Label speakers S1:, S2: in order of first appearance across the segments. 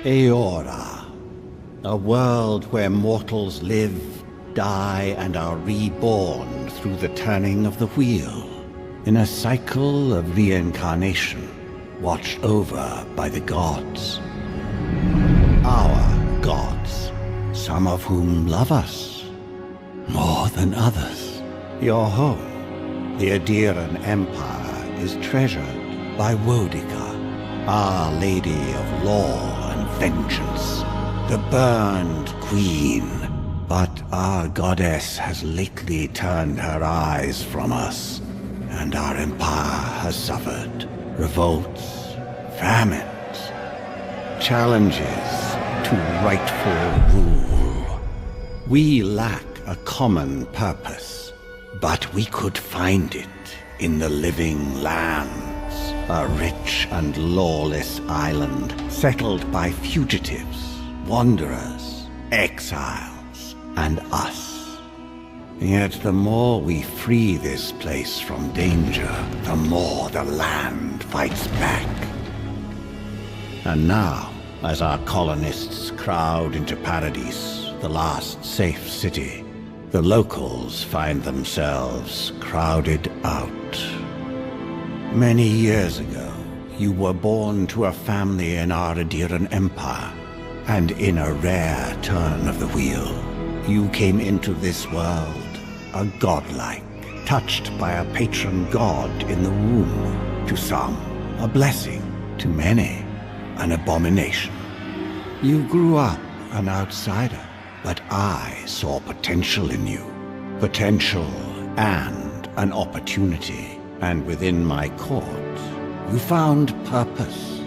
S1: Eora, a world where mortals live, die, and are reborn through the turning of the wheel, in a cycle of reincarnation, watched over by the gods. Our gods, some of whom love us more than others. Your home, the Adiran Empire, is treasured by Wodica, Our Lady of Law and Vengeance, the Burned Queen. But our goddess has lately turned her eyes from us, and our empire has suffered revolts, famines, challenges to rightful rule. We lack a common purpose, but we could find it in the living lands, a rich and lawless island settled by fugitives, wanderers, exiles, and us. Yet the more we free this place from danger, the more the land fights back. And now, as our colonists crowd into Paradise, the last safe city, the locals find themselves crowded out. Many years ago, you were born to a family in our Adiran Empire, and in a rare turn of the wheel, you came into this world a godlike, touched by a patron god in the womb. To some, a blessing; to many, an abomination. You grew up an outsider, but I saw potential in you. Potential and an opportunity. And within my court, you found purpose.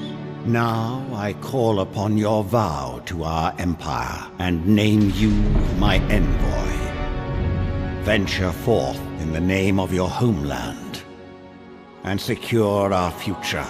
S1: Now I call upon your vow to our empire and name you my envoy. Venture forth in the name of your homeland and secure our future.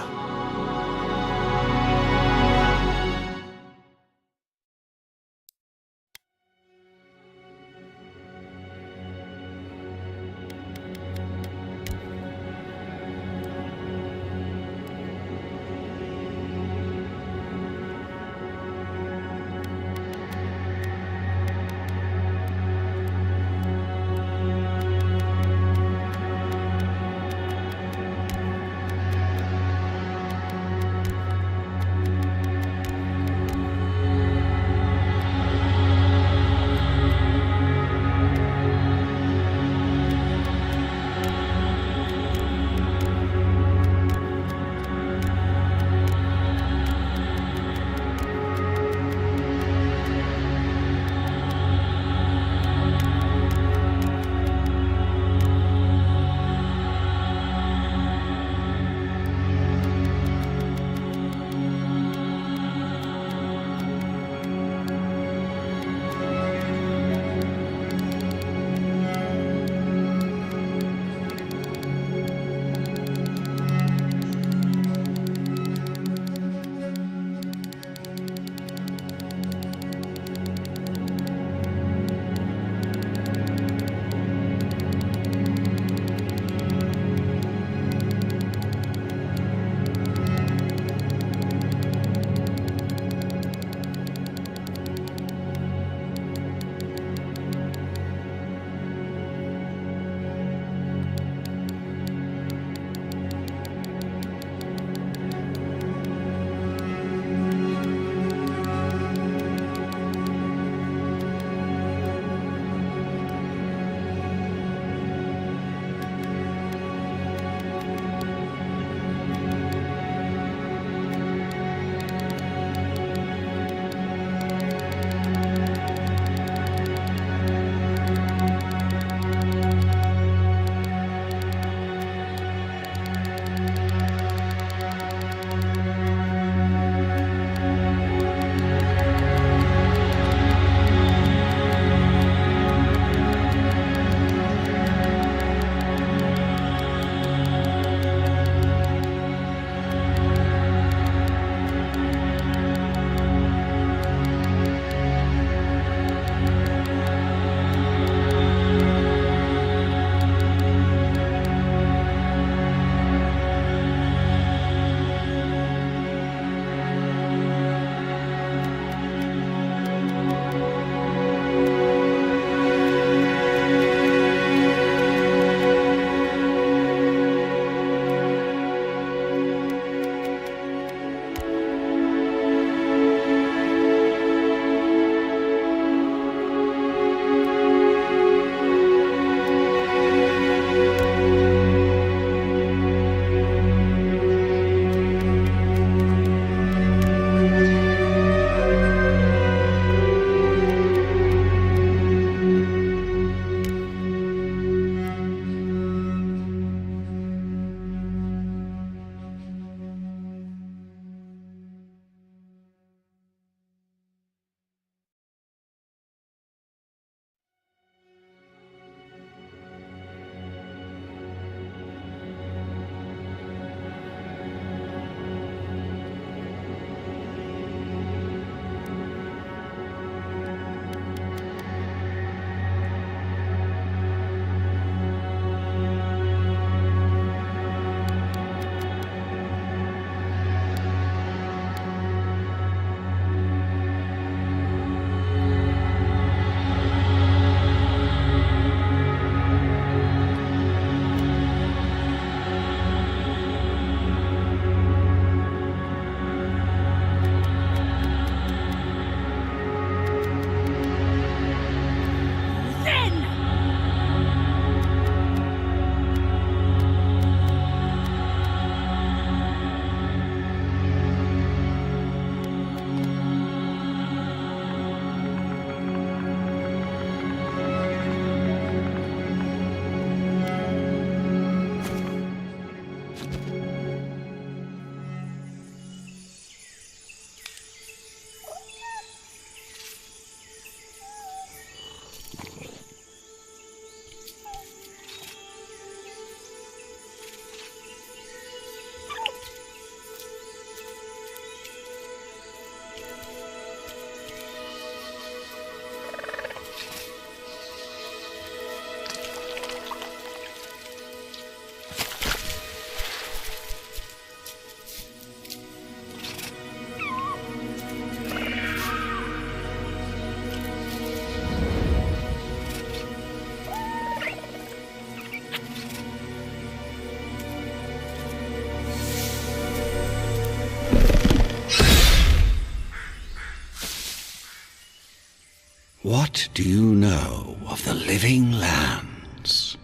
S1: What do you know of the living lands?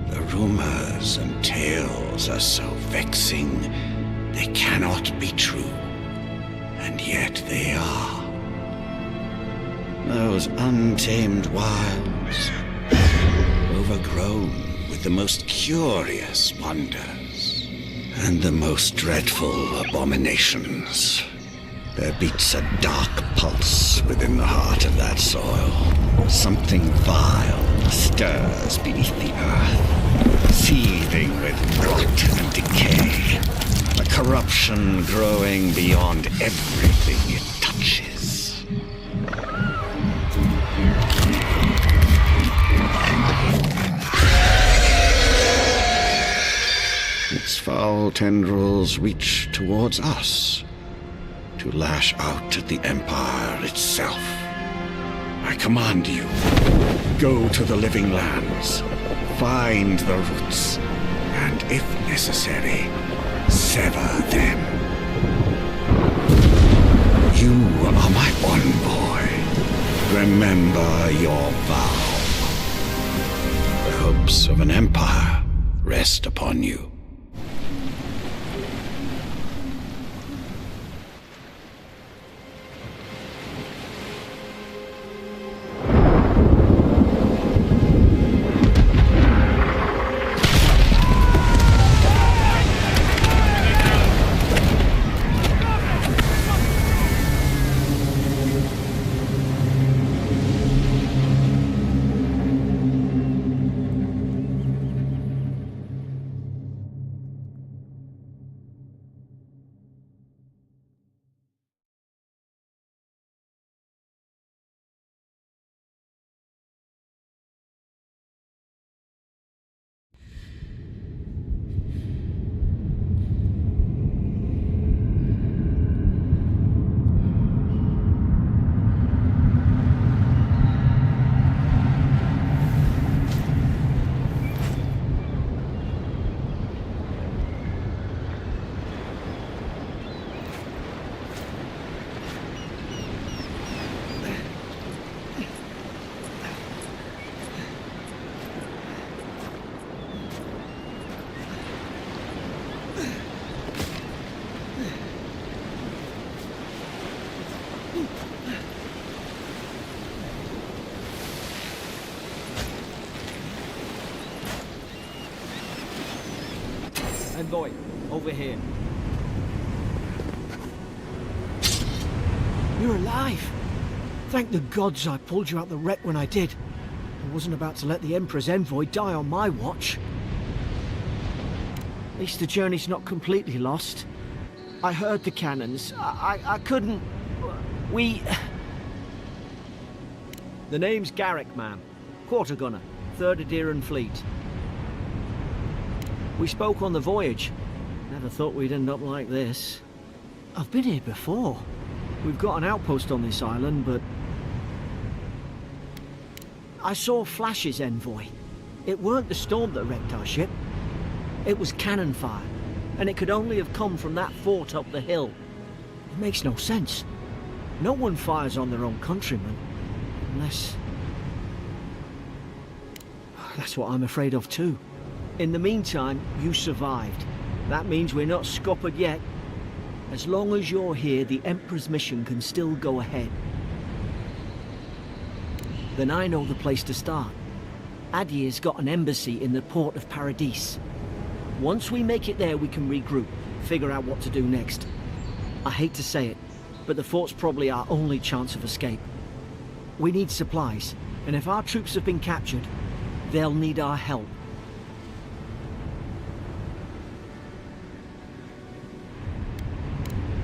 S1: The rumors and tales are so vexing, they cannot be true, and yet they are. Those untamed wilds, overgrown with the most curious wonders and the most dreadful abominations. There beats a dark pulse within the heart of that soil. Something vile stirs beneath the earth, seething with rot and decay. A corruption growing beyond everything it touches. Its foul tendrils reach towards us, to lash out at the Empire itself. I command you, go to the living lands, find the roots, and if necessary, sever them. You are my envoy. Remember your vow. The hopes of an empire rest upon you.
S2: Envoy, over here. You're alive! Thank the gods I pulled you out the wreck when I did. I wasn't about to let the Emperor's envoy die on my watch. At least the journey's not completely lost. I heard the cannons. I couldn't... We... The name's Garrick, ma'am. Quarter gunner, 3rd Adheran Fleet. We spoke on the voyage. Never thought we'd end up like this. I've been here before. We've got an outpost on this island, but... I saw flashes, Envoy. It weren't the storm that wrecked our ship. It was cannon fire, and it could only have come from that fort up the hill. It makes no sense. No one fires on their own countrymen, unless... That's what I'm afraid of too. In the meantime, you survived. That means we're not scuppered yet. As long as you're here, the Emperor's mission can still go ahead. Then I know the place to start. Adir's got an embassy in the port of Paradis. Once we make it there, we can regroup, figure out what to do next. I hate to say it, but the fort's probably our only chance of escape. We need supplies, and if our troops have been captured, they'll need our help.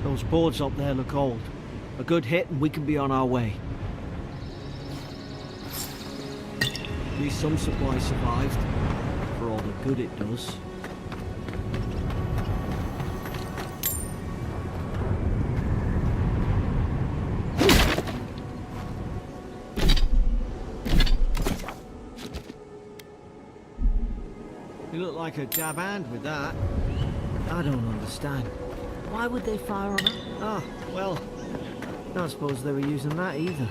S2: Those boards up there look old. A good hit and we can be on our way. At least some supplies survived, for all the good it does. You look like a dab hand with that. I don't understand. Why would they fire on us? Ah, well, Don't suppose they were using that either.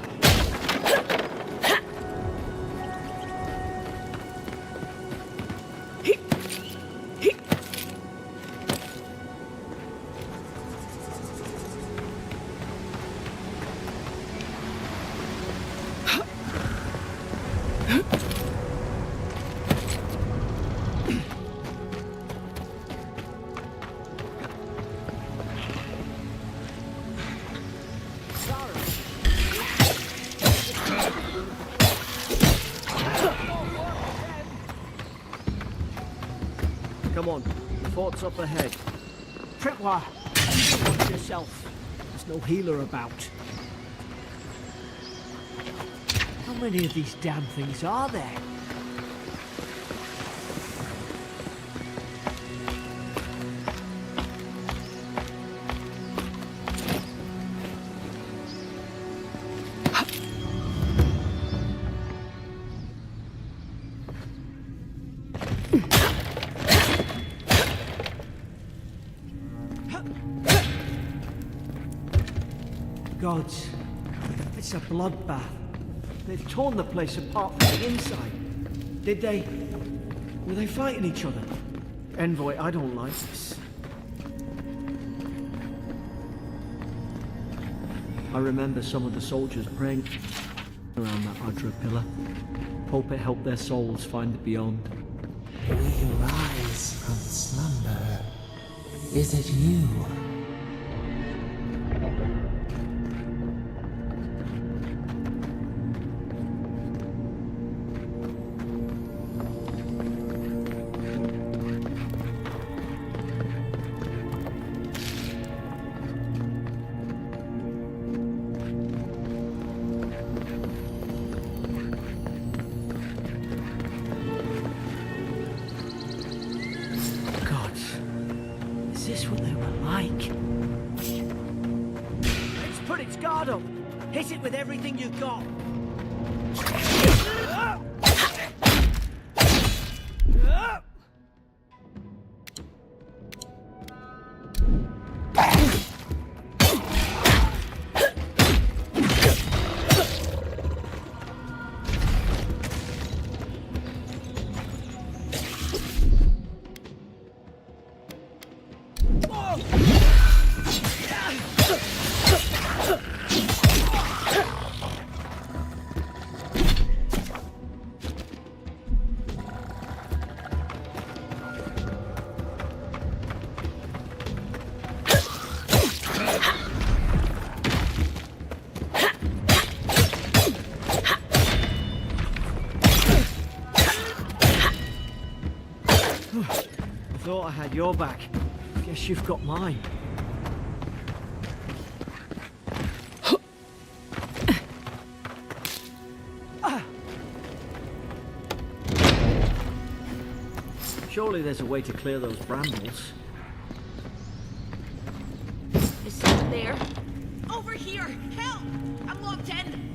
S2: Come on, the fort's up ahead. Tripwire, watch yourself. There's no healer about. How many of these damn things are there? Gods, it's a bloodbath. They've torn the place apart from the inside. Did they? Were they fighting each other? Envoy, I don't like this. I remember some of the soldiers praying around that Adra pillar. Hope it helped their souls find the beyond.
S3: We rise from slumber. Is it you?
S2: Is this what they were like? Let's put its guard up. Hit it with everything you've got. I thought I had your back. Guess you've got mine. Surely there's a way to clear those brambles.
S4: Is someone there? Over here! Help! I'm locked in!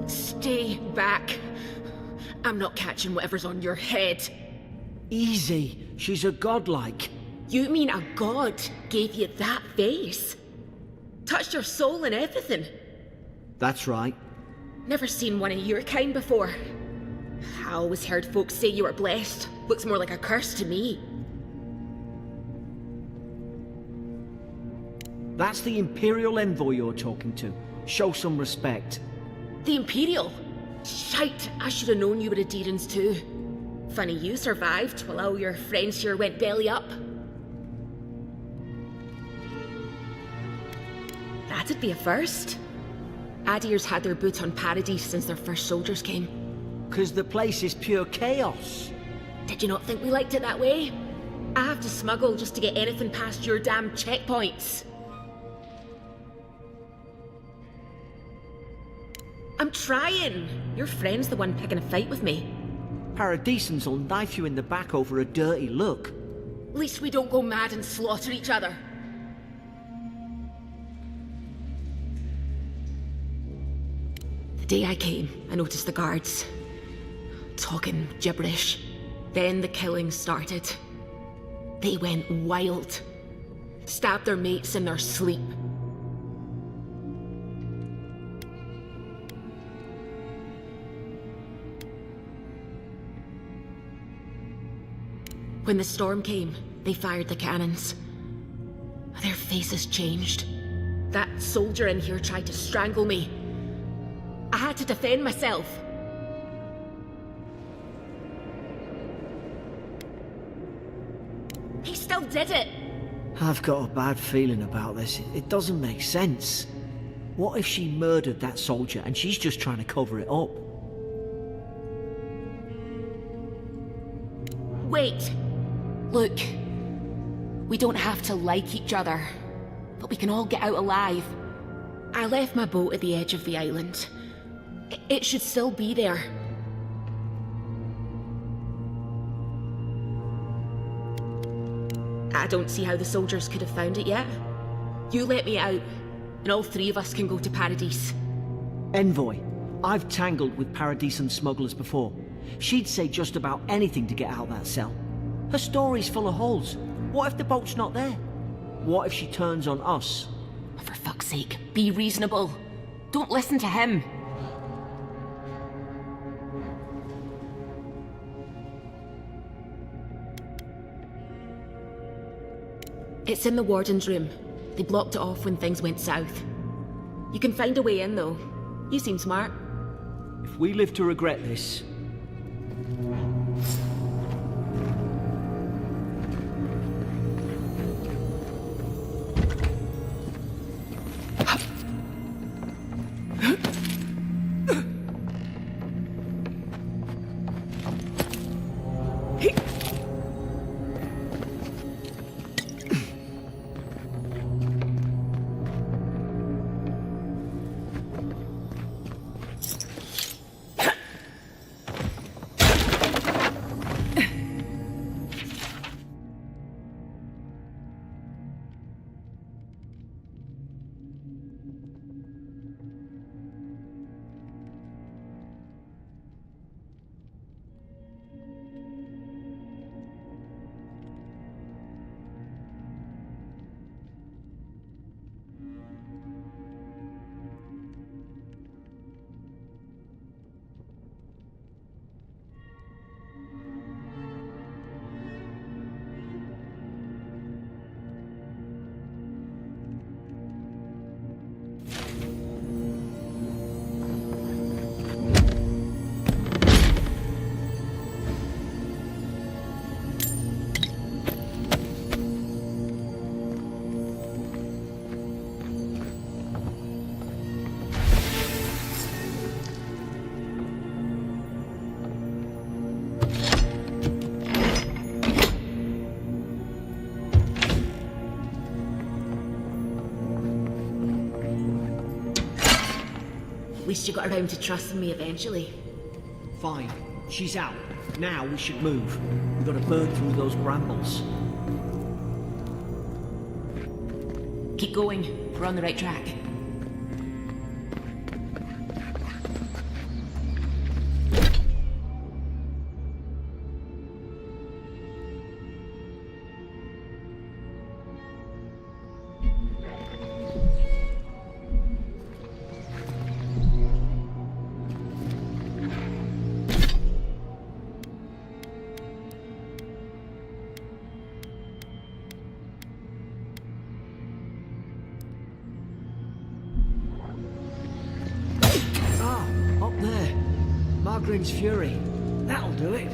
S4: Stay back. I'm not catching whatever's on your head.
S2: Easy. She's a godlike.
S4: You mean a god gave you that face? Touched your soul and everything?
S2: That's right.
S4: Never seen one of your kind before. I always heard folks say you were blessed. Looks more like a curse to me.
S2: That's the Imperial Envoy you're talking to. Show some respect.
S4: The Imperial? Shite, I should have known you were a Deerans too. Funny you survived while all your friends here went belly up. That'd be a first. Adir's had their boot on Paradise since their first soldiers came.
S2: 'Cause the place is pure chaos.
S4: Did you not think we liked it that way? I have to smuggle just to get anything past your damn checkpoints. I'm trying. Your friend's the one picking a fight with me.
S2: Paradisans will knife you in the back over a dirty look.
S4: At least we don't go mad and slaughter each other. The day I came, I noticed the guards talking gibberish. Then the killing started. They went wild. Stabbed their mates in their sleep. When the storm came, they fired the cannons. Their faces changed. That soldier in here tried to strangle me. I had to defend myself. He still did it.
S2: I've got a bad feeling about this. It doesn't make sense. What if she murdered that soldier and she's just trying to cover it up?
S4: Wait. Look. We don't have to like each other, but we can all get out alive. I left my boat at the edge of the island. It should still be there. I don't see how the soldiers could have found it yet. You let me out, and all three of us can go to Paradise.
S2: Envoy, I've tangled with Paradisan smugglers before. She'd say just about anything to get out of that cell. Her story's full of holes. What if the boat's not there? What if she turns on us?
S4: For fuck's sake, be reasonable. Don't listen to him. It's in the warden's room. They blocked it off when things went south. You can find a way in, though. You seem smart.
S2: If we live to regret this...
S4: At least you got around to trusting me eventually.
S2: Fine. She's out. Now we should move. We've got to burn through those brambles.
S4: Keep going. We're on the right track.
S2: Margrin's Fury. That'll do it.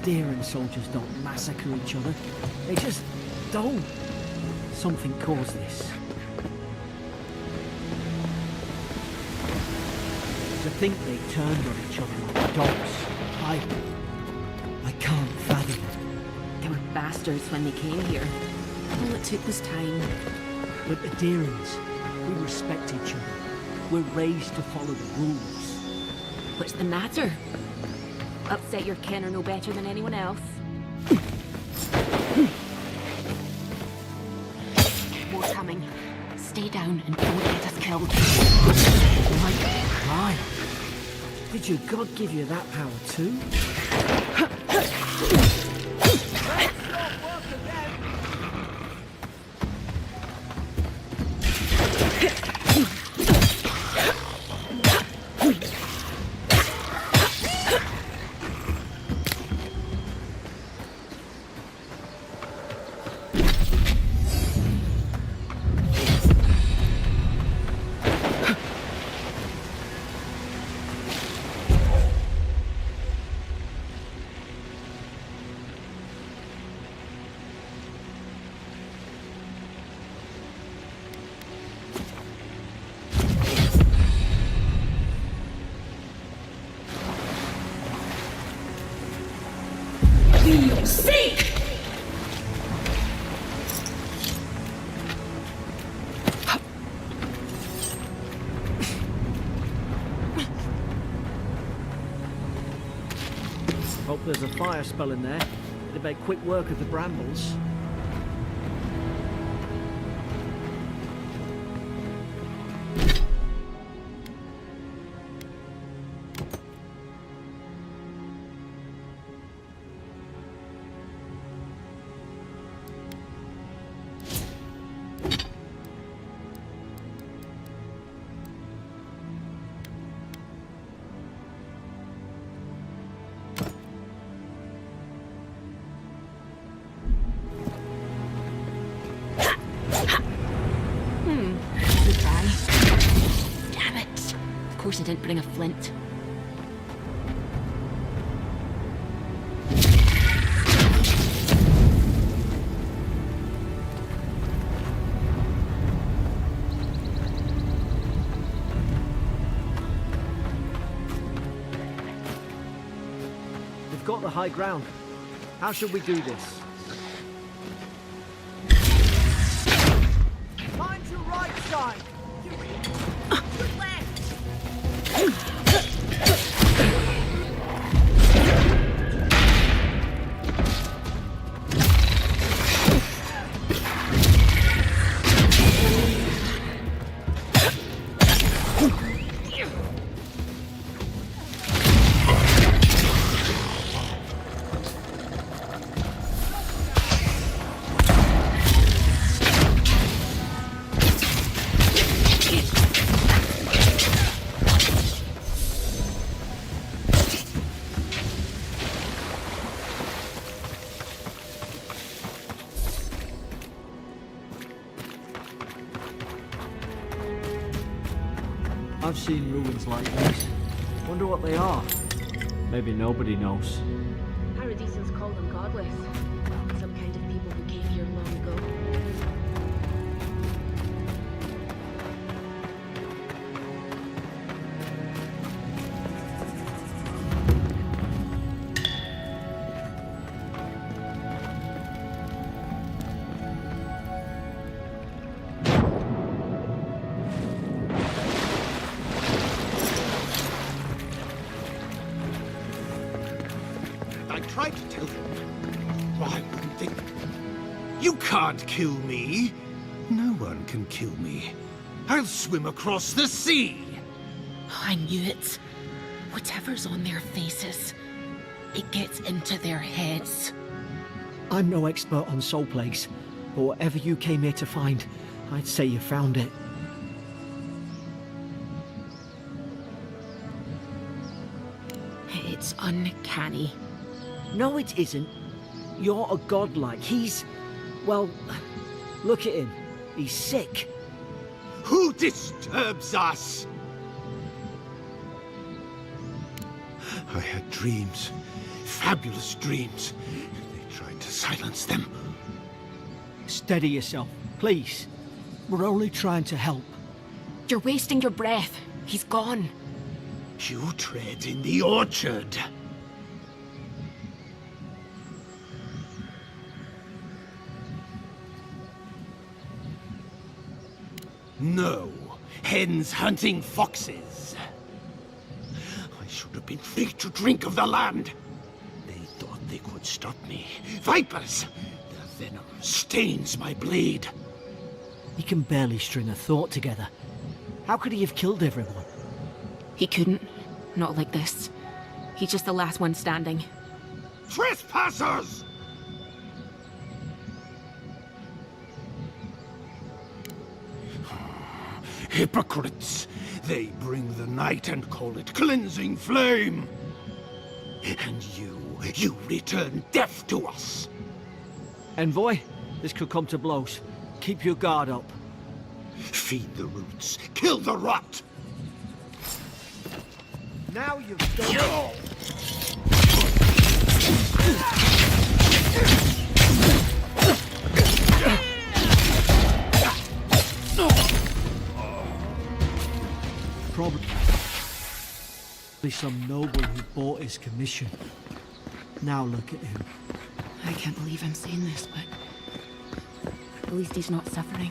S2: Daring soldiers don't massacre each other. They just don't. Something caused this. To think they turned on each other like dogs. I can't fathom it.
S4: They were bastards when they came here. All it took was time.
S2: But Adherents, we respect each other. We're raised to follow the rules.
S4: What's the matter? Upset your kin are no better than anyone else. More coming. Stay down and don't get us killed.
S2: Why? Did your god give you that power too?
S4: Seek!
S2: Hope there's a fire spell in there. It'd make quick work of the brambles.
S4: Good try. Damn it. Of course I didn't bring a flint.
S2: We've got the high ground. How should we do this? Find your right side! I've seen ruins like these. Wonder what they are. Maybe nobody knows.
S4: Paradisans call them godless. Some kind of people who came here long ago.
S5: I tried to tell them. Why wouldn't they? You can't kill me. No one can kill me. I'll swim across the sea.
S4: I knew it. Whatever's on their faces, it gets into their heads.
S2: I'm no expert on soul plagues, but whatever you came here to find, I'd say you found it.
S4: It's uncanny.
S2: No, it isn't. You're a godlike. He's... well, look at him. He's sick.
S5: Who disturbs us? I had dreams. Fabulous dreams. They tried to silence them.
S2: Steady yourself, please. We're only trying to help.
S4: You're wasting your breath. He's gone.
S5: You tread in the orchard. No, hens hunting foxes. I should have been free to drink of the land. They thought they could stop me. Vipers! Their venom stains my blade.
S2: He can barely string a thought together. How could he have killed everyone?
S4: He couldn't. Not like this. He's just the last one standing.
S5: Trespassers! Hypocrites! They bring the night and call it cleansing flame! And you return death to us!
S2: Envoy, this could come to blows. Keep your guard up.
S5: Feed the roots, kill the rot!
S2: Now you've done it! Probably some noble who bought his commission. Now look at him.
S4: I can't believe I'm saying this, but at least he's not suffering.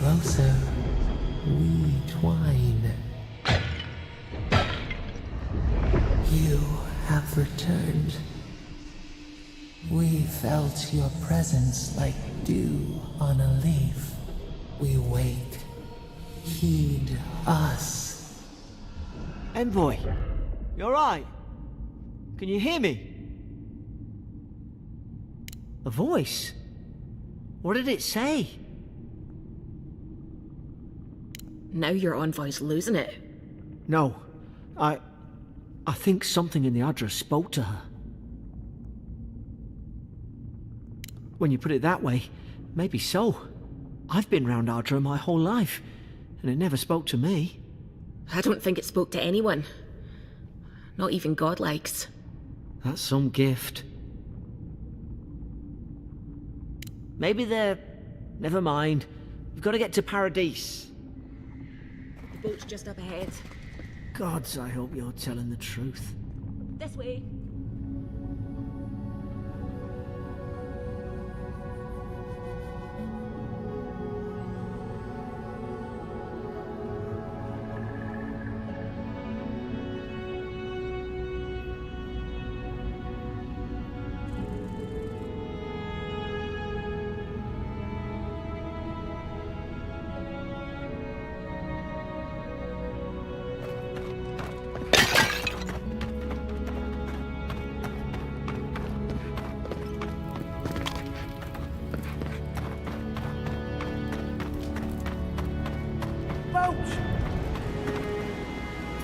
S3: closer, we twine. You have returned. We felt your presence like dew on a leaf. We wake. Heed us.
S2: Envoy, you alright? Can you hear me? A voice? What did it say?
S4: Now your envoy's losing it.
S2: No, I think something in the Adra spoke to her. When you put it that way, maybe so. I've been round Adra my whole life, and it never spoke to me.
S4: I don't think it spoke to anyone. Not even godlikes.
S2: That's some gift. Maybe they're... Never mind. We've got to get to Paradise.
S4: The boat's just up ahead.
S2: Gods, I hope you're telling the truth.
S4: This way.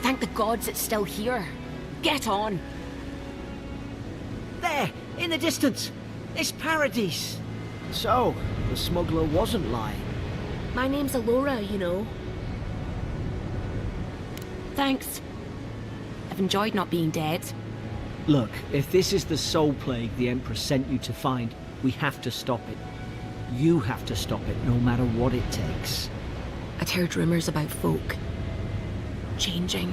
S4: Thank the gods it's still here. Get on.
S2: There, in the distance. It's Paradise. So, the smuggler wasn't lying.
S4: My name's Alora, you know. Thanks. I've enjoyed not being dead.
S2: Look, if this is the soul plague the Emperor sent you to find, we have to stop it. You have to stop it, no matter what it takes.
S4: I'd heard rumors about folk changing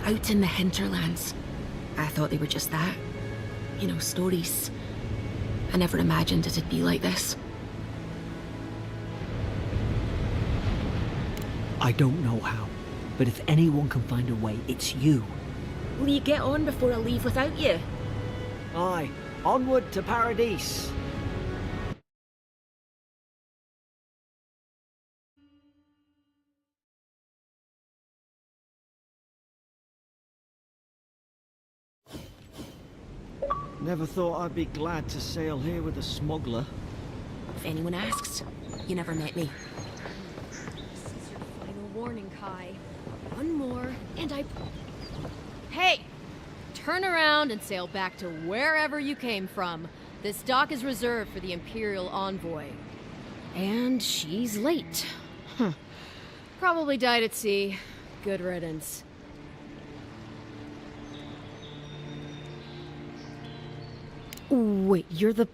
S4: out in the hinterlands. I thought they were just that. You know, stories. I never imagined it'd be like this.
S2: I don't know how, but if anyone can find a way, it's you.
S4: Will you get on before I leave without you?
S2: Aye, onward to Paradise. Never thought I'd be glad to sail here with a smuggler.
S4: If anyone asks, you never met me.
S6: This is your final warning, Kai. One more, and I... Hey! Turn around and sail back to wherever you came from. This dock is reserved for the Imperial Envoy. And she's late. Probably died at sea. Good riddance. Wait, you're the...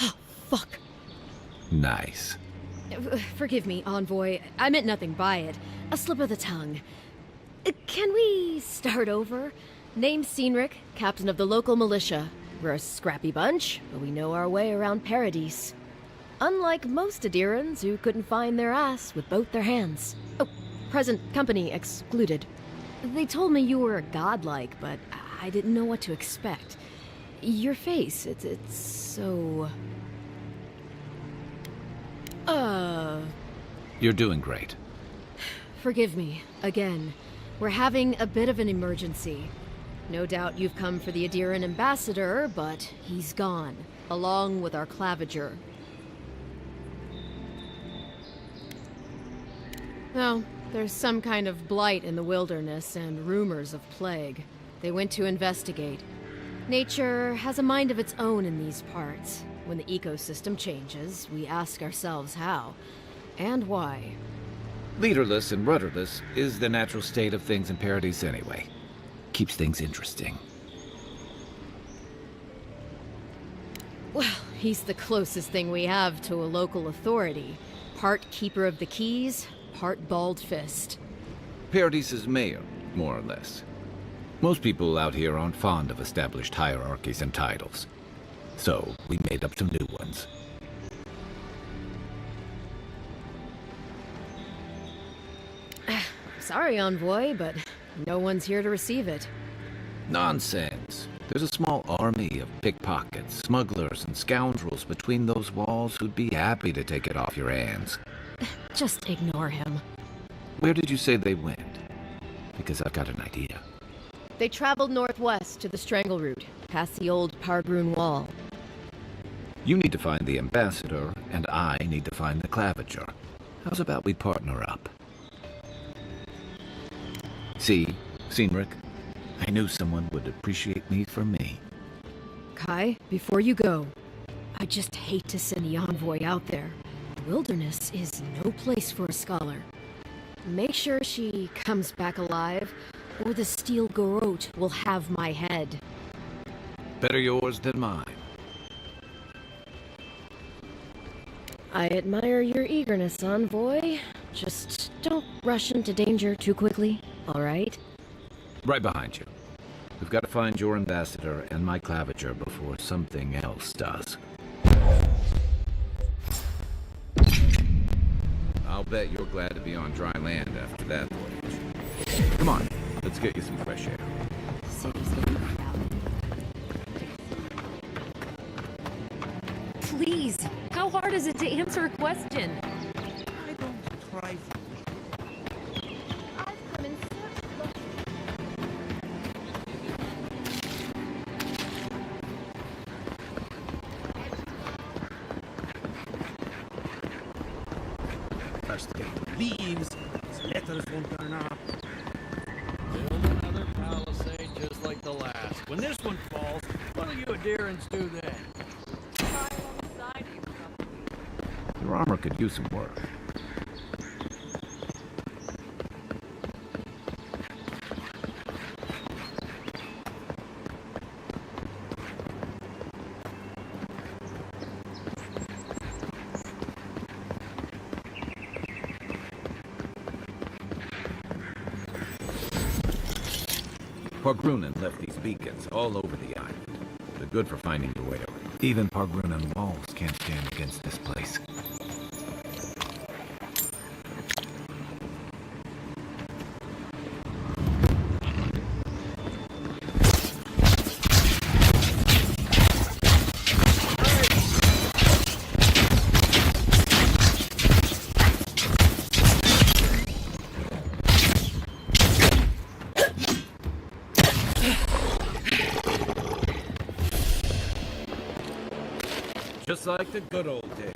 S6: Oh, fuck.
S7: Nice.
S6: Forgive me, Envoy. I meant nothing by it. A slip of the tongue. Can we start over? Name's Cynric, captain of the local militia. We're a scrappy bunch, but we know our way around Paradise. Unlike most Adirans who couldn't find their ass with both their hands. Oh, present company excluded. They told me you were godlike, but I didn't know what to expect. Your face, it's so...
S7: You're doing great.
S6: Forgive me, again. We're having a bit of an emergency. No doubt you've come for the Adiran ambassador, but he's gone, along with our claviger. No, there's some kind of blight in the wilderness and rumors of plague. They went to investigate. Nature has a mind of its own in these parts. When the ecosystem changes, we ask ourselves how and why.
S7: Leaderless and rudderless is the natural state of things in Paradise anyway. Keeps things interesting.
S6: Well, he's the closest thing we have to a local authority. Part keeper of the keys, part bald fist.
S7: Paradise's mayor, more or less. Most people out here aren't fond of established hierarchies and titles. So, we made up some new ones.
S6: Sorry, Envoy, but no one's here to receive it.
S7: Nonsense. There's a small army of pickpockets, smugglers, and scoundrels between those walls who'd be happy to take it off your hands.
S6: Just ignore him.
S7: Where did you say they went? Because I've got an idea.
S6: They traveled northwest to the Strangle Route, past the old Pargroon Wall.
S7: You need to find the ambassador, and I need to find the claviger. How's about we partner up? See, Cynric, I knew someone would appreciate me for me.
S6: Kai, before you go, I just hate to send the Envoy out there. The wilderness is no place for a scholar. Make sure she comes back alive, or the Steel Garrote will have my head.
S7: Better yours than mine.
S6: I admire your eagerness, Envoy. Just don't rush into danger too quickly, all right?
S7: Right behind you. We've got to find your ambassador and my claviger before something else does. I'll bet you're glad to be on dry land after that voyage. Come on, let's get you some fresh air.
S6: City's getting crowded.
S8: Please, how hard is it to answer a question?
S5: I don't try.
S6: I've come in search of...
S5: First get leaves, his letters won't turn up.
S9: Build another palisade just like the last. When this one falls, what'll you adherents do then?
S7: Your armor could use some work. Pargrunen left these beacons all over the island. They're good for finding your way around. Even Pargrunen walls can't stand against this place. Just like the good old days.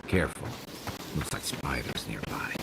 S7: Careful. Looks like spiders nearby.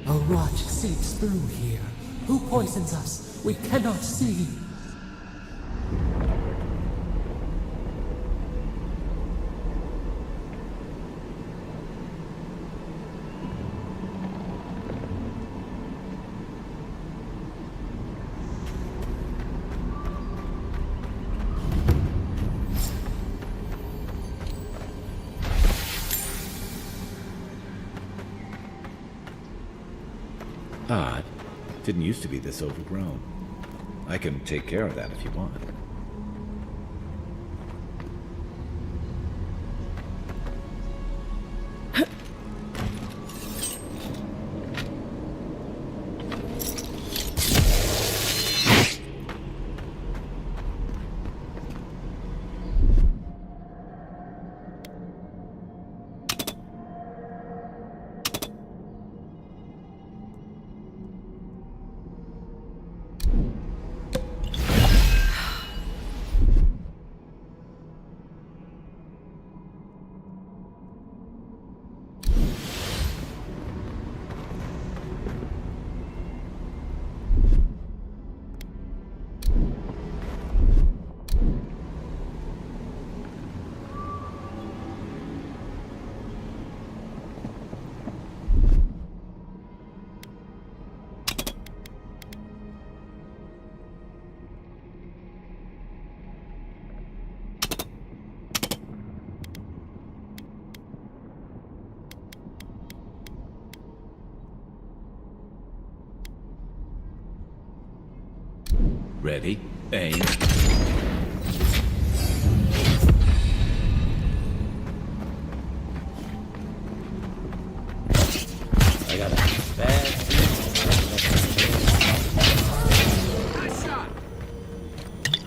S3: A rot seeps through here. Who poisons us? We cannot see.
S7: Odd. Didn't used to be this overgrown. I can take care of that if you want. Ready, aim.
S10: I got a bad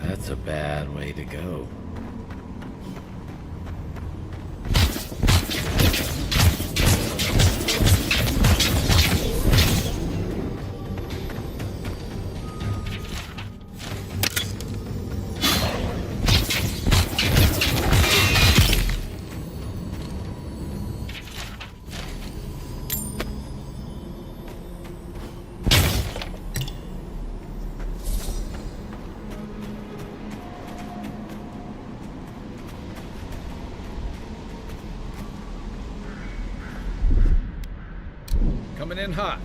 S10: That's a bad way to go.
S7: Coming in hot.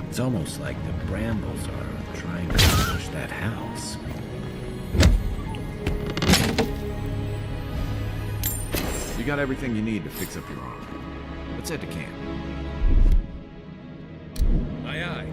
S10: It's almost like the brambles are trying to push that house.
S7: You got everything you need to fix up your arm. Let's head to camp. Aye, aye.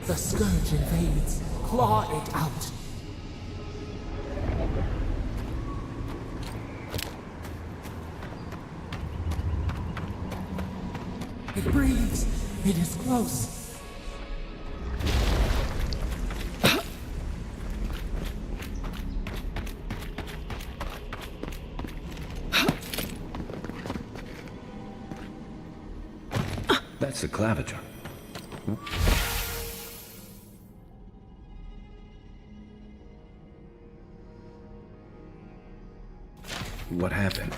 S3: The scourge invades. Claw it out. It breathes. It is close.
S10: That's the claviger. What happened?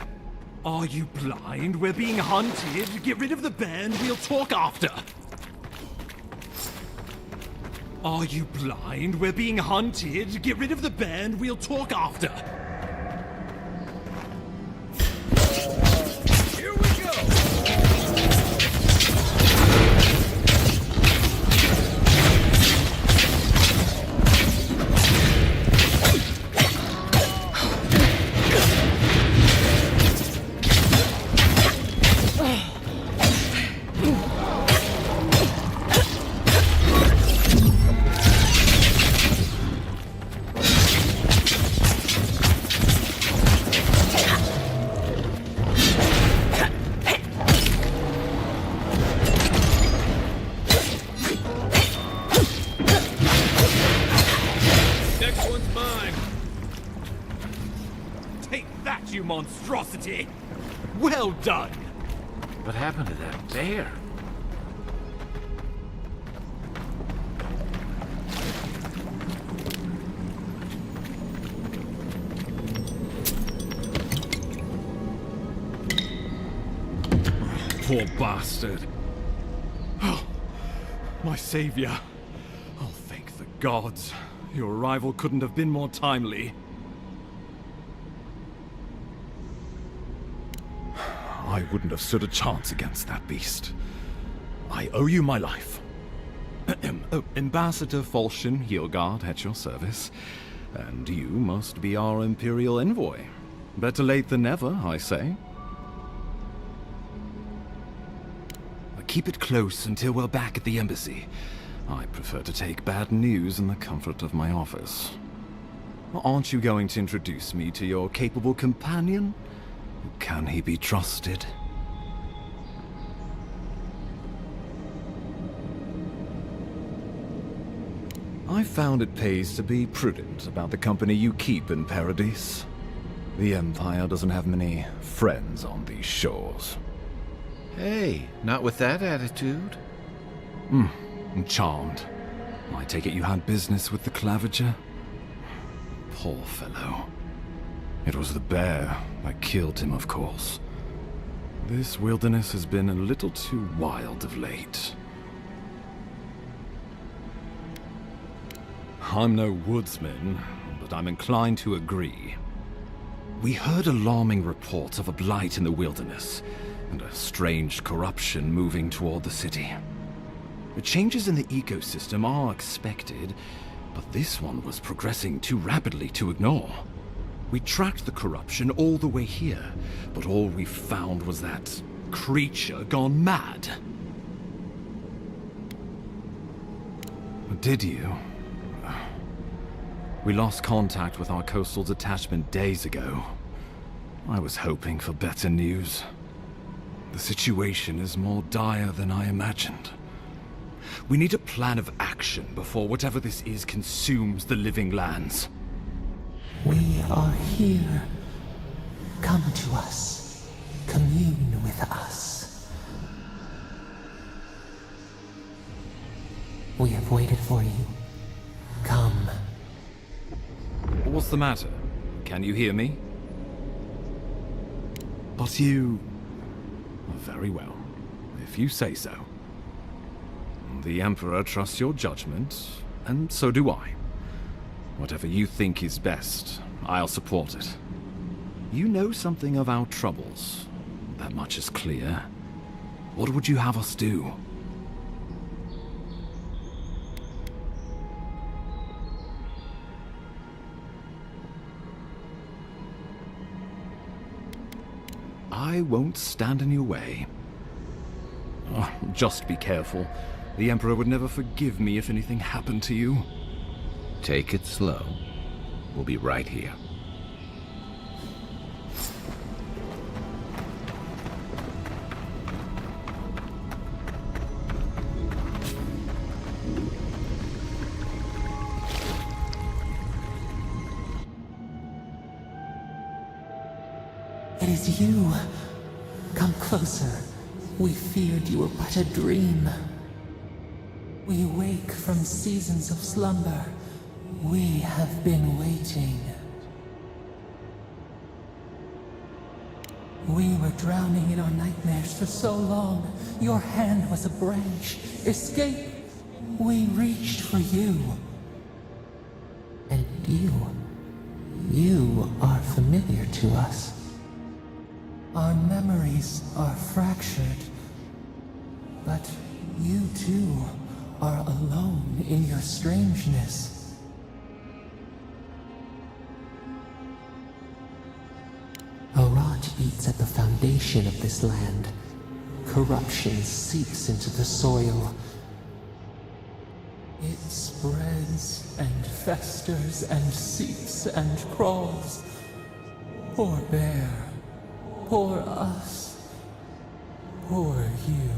S5: Are you blind? We're being hunted. Get rid of the bear and we'll talk after. Are you blind? We're being hunted. Get rid of the bear and we'll talk after.
S7: Here we go! Next one's mine.
S5: Take that, you monstrosity! Well done!
S10: What happened to that bear?
S5: Poor bastard. Oh, my savior. Oh, thank the gods. Your arrival couldn't have been more timely.
S11: I wouldn't have stood a chance against that beast. I owe you my life. Oh, Ambassador Falchion Hiergard at your service. And you must be our Imperial envoy. Better late than never, I say. Keep it close until we're back at the embassy. I prefer to take bad news in the comfort of my office. Aren't you going to introduce me to your capable companion? Can he be trusted? I found it pays to be prudent about the company you keep in Paradise. The Empire doesn't have many friends on these shores.
S7: Hey, not with that attitude.
S11: I'm charmed. I take it you had business with the Claviger? Poor fellow. It was the bear that killed him, of course. This wilderness has been a little too wild of late. I'm no woodsman, but I'm inclined to agree. We heard alarming reports of a blight in the wilderness, and a strange corruption moving toward the city. The changes in the ecosystem are expected, but this one was progressing too rapidly to ignore. We tracked the corruption all the way here, but all we found was that creature gone mad. Did you? We lost contact with our coastal detachment days ago. I was hoping for better news. The situation is more dire than I imagined. We need a plan of action before whatever this is consumes the living lands.
S3: We are here. Come to us. Commune with us. We have waited for you. Come.
S11: What's the matter? Can you hear me? But you... Very well, if you say so. The Emperor trusts your judgment, and so do I. Whatever you think is best, I'll support it. You know something of our troubles. That much is clear. What would you have us do? I won't stand in your way. Oh, just be careful. The Emperor would never forgive me if anything happened to you.
S7: Take it slow. We'll be right here.
S3: It is you. Come closer. We feared you were but a dream. We wake from seasons of slumber. We have been waiting. We were drowning in our nightmares for so long. Your hand was a branch. Escape! We reached for you. And you are familiar to us. Our memories are fractured. But you too are alone in your strangeness. A rot eats at the foundation of this land. Corruption seeps into the soil. It spreads and festers and seeps and crawls. Poor bear. Poor us. Poor you.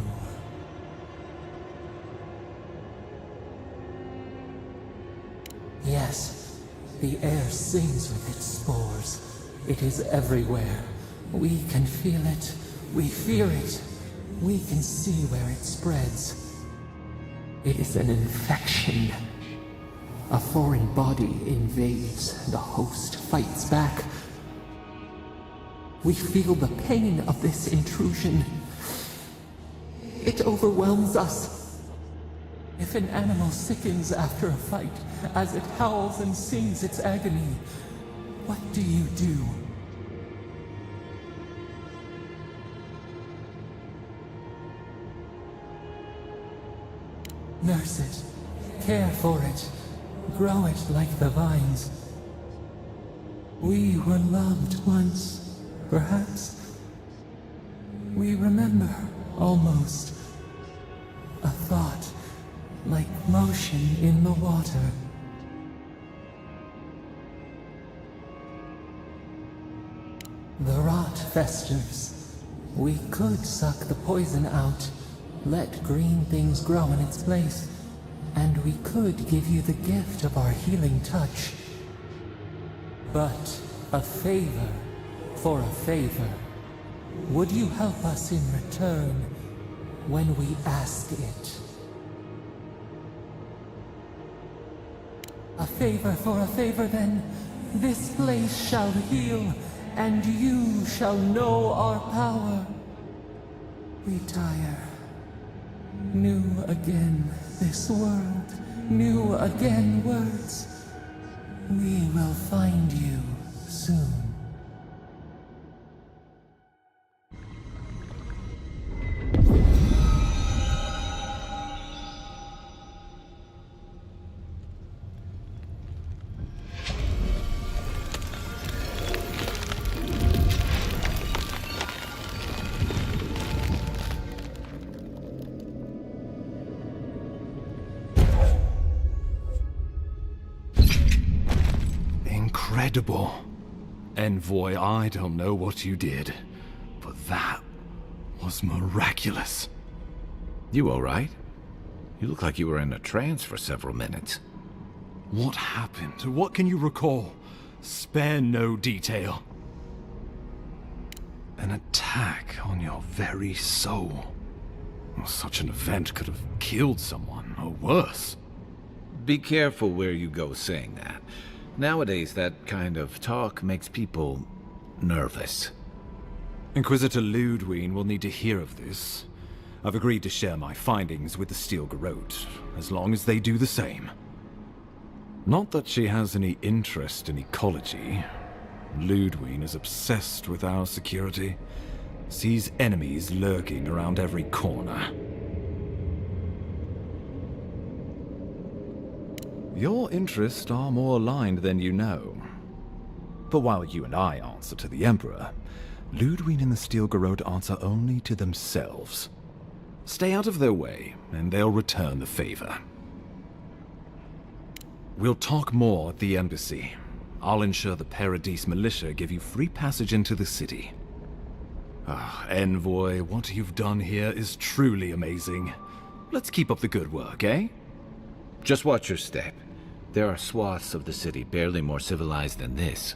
S3: Yes, the air sings with its spores. It is everywhere. We can feel it. We fear it. We can see where it spreads. It is an infection. A foreign body invades. The host fights back. We feel the pain of this intrusion. It overwhelms us. If an animal sickens after a fight, as it howls and sings its agony, what do you do? Nurse it, care for it, grow it like the vines. We were loved once, perhaps. We remember, almost. A thought, like motion in the water. The rot festers. We could suck the poison out, let green things grow in its place, and we could give you the gift of our healing touch. But a favor for a favor. Would you help us in return when we ask it? A favor for a favor, then. This place shall heal, and you shall know our power. Retire. New again this world, new again words. We will find you soon.
S11: Incredible. Envoy, I don't know what you did, but that was miraculous.
S7: You all right? You look like you were in a trance for several minutes.
S11: What happened? What can you recall? Spare no detail. An attack on your very soul. Such an event could have killed someone, or worse.
S7: Be careful where you go saying that. Nowadays, that kind of talk makes people nervous.
S11: Inquisitor Ludwig will need to hear of this. I've agreed to share my findings with the Steel Garrote, as long as they do the same. Not that she has any interest in ecology. Ludwig is obsessed with our security. Sees enemies lurking around every corner. Your interests are more aligned than you know. But while you and I answer to the Emperor, Ludwig and the Steel Garrote answer only to themselves. Stay out of their way, and they'll return the favor. We'll talk more at the embassy. I'll ensure the Paradise militia give you free passage into the city. Envoy, what you've done here is truly amazing. Let's keep up the good work, eh?
S7: Just watch your step. There are swaths of the city barely more civilized than this.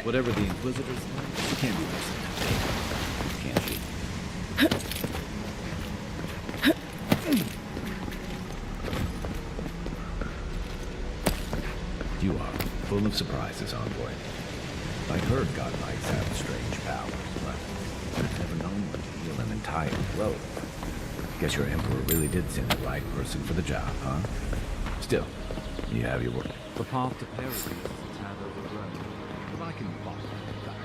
S7: Whatever the Inquisitors like, she can't be listened to. Can't she? You are full of surprises, Envoy. I've heard God Knights have strange powers, but I've never known one to heal an entire road. Guess your Emperor really did send the right person for the job, huh? Still, you have your work.
S11: The path to Paradise is a tad overgrown, but I can walk it back.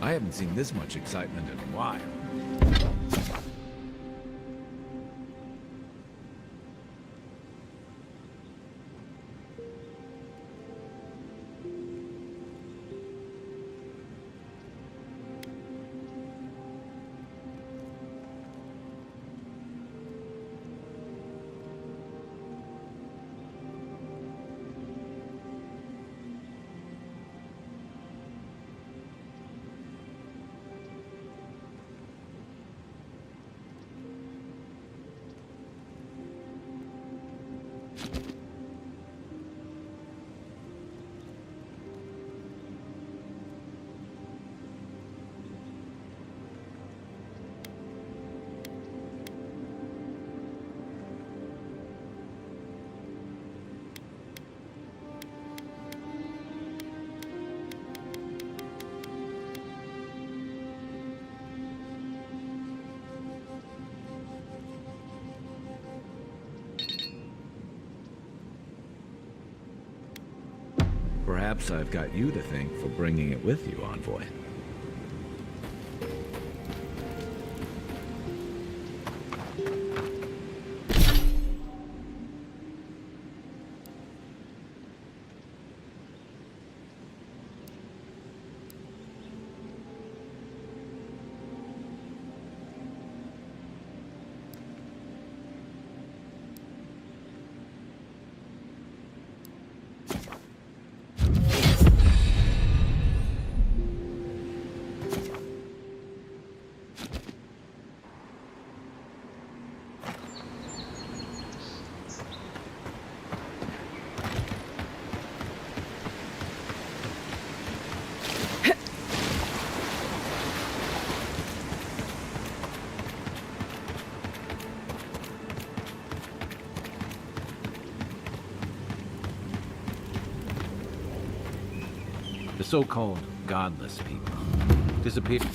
S7: I haven't seen this much excitement in a while. Perhaps I've got you to thank for bringing it with you, Envoy. The so-called godless people disappeared.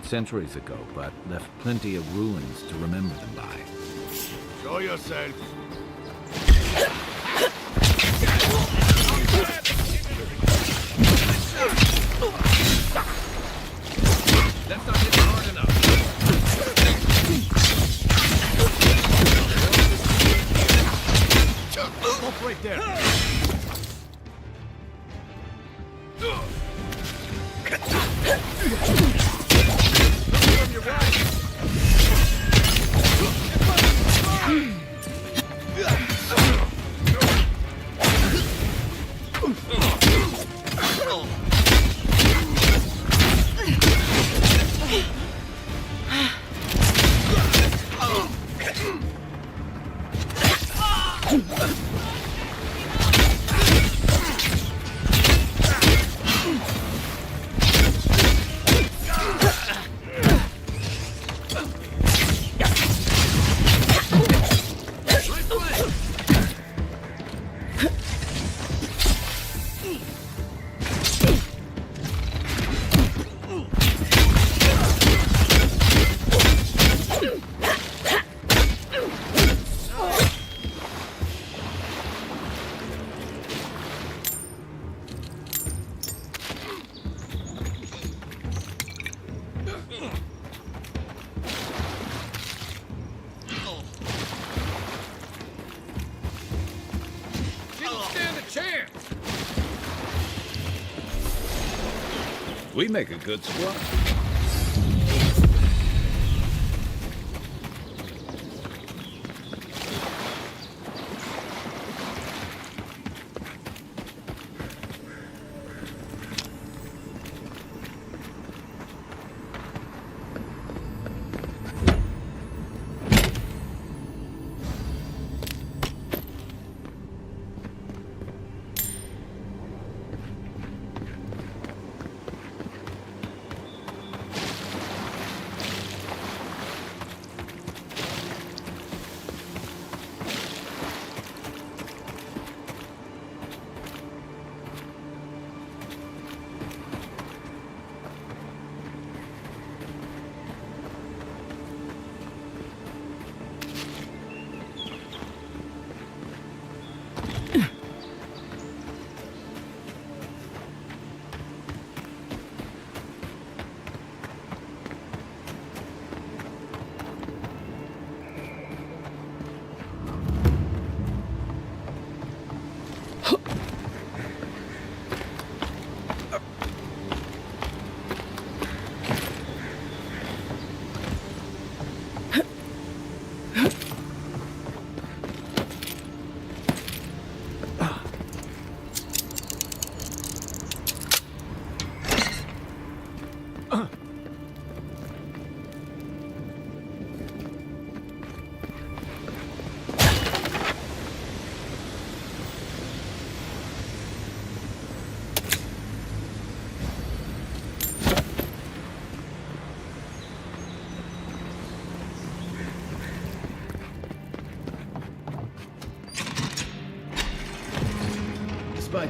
S7: Centuries ago, but left plenty of ruins to remember them by.
S5: Show yourself.
S7: That's not hitting hard enough.
S5: Stop right there.
S7: We make a good squad.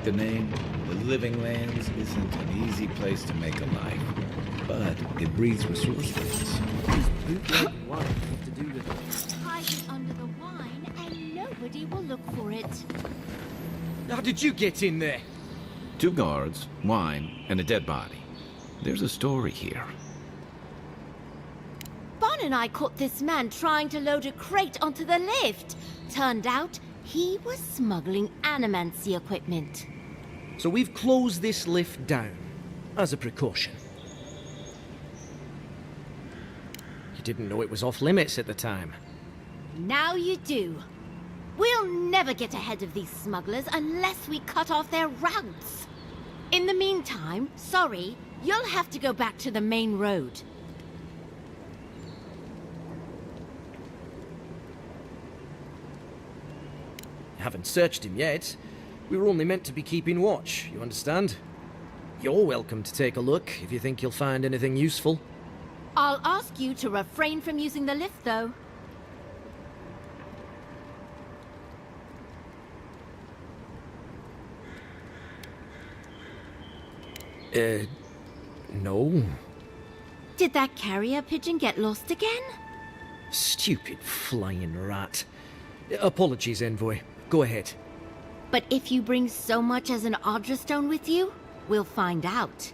S10: the name, the Living Lands isn't an easy place to make a life, but it breeds resourcefulness.
S2: Bootleg wine have to do with it.
S12: Hide it under the wine and nobody will look for it.
S13: How did you get in there?
S10: 2 guards, wine, and a dead body. There's a story here.
S12: Bon and I caught this man trying to load a crate onto the lift. Turned out he was smuggling animancy equipment.
S2: So we've closed this lift down, as a precaution. You didn't know it was off limits at the time.
S12: Now you do. We'll never get ahead of these smugglers unless we cut off their routes. In the meantime, sorry, you'll have to go back to the main road.
S2: Haven't searched him yet. We were only meant to be keeping watch, you understand? You're welcome to take a look if you think you'll find anything useful.
S12: I'll ask you to refrain from using the lift, though.
S2: No.
S12: Did that carrier pigeon get lost again?
S2: Stupid flying rat. Apologies, Envoy. Go ahead.
S12: But if you bring so much as an Audra stone with you, we'll find out.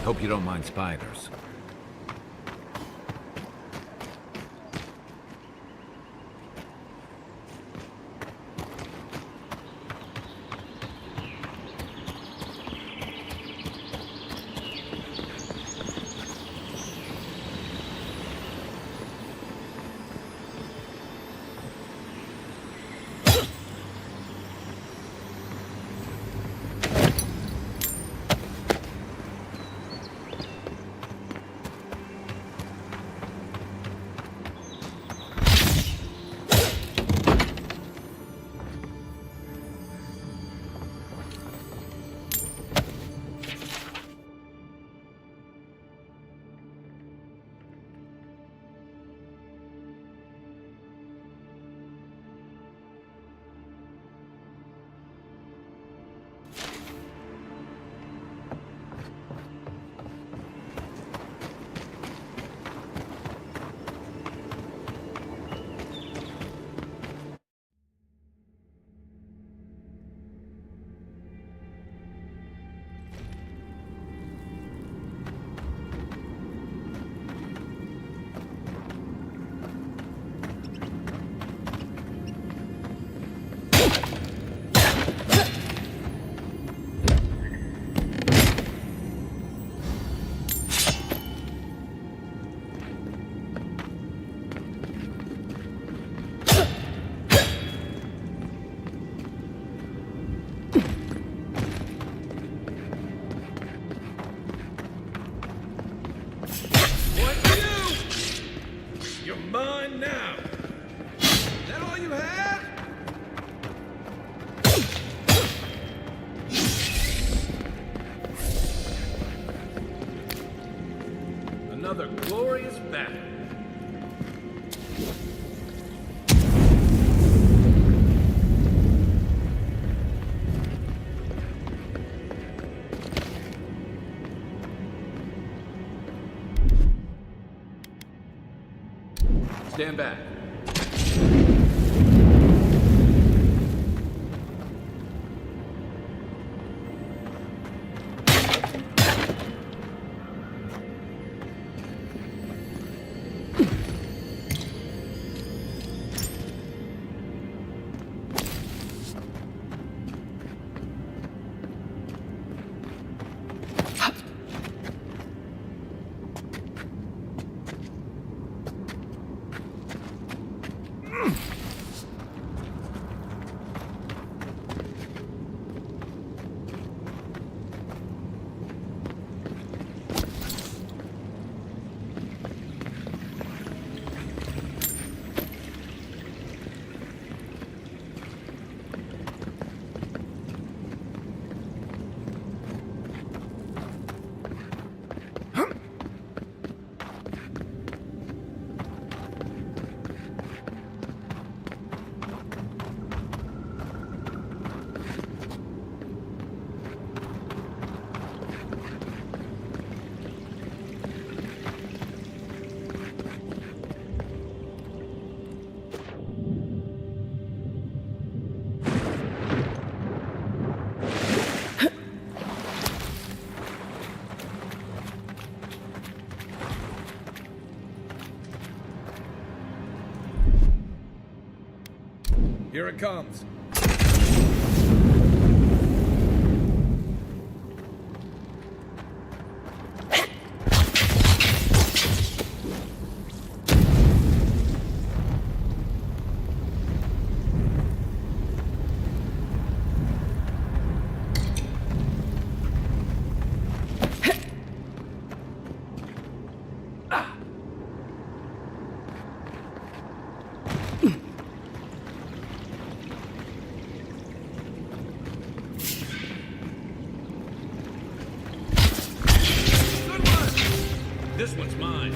S10: Hope you don't mind spiders.
S7: another glorious battle. Stand back.
S10: Here it comes.
S7: This one's mine.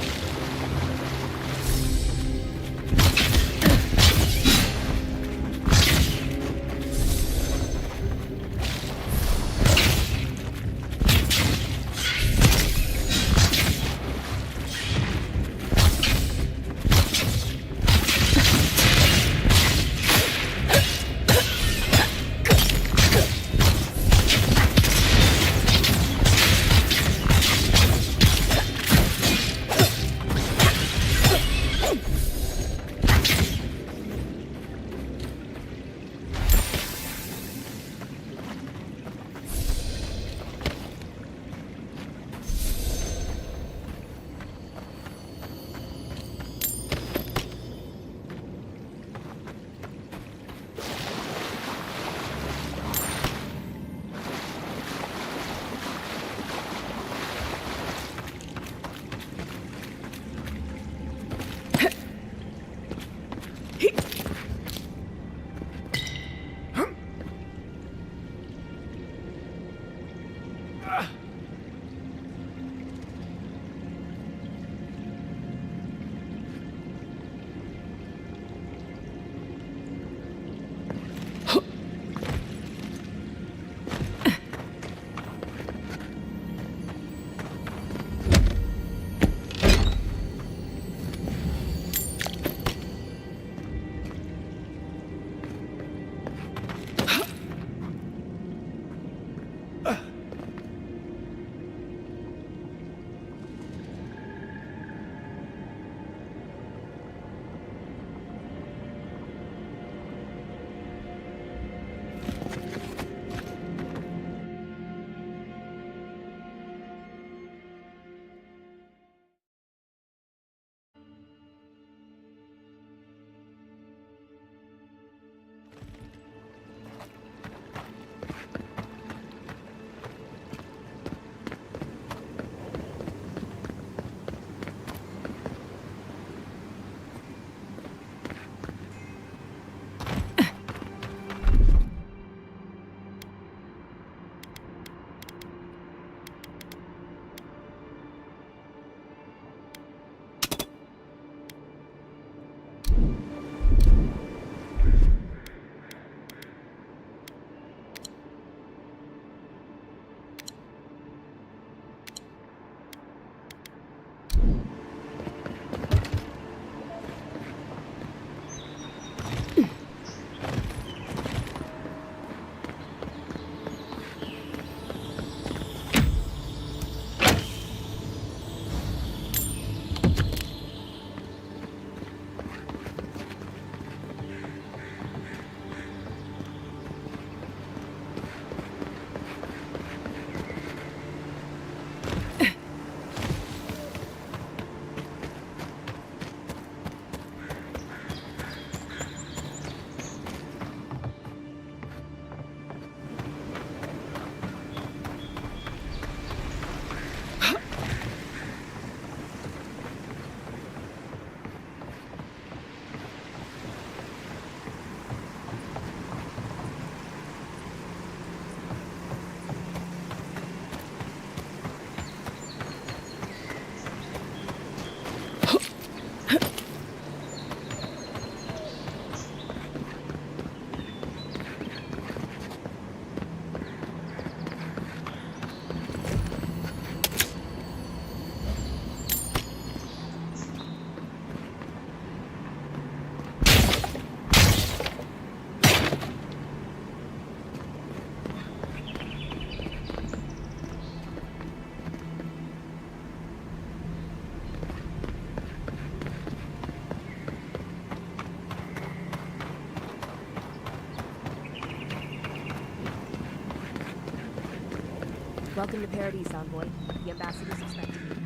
S8: Welcome to Paradise, Envoy. The ambassador's expecting you.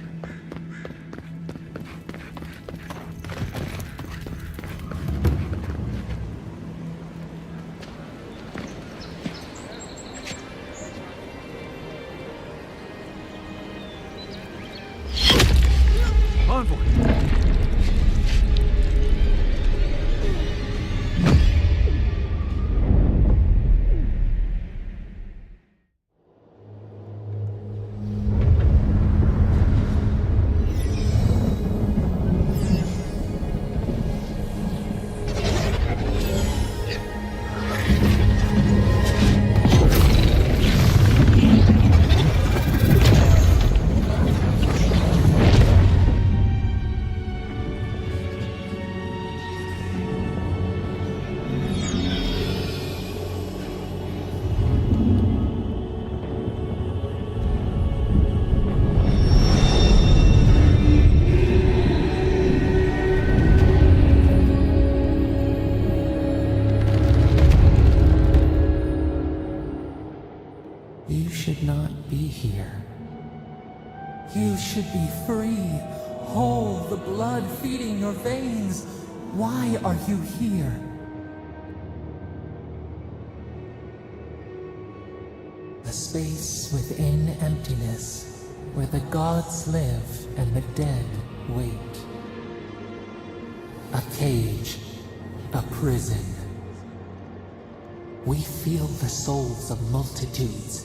S11: Envoy!
S3: You should not be here. You should be free, whole, the blood feeding your veins. Why are you here? A space within emptiness, where the gods live and the dead wait. A cage, a prison. We feel the souls of multitudes,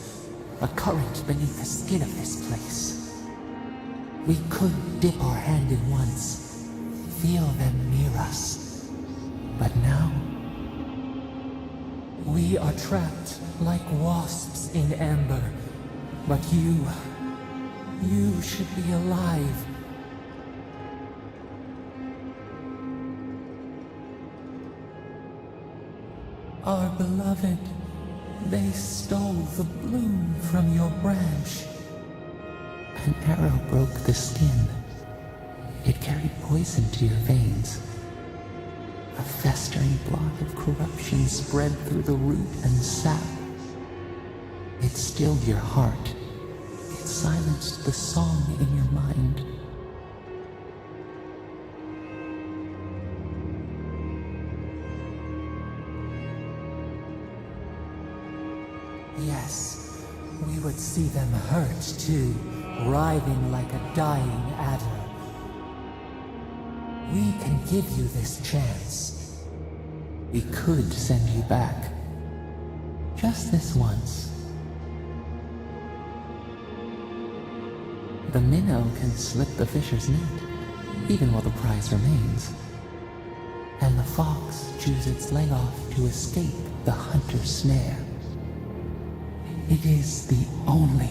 S3: a current beneath the skin of this place. We could dip our hand in once, feel them near us. But now, we are trapped like wasps in amber. But you should be alive. Our beloved, they stole the bloom from your branch. An arrow broke the skin. It carried poison to your veins. A festering blot of corruption spread through the root and sap. It stilled your heart. It silenced the song in your mind. Yes, we would see them hurt too, writhing like a dying adder. We can give you this chance. We could send you back. Just this once. The minnow can slip the fisher's net, even while the prize remains. And the fox chews its leg off to escape the hunter's snare. It is the only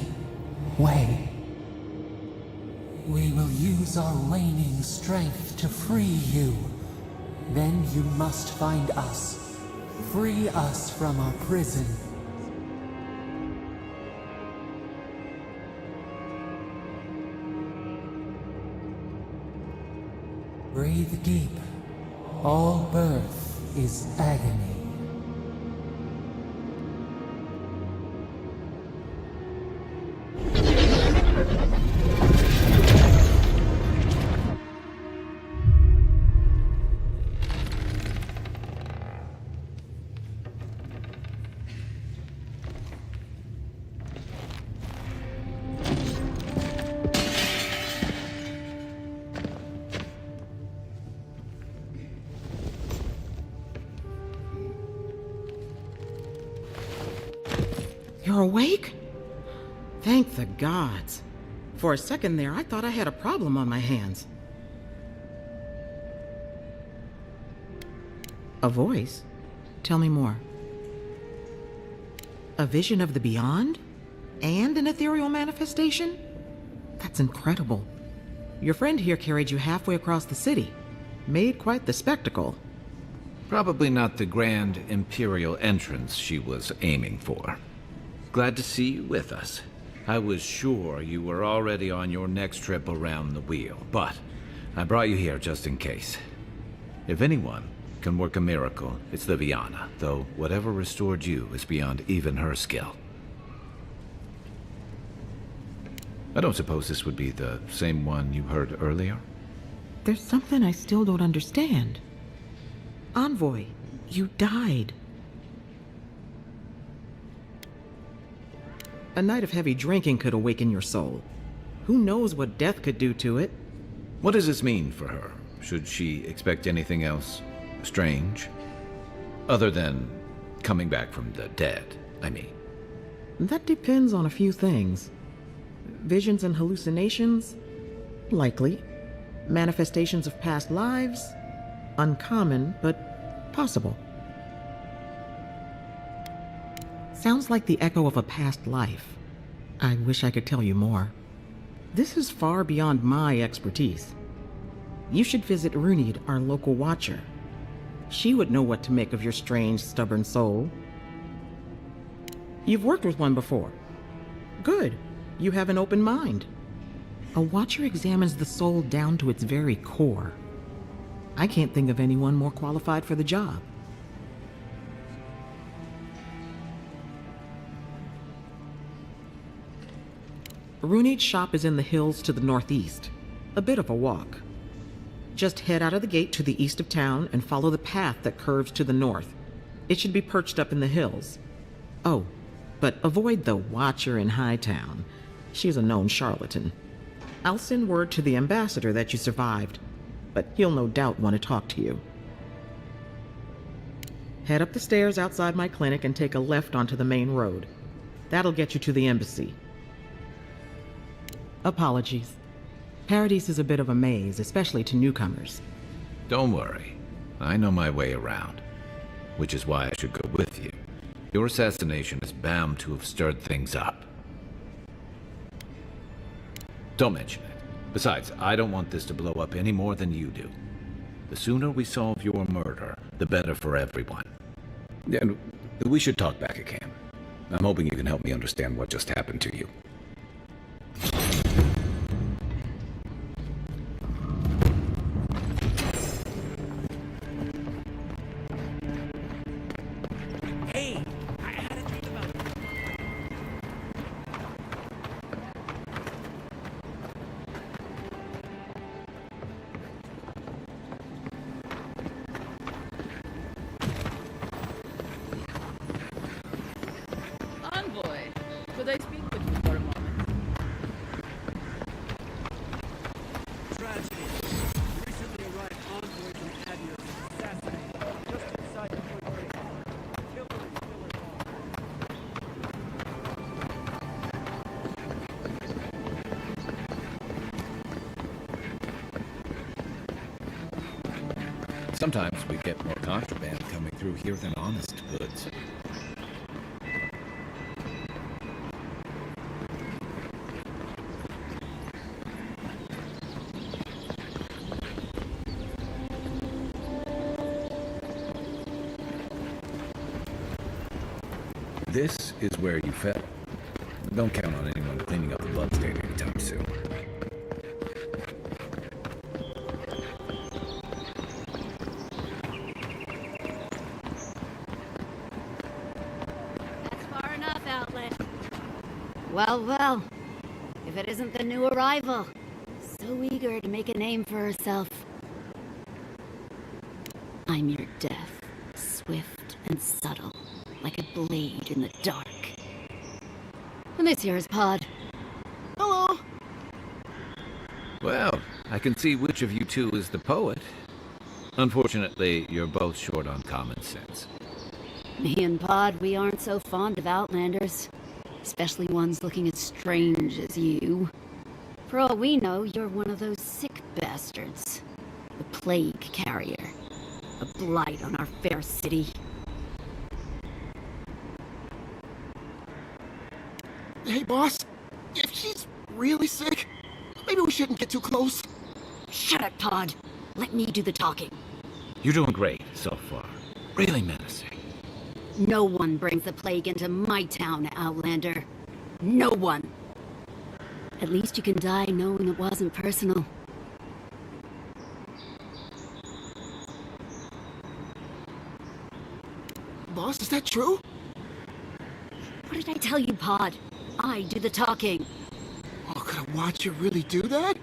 S3: way. We will use our waning strength to free you. Then you must find us. Free us from our prison. Breathe deep. All birth is agony.
S14: You're awake? Thank the gods. For a second there, I thought I had a problem on my hands. A voice? Tell me more. A vision of the beyond? And an ethereal manifestation? That's incredible. Your friend here carried you halfway across the city. Made quite the spectacle.
S10: Probably not the grand imperial entrance she was aiming for. Glad to see you with us. I was sure you were already on your next trip around the wheel, but I brought you here just in case. If anyone can work a miracle, it's Liviana, though whatever restored you is beyond even her skill. I don't suppose this would be the same one you heard earlier?
S14: There's something I still don't understand. Envoy, you died. A night of heavy drinking could awaken your soul. Who knows what death could do to it?
S10: What does this mean for her? Should she expect anything else strange? Other than coming back from the dead, I mean.
S14: That depends on a few things. Visions and hallucinations? Likely. Manifestations of past lives? Uncommon, but possible. Sounds like the echo of a past life. I wish I could tell you more. This is far beyond my expertise. You should visit Runid, our local watcher. She would know what to make of your strange, stubborn soul. You've worked with one before. Good. You have an open mind. A watcher examines the soul down to its very core. I can't think of anyone more qualified for the job. Runid's shop is in the hills to the northeast. A bit of a walk. Just head out of the gate to the east of town and follow the path that curves to the north. It should be perched up in the hills. Oh, but avoid the Watcher in Hightown. She's a known charlatan. I'll send word to the ambassador that you survived, but he'll no doubt want to talk to you. Head up the stairs outside my clinic and take a left onto the main road. That'll get you to the embassy. Apologies. Paradise is a bit of a maze, especially to newcomers.
S10: Don't worry. I know my way around. Which is why I should go with you. Your assassination is bound to have stirred things up. Don't mention it. Besides, I don't want this to blow up any more than you do. The sooner we solve your murder, the better for everyone. And we should talk back again. I'm hoping you can help me understand what just happened to you.
S15: Could I speak with you for a moment?
S9: Tragedy. Recently arrived envoy from Adia assassinated just inside the Fort. Artillery
S10: Sometimes we get more contraband coming through here than honest goods. This is where you fell. Don't count on anyone cleaning up the bloodstain anytime soon.
S12: That's far enough, Outlet. Well, well. If it isn't the new arrival. So eager to make a name for herself. I'm your death. Swift and subtle. Like a blade in the dark. And this here is Pod. Hello!
S10: Well, I can see which of you two is the poet. Unfortunately, you're both short on common sense.
S12: Me and Pod, we aren't so fond of Outlanders. Especially ones looking as strange as you. For all we know, you're one of those sick bastards. The plague carrier. A blight on our fair city.
S5: Hey, boss. If she's really sick, maybe we shouldn't get too close.
S12: Shut it, Pod. Let me do the talking.
S10: You're doing great so far. Really menacing.
S12: No one brings the plague into my town, Outlander. No one. At least you can die knowing it wasn't personal.
S5: Boss, is that true?
S12: What did I tell you, Pod? I do the talking.
S5: Oh, could have
S16: Watch you really do that?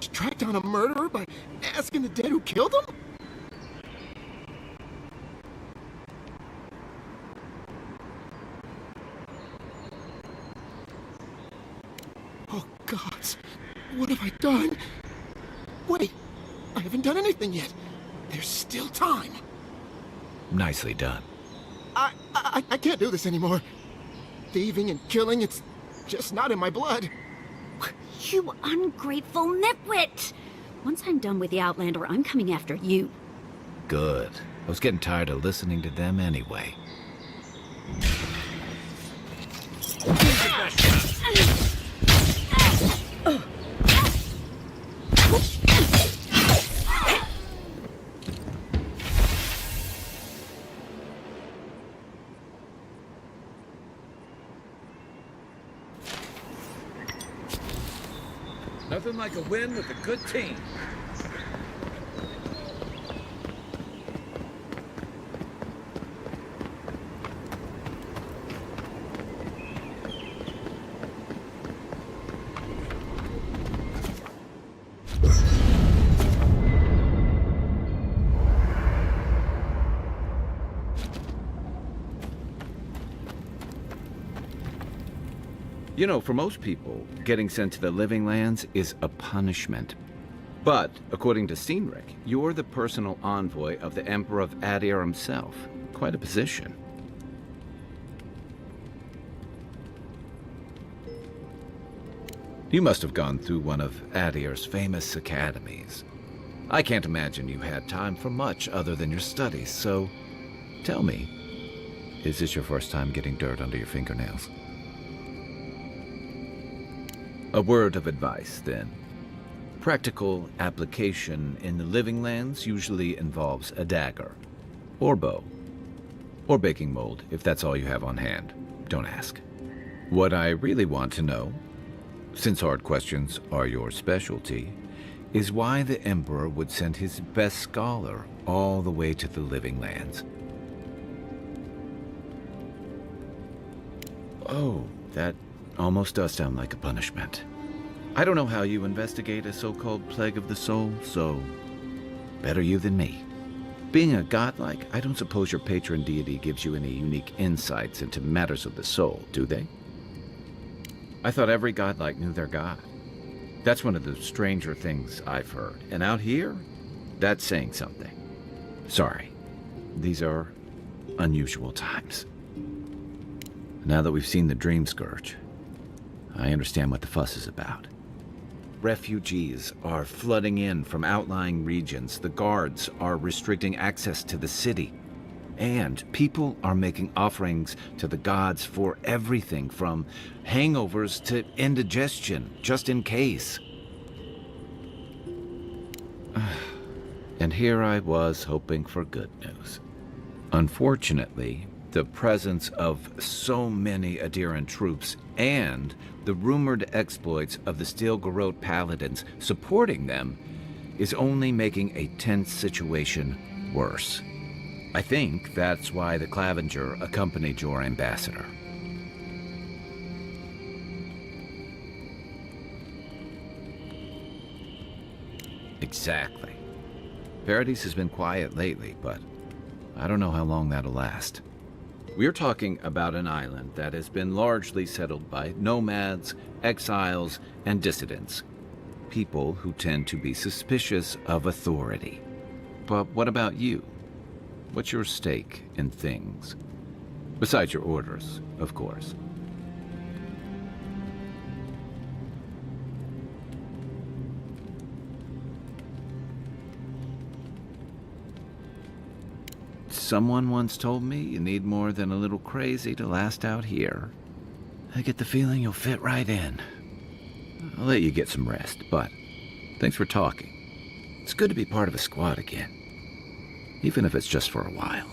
S16: Track down a murderer by asking the dead who killed him? Oh, gods. What have I done? Wait, I haven't done anything yet. There's still time.
S10: Nicely done.
S16: I can't do this anymore. Thieving and killing, it's just not in my blood.
S17: You ungrateful nitwit! Once I'm done with the Outlander, I'm coming after you.
S10: Good. I was getting tired of listening to them anyway. Nothing like a win with a good team. You know, for most people, getting sent to the Living Lands is a punishment. But, according to Cynric, you're the personal envoy of the Emperor of Adir himself. Quite a position. You must have gone through one of Adir's famous academies. I can't imagine you had time for much other than your studies, so tell me, is this your first time getting dirt under your fingernails? A word of advice, then. Practical application in the Living Lands usually involves a dagger, or bow, or baking mold, if that's all you have on hand. Don't ask. What I really want to know, since hard questions are your specialty, is why the Emperor would send his best scholar all the way to the Living Lands. Oh, that almost does sound like a punishment. I don't know how you investigate a so-called plague of the soul, so better you than me. Being a godlike, I don't suppose your patron deity gives you any unique insights into matters of the soul, do they? I thought every godlike knew their god. That's one of the stranger things I've heard. And out here, that's saying something. Sorry, these are unusual times. Now that we've seen the Dream Scourge, I understand what the fuss is about. Refugees are flooding in from outlying regions. The guards are restricting access to the city. And people are making offerings to the gods for everything from hangovers to indigestion, just in case. And here I was hoping for good news. Unfortunately, the presence of so many Adiran troops and the rumored exploits of the Steel-Garrote paladins supporting them is only making a tense situation worse. I think that's why the Clavenger accompanied your ambassador. Exactly. Paradise has been quiet lately, but I don't know how long that'll last. We're talking about an island that has been largely settled by nomads, exiles, and dissidents. People who tend to be suspicious of authority. But what about you? What's your stake in things? Besides your orders, of course. Someone once told me you need more than a little crazy to last out here. I get the feeling you'll fit right in. I'll let you get some rest, but thanks for talking. It's good to be part of a squad again, even if it's just for a while.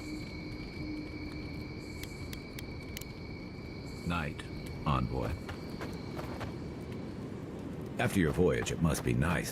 S10: Night, envoy. After your voyage, it must be nice.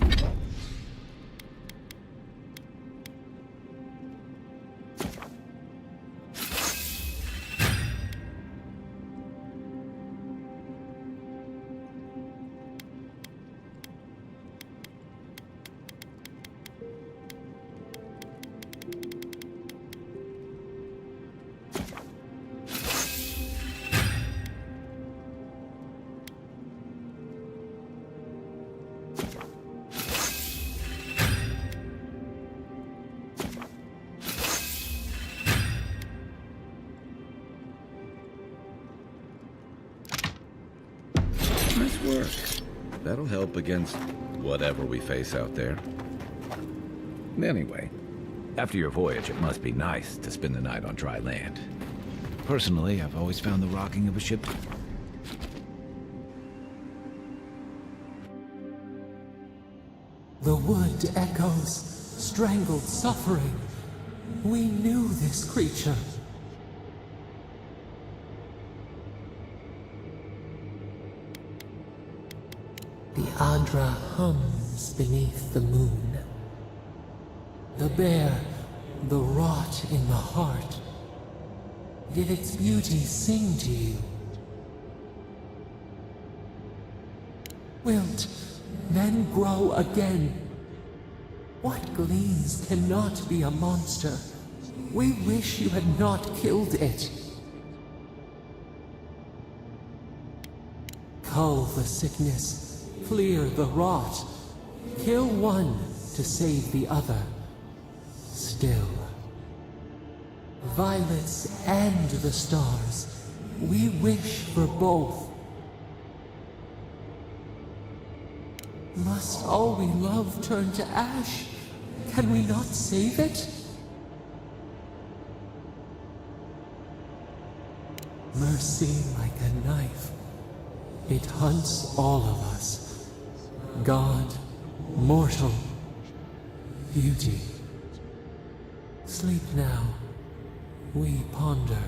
S10: work. That'll help against whatever we face out there.
S7: Anyway, after your voyage, it must be nice to spend the night on dry land. Personally, I've always found the rocking of a ship...
S3: The wood echoes, strangled suffering. We knew this creature. The Adra hums beneath the moon. The bear, the rot in the heart. Did its beauty sing to you? Wilt then grow again. What gleams cannot be a monster? We wish you had not killed it. Cull the sickness, clear the rot. Kill one to save the other. Still. Violets and the stars. We wish for both. Must all we love turn to ash? Can we not save it? Mercy like a knife. It hunts all of us. God, mortal, beauty. Sleep now. We ponder.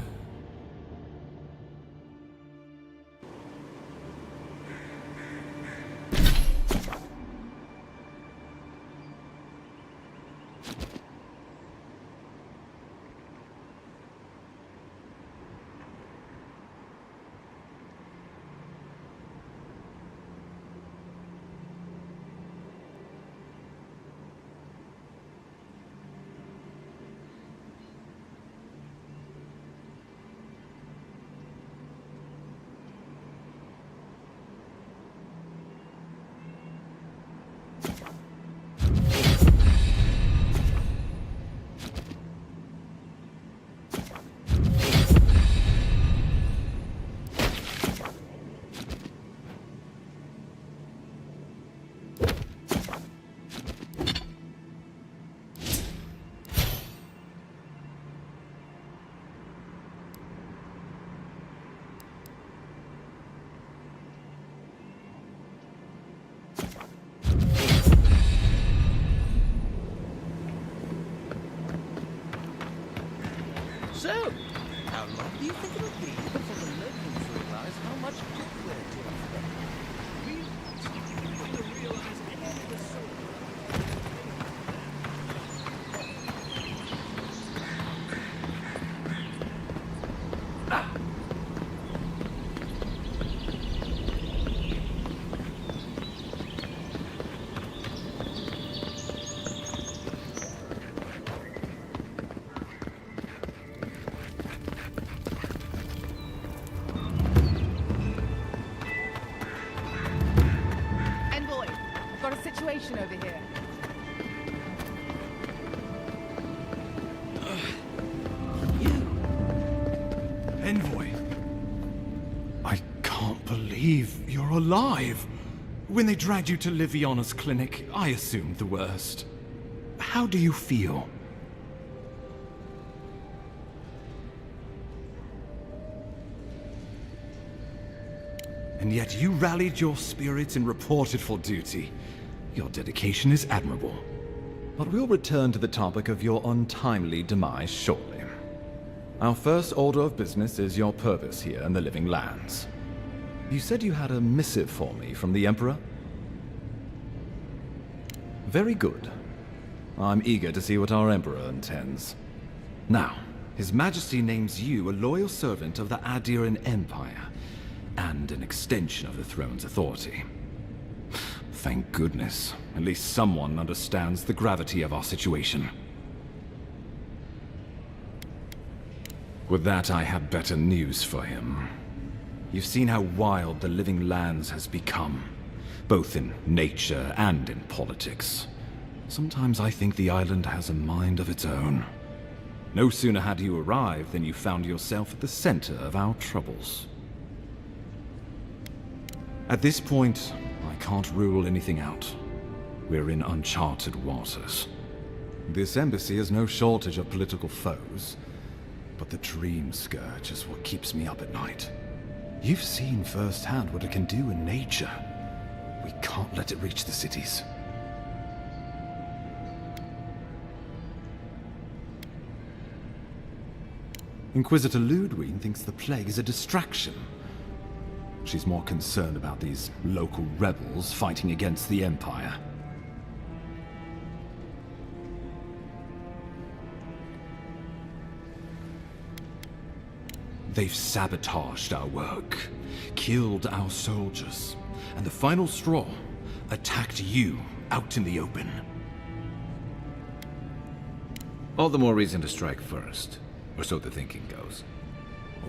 S9: So, how long do you think it'll be before the locals realize how much good we're doing for them? We want to realize any of the sort.
S15: Situation over here.
S11: Envoy. I can't believe you're alive. When they dragged you to Liviana's clinic, I assumed the worst. How do you feel? And yet you rallied your spirits and reported for duty. Your dedication is admirable. But we'll return to the topic of your untimely demise shortly. Our first order of business is your purpose here in the Living Lands. You said you had a missive for me from the Emperor? Very good. I'm eager to see what our Emperor intends. Now, His Majesty names you a loyal servant of the Adiran Empire, and an extension of the throne's authority. Thank goodness. At least someone understands the gravity of our situation. With that, I have better news for him. You've seen how wild the Living Lands has become, both in nature and in politics. Sometimes I think the island has a mind of its own. No sooner had you arrived than you found yourself at the center of our troubles. At this point, I can't rule anything out. We're in uncharted waters. This embassy has no shortage of political foes, but the Dream Scourge is what keeps me up at night. You've seen firsthand what it can do in nature. We can't let it reach the cities. Inquisitor Ludwig thinks the plague is a distraction. She's more concerned about these local rebels fighting against the Empire. They've sabotaged our work, killed our soldiers, and the final straw, attacked you out in the open.
S10: All the more reason to strike first, or so the thinking goes.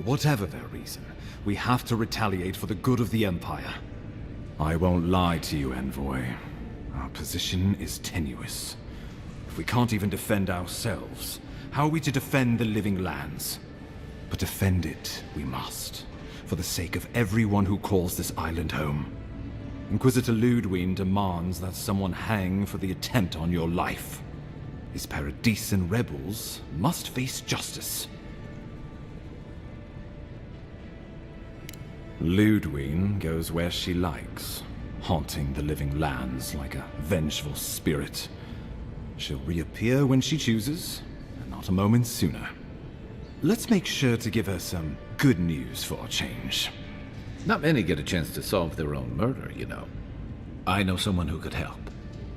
S11: Whatever their reason, we have to retaliate for the good of the Empire. I won't lie to you, Envoy. Our position is tenuous. If we can't even defend ourselves, how are we to defend the living lands? But defend it we must, for the sake of everyone who calls this island home. Inquisitor Ludwig demands that someone hang for the attempt on your life. His Paradisian rebels must face justice. Ludwig goes where she likes, haunting the living lands like a vengeful spirit. She'll reappear when she chooses, and not a moment sooner. Let's make sure to give her some good news for a change.
S10: Not many get a chance to solve their own murder, you know. I know someone who could help.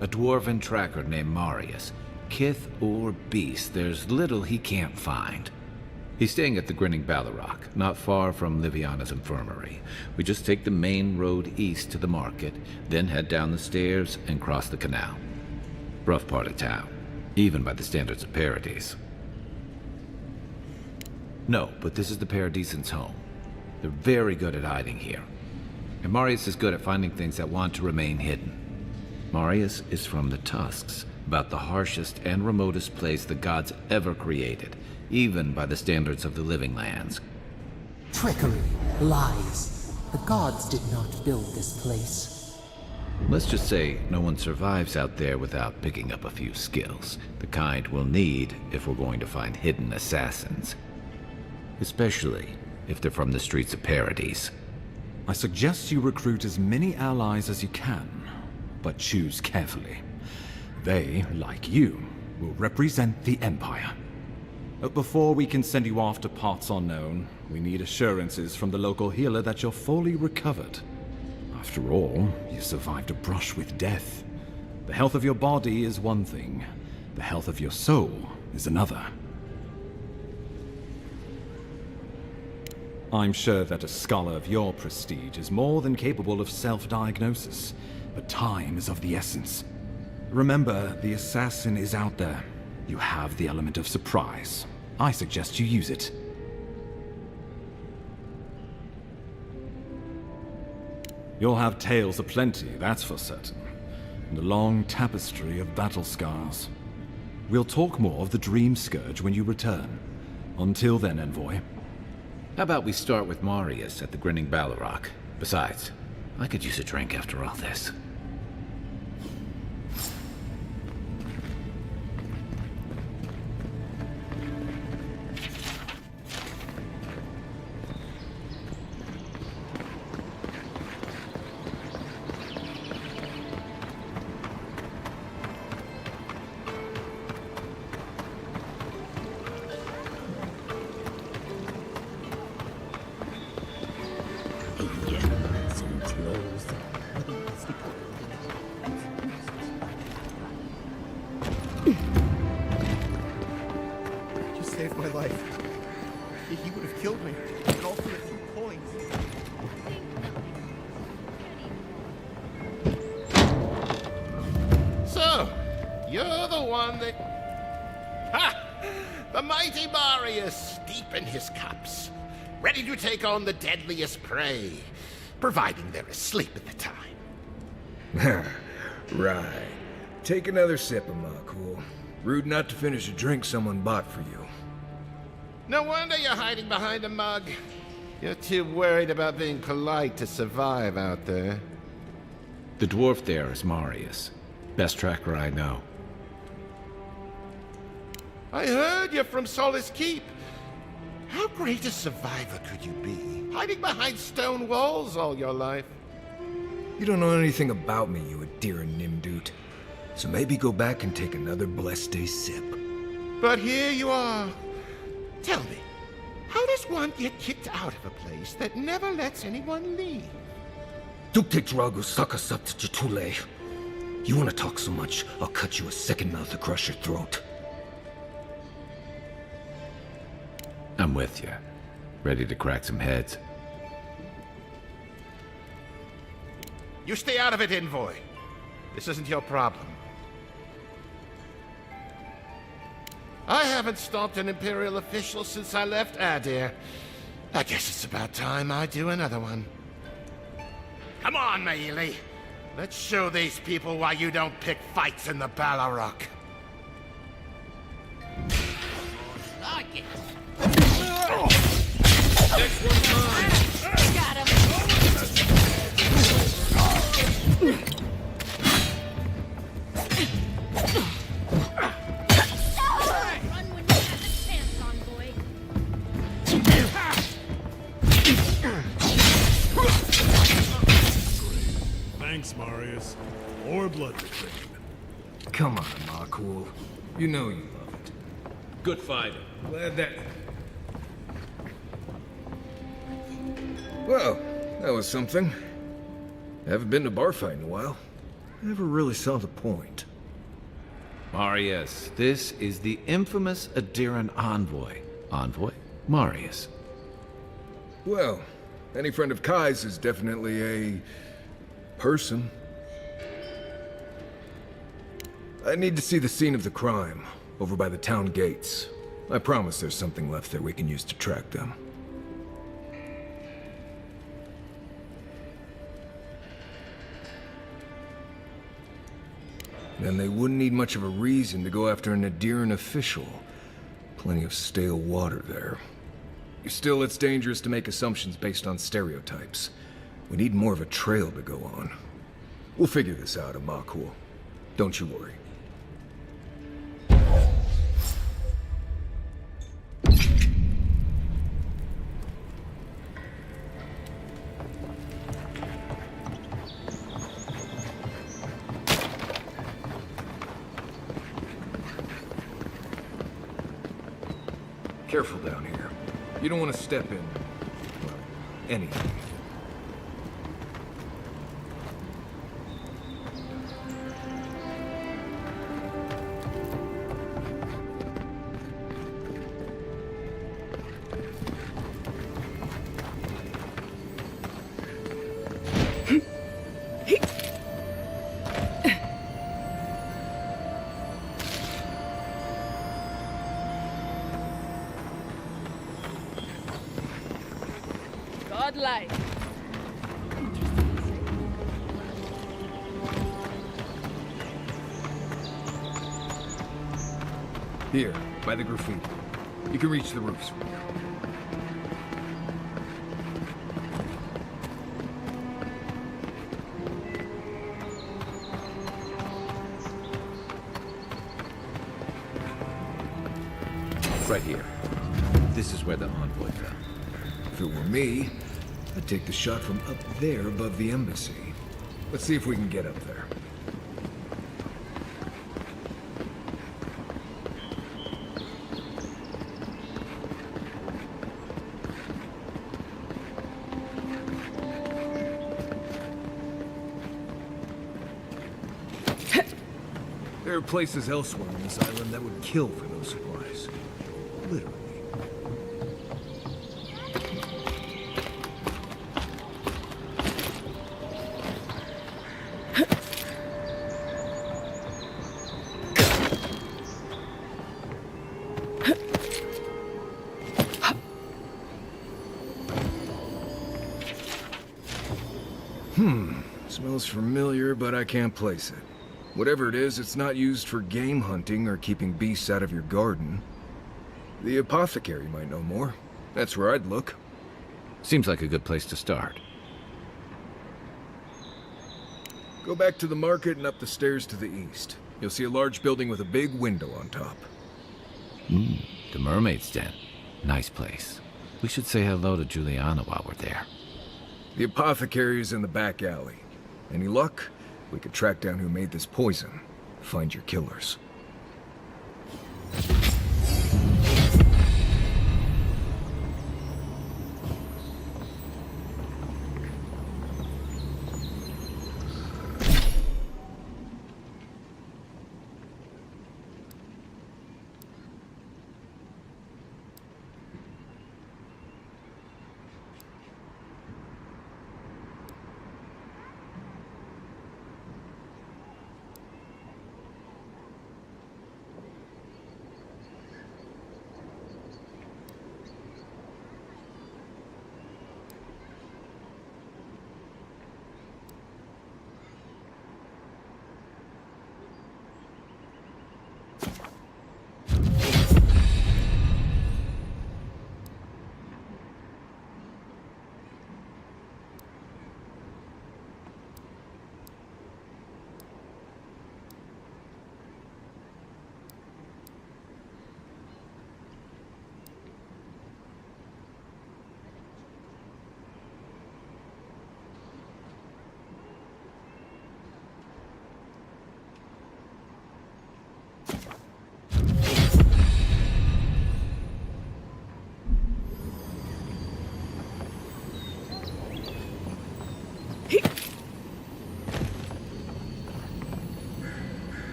S10: A dwarven tracker named Marius. Kith or beast, there's little he can't find. He's staying at the Grinning Ballarrock, not far from Liviana's infirmary. We just take the main road east to the market, then head down the stairs and cross the canal. Rough part of town, even by the standards of Paradise. No, but this is the Paradisians' home. They're very good at hiding here. And Marius is good at finding things that want to remain hidden. Marius is from the Tusks, about the harshest and remotest place the gods ever created, even by the standards of the living lands.
S3: Trickery, lies. The gods did not build this place.
S10: Let's just say no one survives out there without picking up a few skills, the kind we'll need if we're going to find hidden assassins. Especially if they're from the streets of Paradise.
S11: I suggest you recruit as many allies as you can, but choose carefully. They, like you, will represent the Empire. But before we can send you off to parts unknown, we need assurances from the local healer that you're fully recovered. After all, you survived a brush with death. The health of your body is one thing. The health of your soul is another. I'm sure that a scholar of your prestige is more than capable of self-diagnosis, but time is of the essence. Remember, the assassin is out there. You have the element of surprise. I suggest you use it. You'll have tales aplenty, that's for certain, and a long tapestry of battle scars. We'll talk more of the Dream Scourge when you return. Until then, Envoy.
S10: How about we start with Marius at the Grinning Ballarrock? Besides, I could use a drink after all this.
S16: You saved my life. He would have killed me, and all for a few coins.
S5: So, you're the one that... Ha! The mighty Marius, deep in his cups, ready to take on the deadliest prey, providing they're asleep at the time.
S18: Right. Take another sip of my cool. Rude not to finish a drink someone bought for you.
S5: No wonder you're hiding behind a mug.
S19: You're too worried about being polite to survive out there.
S10: The dwarf there is Marius. Best tracker I know.
S19: I heard you're from Solace Keep. How great a survivor could you be? Hiding behind stone walls all your life.
S18: You don't know anything about me, you Adira Nimdut. So maybe go back and take another blessed day sip.
S19: But here you are. Tell me, how does one get kicked out of a place that never lets anyone leave?
S18: Dukte Dragu Sakasapt Jatule. You want to talk so much, I'll cut you a second mouth across your throat.
S10: I'm with you. Ready to crack some heads.
S19: You stay out of it, Envoy. This isn't your problem. I haven't stopped an Imperial official since I left Adir. I guess it's about time I do another one. Come on, Maili. Let's show these people why you don't pick fights in the Ballarok.
S9: Next one time.
S12: Got him. Run when you have the chance, Envoy.
S20: Thanks, Marius. Or blood recruit.
S18: Come on, Makul. You know you love it.
S10: Good fighter.
S18: Glad that... Well, that was something. I haven't been to bar fight in a while. Never really saw the point.
S10: Marius, this is the infamous Adiran envoy. Envoy? Marius.
S18: Well, any friend of Kai's is definitely a... person. I need to see the scene of the crime, over by the town gates. I promise there's something left there we can use to track them. Then they wouldn't need much of a reason to go after an Adiran official. Plenty of stale water there. Still, it's dangerous to make assumptions based on stereotypes. We need more of a trail to go on. We'll figure this out, Amakul. Don't you worry. Careful down here. You don't want to step in, well, anything.
S15: Godlike.
S18: Here, by the graffiti. You can reach the roofs from here.
S10: Right here. This is where the envoy fell.
S18: If it were me, I'd take the shot from up there above the embassy. Let's see if we can get up there. There are places elsewhere on this island that would kill for those supplies. Literally. Smells familiar, but I can't place it. Whatever it is, it's not used for game hunting or keeping beasts out of your garden. The apothecary might know more. That's where I'd look.
S10: Seems like a good place to start.
S18: Go back to the market and up the stairs to the east. You'll see a large building with a big window on top.
S10: The Mermaid's Den. Nice place. We should say hello to Juliana while we're there.
S18: The apothecary's in the back alley. Any luck? We could track down who made this poison. Find your killers.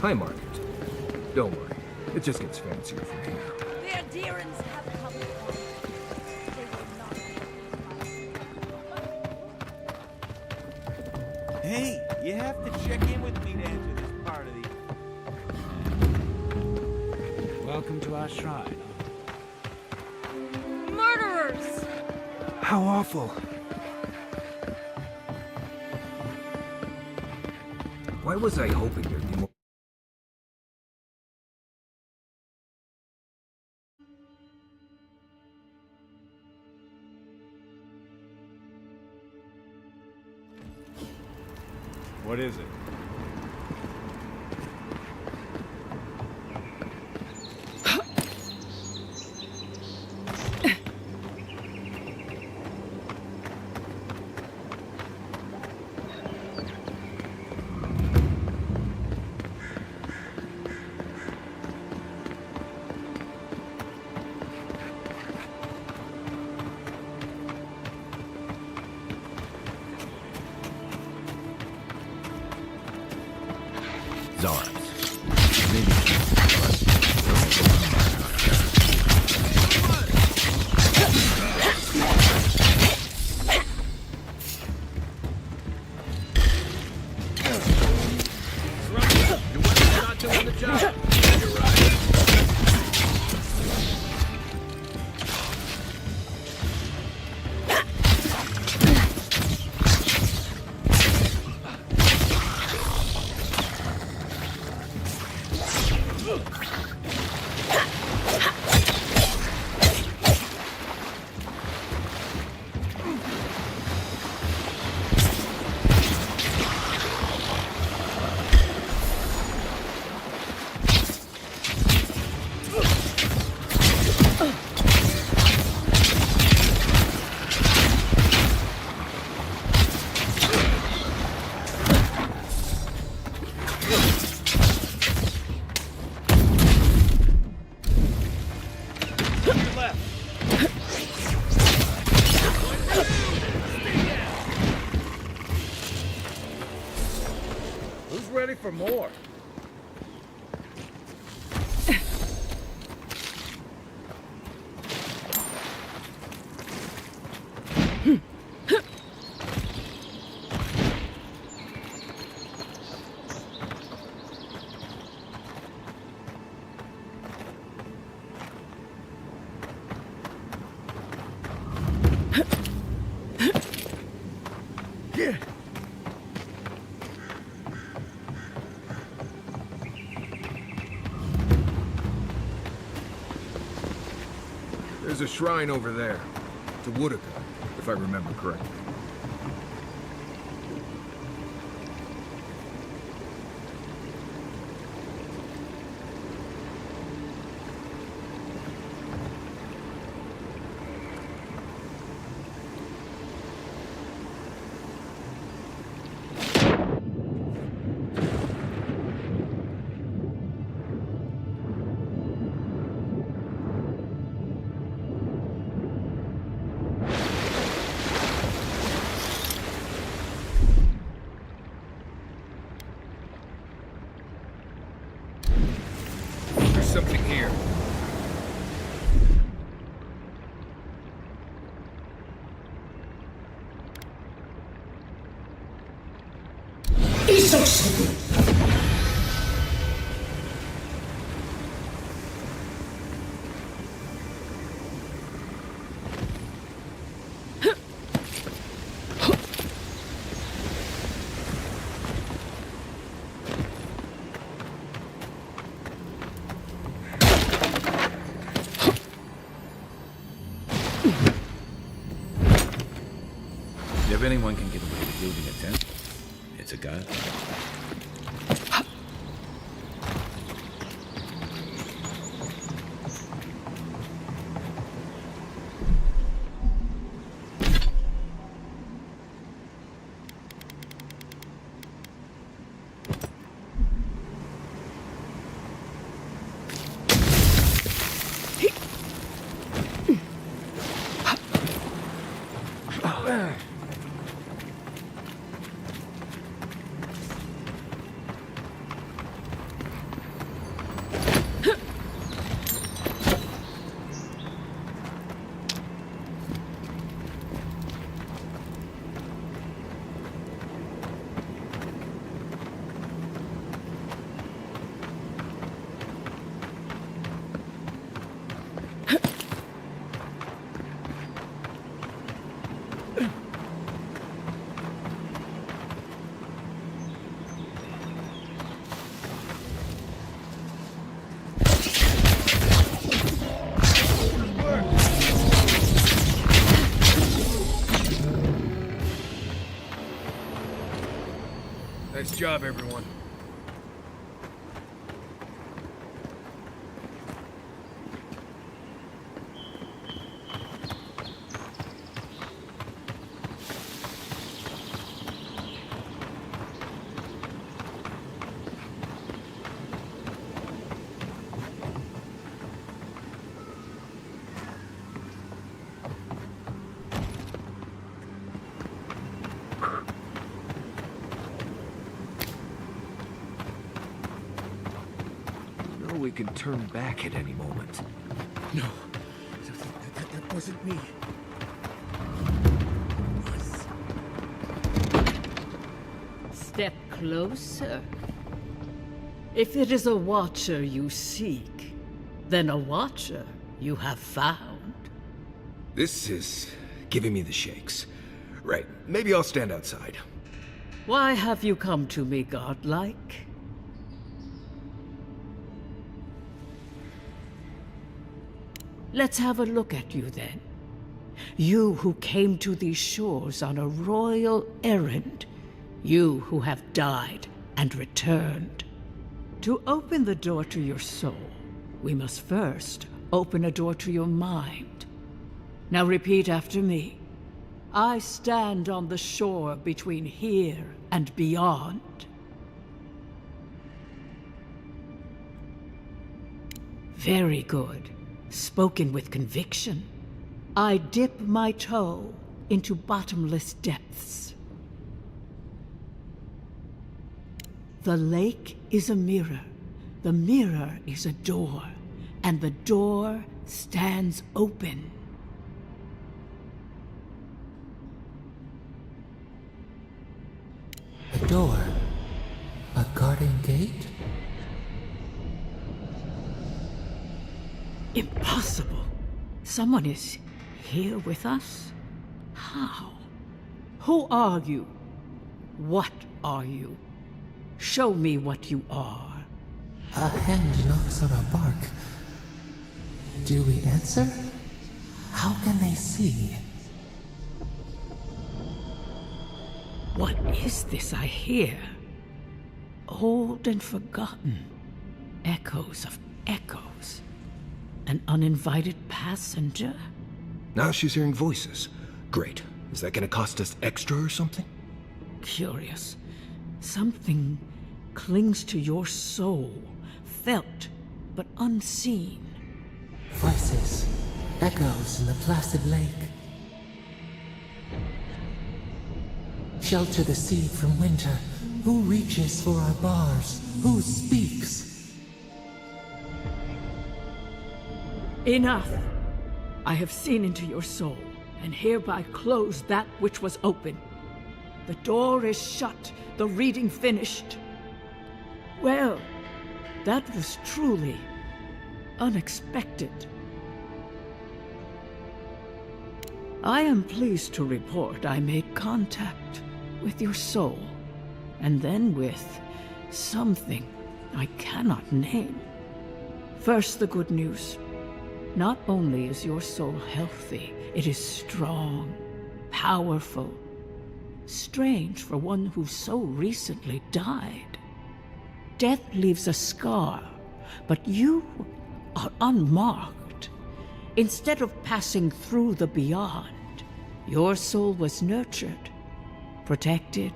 S18: Hi, Market. Don't worry. It just gets fancier from here.
S15: The adherents have come upon. They will not.
S9: Hey, you have to check in with me to enter this part of the... Welcome to our shrine.
S15: Murderers!
S18: How awful. Why was I hoping there'd be more?
S9: What is it?
S7: ready for more.
S18: There's a shrine over there, to Woodica, if I remember correctly. There's something here.
S10: If anyone can get away with building a tent, it's a god.
S18: Nice job, everyone.
S7: We can turn back at any moment.
S5: No, that wasn't me.
S21: Step closer. If it is a watcher you seek, then a watcher you have found.
S18: This is giving me the shakes. Right, maybe I'll stand outside.
S21: Why have you come to me, godlike? Let's have a look at you then. You who came to these shores on a royal errand. You who have died and returned. To open the door to your soul, we must first open a door to your mind. Now repeat after me. I stand on the shore between here and beyond. Very good. Spoken with conviction. I dip my toe into bottomless depths. The lake is a mirror. The mirror is a door. And the door stands open.
S3: A door? A garden gate?
S21: Impossible. Someone is here with us? How? Who are you? What are you? Show me what you are.
S3: A hand knocks on our bark. Do we answer? How can they see?
S21: What is this I hear? Old and forgotten. Echoes of echoes. An uninvited passenger?
S18: Now she's hearing voices. Great. Is that gonna cost us extra or something?
S21: Curious. Something clings to your soul, felt but unseen.
S3: Voices. Echoes in the placid lake. Shelter the seed from winter. Who reaches for our bars? Who speaks?
S21: Enough! I have seen into your soul, and hereby close that which was open. The door is shut, the reading finished. Well, that was truly unexpected. I am pleased to report I made contact with your soul, and then with something I cannot name. First, the good news. Not only is your soul healthy, it is strong, powerful. Strange for one who so recently died. Death leaves a scar, but you are unmarked. Instead of passing through the beyond, your soul was nurtured, protected,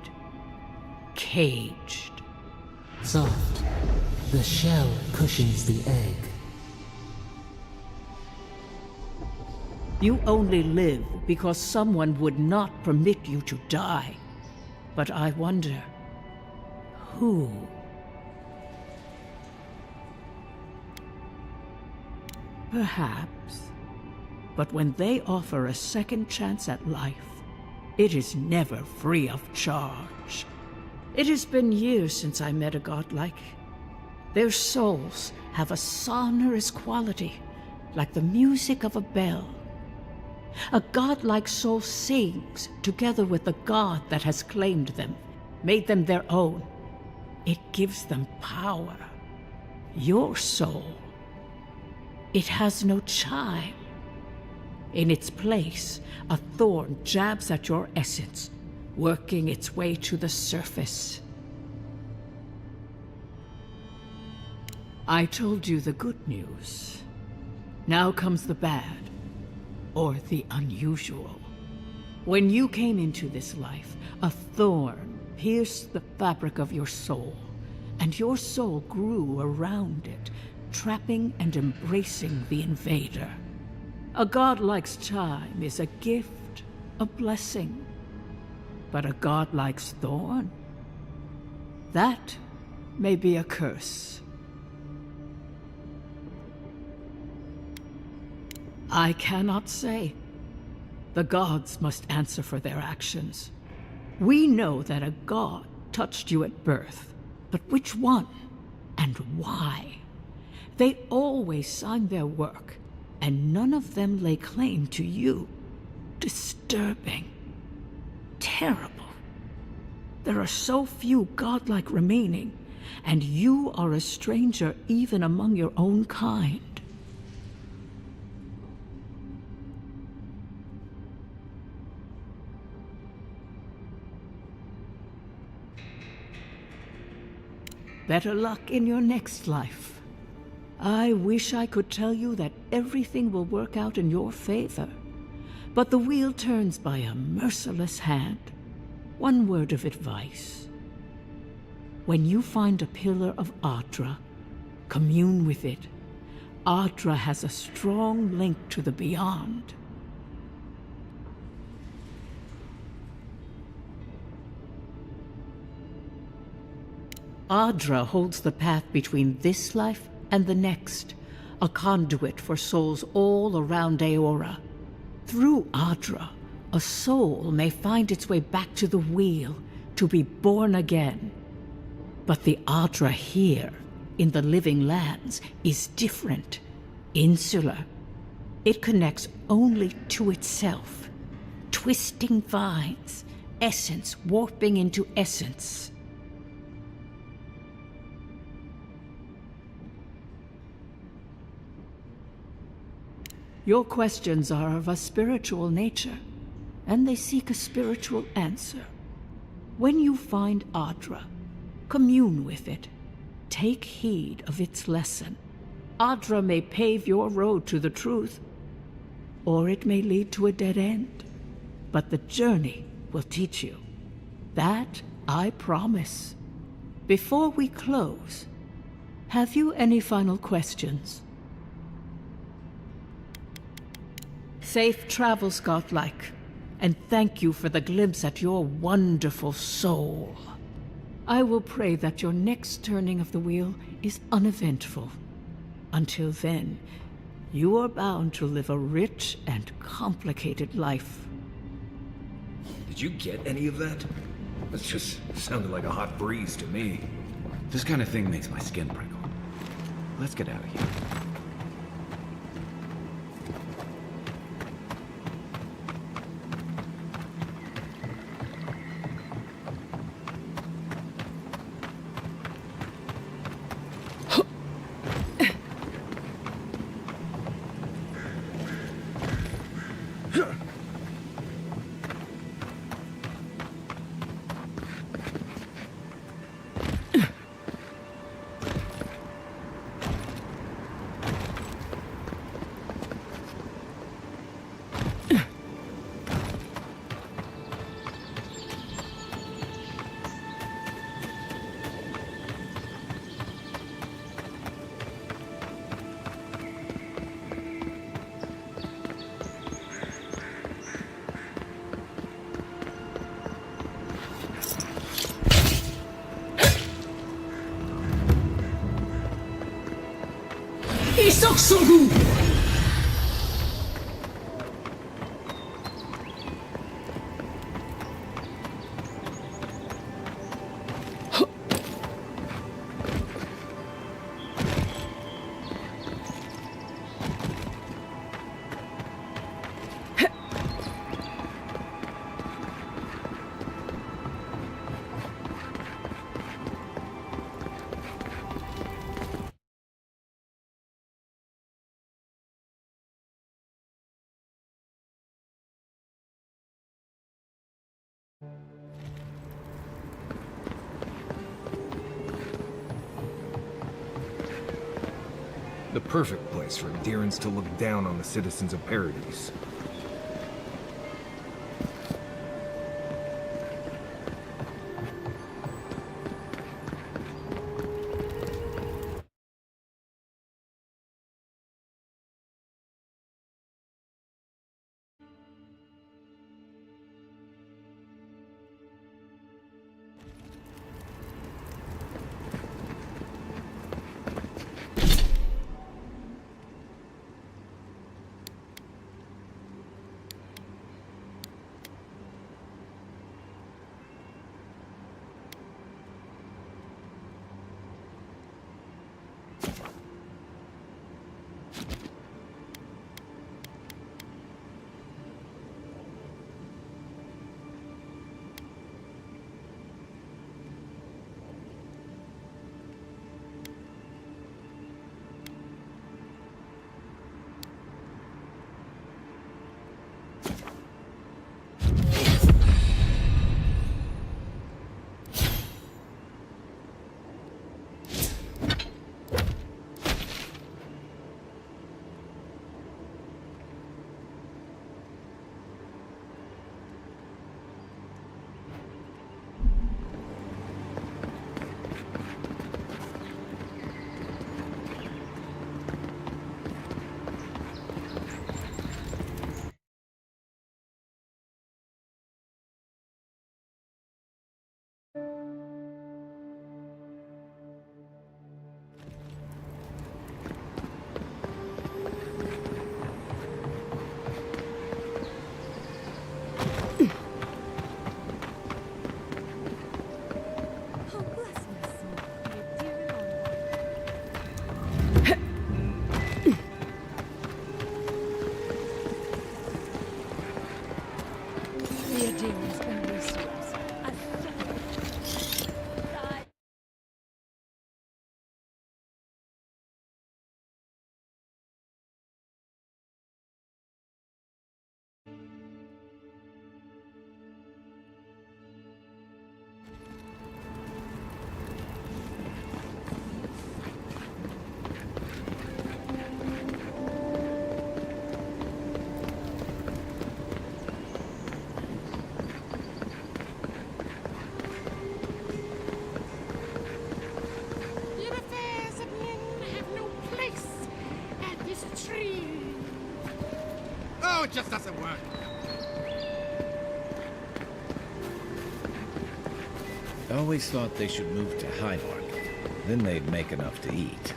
S21: caged.
S3: Soft. The shell cushions the egg.
S21: You only live because someone would not permit you to die. But I wonder, who? Perhaps. But when they offer a second chance at life, it is never free of charge. It has been years since I met a godlike. Their souls have a sonorous quality, like the music of a bell. A godlike soul sings together with the god that has claimed them, made them their own. It gives them power. Your soul, it has no chime. In its place, a thorn jabs at your essence, working its way to the surface. I told you the good news. Now comes the bad. Or the unusual. When you came into this life, a thorn pierced the fabric of your soul, and your soul grew around it, trapping and embracing the invader. A godlike's chime is a gift, a blessing. But a godlike's thorn? That may be a curse. I cannot say. The gods must answer for their actions. We know that a god touched you at birth, but which one and why? They always sign their work, and none of them lay claim to you. Disturbing. Terrible. There are so few godlike remaining, and you are a stranger even among your own kind. Better luck in your next life. I wish I could tell you that everything will work out in your favor. But the wheel turns by a merciless hand. One word of advice. When you find a pillar of Ardra, commune with it. Ardra has a strong link to the beyond. Adra holds the path between this life and the next, a conduit for souls all around Aora. Through Adra, a soul may find its way back to the wheel to be born again. But the Adra here, in the living lands, is different, insular. It connects only to itself, twisting vines, essence warping into essence. Your questions are of a spiritual nature, and they seek a spiritual answer. When you find Adra, commune with it. Take heed of its lesson. Adra may pave your road to the truth, or it may lead to a dead end. But the journey will teach you. That I promise. Before we close, have you any final questions? Safe travels, Godlike, and thank you for the glimpse at your wonderful soul. I will pray that your next turning of the wheel is uneventful. Until then, you are bound to live a rich and complicated life.
S18: Did you get any of that? That just sounded like a hot breeze to me.
S10: This kind of thing makes my skin prickle. Let's get out of here.
S21: Isoksogu!
S18: The perfect place for Dirans to look down on the citizens of Paradise.
S19: it just doesn't work.
S10: I always thought they should move to Highmark. Then they'd make enough to eat.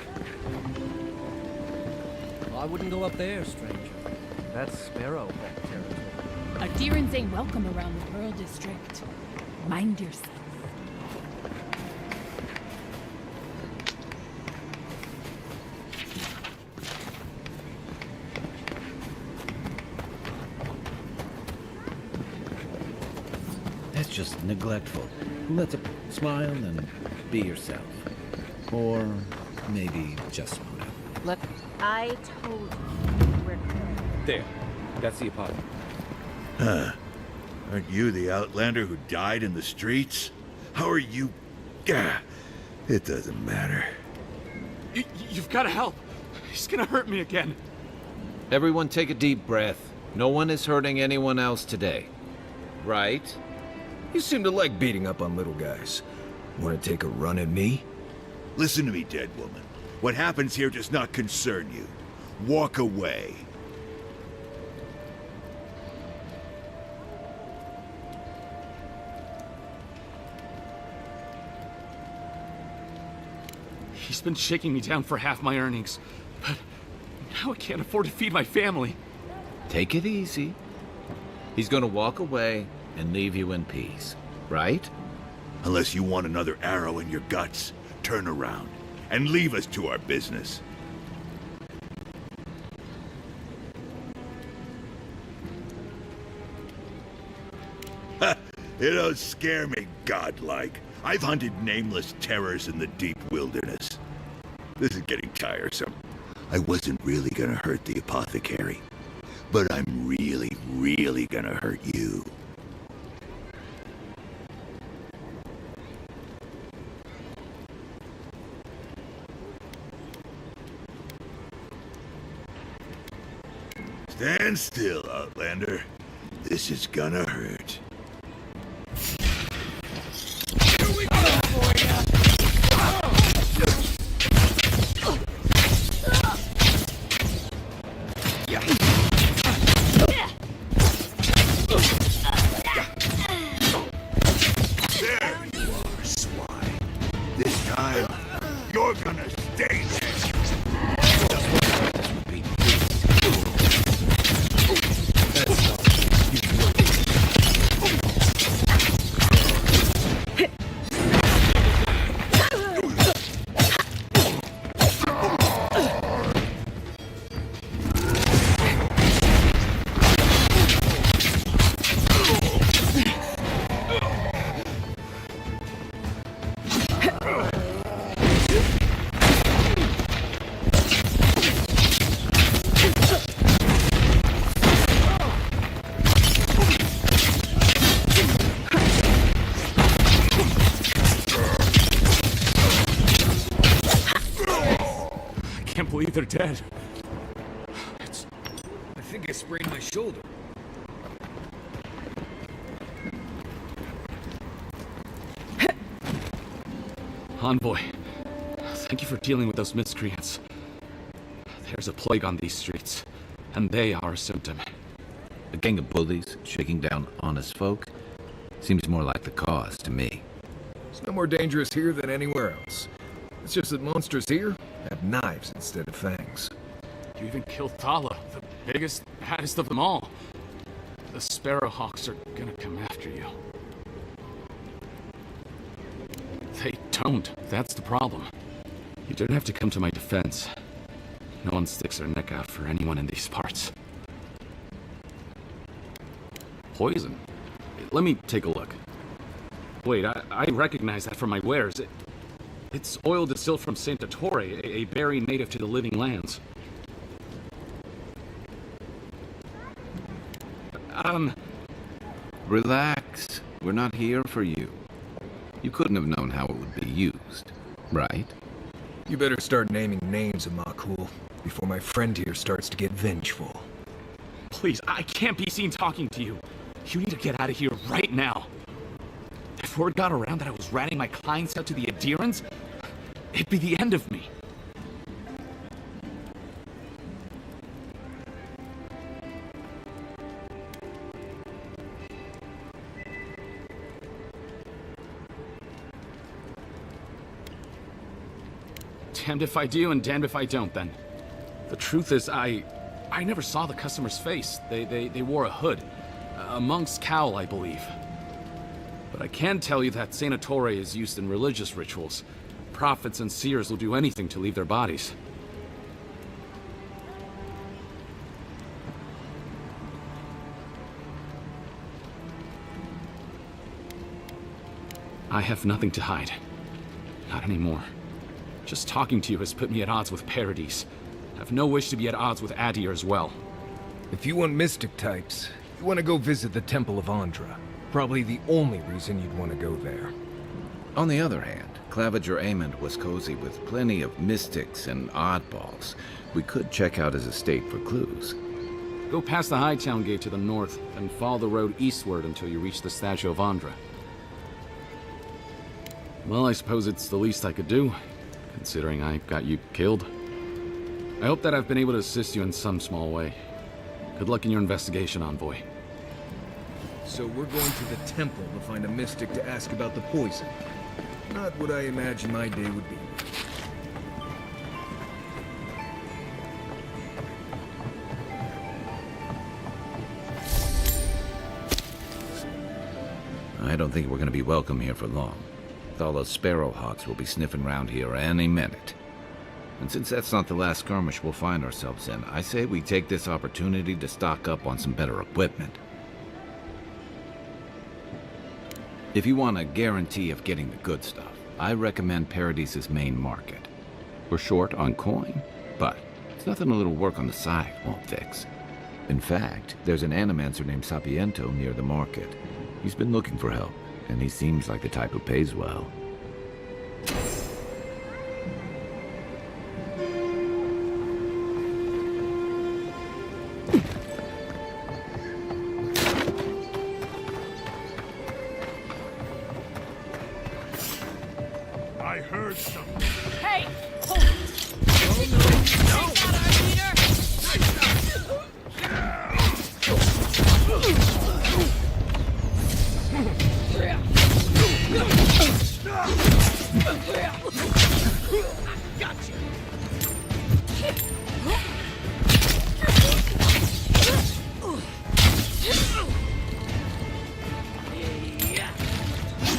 S1: I wouldn't go up there, stranger. That's Sparrowhawk territory.
S22: Adherents ain't welcome around the Pearl District. Mind yourself.
S10: That's just neglectful. Let's smile and be yourself. Or maybe just smile.
S8: I told you we're clear.
S11: There. That's the apartment.
S23: Huh. Aren't you the Outlander who died in the streets? How are you... Gah. It doesn't matter.
S13: You've got to help. He's gonna hurt me again.
S10: Everyone take a deep breath. No one is hurting anyone else today. Right?
S18: You seem to like beating up on little guys. Want to take a run at me?
S23: Listen to me, dead woman. What happens here does not concern you. Walk away.
S13: He's been shaking me down for half my earnings, but now I can't afford to feed my family.
S10: Take it easy. He's gonna walk away and leave you in peace, right?
S23: Unless you want another arrow in your guts, turn around and leave us to our business. Ha! You don't scare me, godlike. I've hunted nameless terrors in the deep wilderness. This is getting tiresome. I wasn't really gonna hurt the apothecary, but I'm really, really gonna hurt you. Stand still, Outlander. This is gonna hurt.
S19: Here we go for ya!
S23: There you are, swine. This time, you're gonna stay there.
S13: They're dead.
S11: I think I sprained my shoulder.
S13: Envoy, thank you for dealing with those miscreants. There's a plague on these streets, and they are a symptom.
S10: A gang of bullies shaking down honest folk? Seems more like the cause to me.
S18: It's no more dangerous here than anywhere else. It's just that monsters here have knives instead of fangs.
S13: You even killed Thala, the biggest, baddest of them all. The Sparrowhawks are gonna come after you. They don't. That's the problem. You don't have to come to my defense. No one sticks their neck out for anyone in these parts. Poison? Let me take a look. Wait, I recognize that from my wares. It's oil distilled from Saint Ettore, a berry native to the Living Lands.
S10: Relax. We're not here for you. You couldn't have known how it would be used, right?
S18: You better start naming names, Amakul, before my friend here starts to get vengeful.
S13: Please, I can't be seen talking to you. You need to get out of here right now. If word got around that I was ratting my clients out to the adherents, it'd be the end of me. Damned if I do and damned if I don't, then. The truth is, I never saw the customer's face. They wore a hood. A monk's cowl, I believe. But I can tell you that Saint Ettore is used in religious rituals. Prophets and seers will do anything to leave their bodies. I have nothing to hide. Not anymore. Just talking to you has put me at odds with Paradis. I have no wish to be at odds with Adir as well.
S18: If you want mystic types, you want to go visit the Temple of Andra. Probably the only reason you'd want to go there.
S10: On the other hand, Claviger Amond was cozy with plenty of mystics and oddballs. We could check out his estate for clues.
S13: Go past the Hightown Gate to the north, and follow the road eastward until you reach the statue of Andra. Well, I suppose it's the least I could do, considering I got you killed. I hope that I've been able to assist you in some small way. Good luck in your investigation, Envoy.
S18: So we're going to the temple to find a mystic to ask about the poison. Not what I imagined my day would be.
S10: I don't think we're going to be welcome here for long. All those sparrowhawks will be sniffing around here any minute. And since that's not the last skirmish we'll find ourselves in, I say we take this opportunity to stock up on some better equipment. If you want a guarantee of getting the good stuff, I recommend Paradis's main market. We're short on coin, but it's nothing a little work on the side won't fix. In fact, there's an animancer named Sapiento near the market. He's been looking for help, and he seems like the type who pays well.
S20: I heard something.
S22: Hey! Hold it! No! Take out our leader!
S9: Gotcha!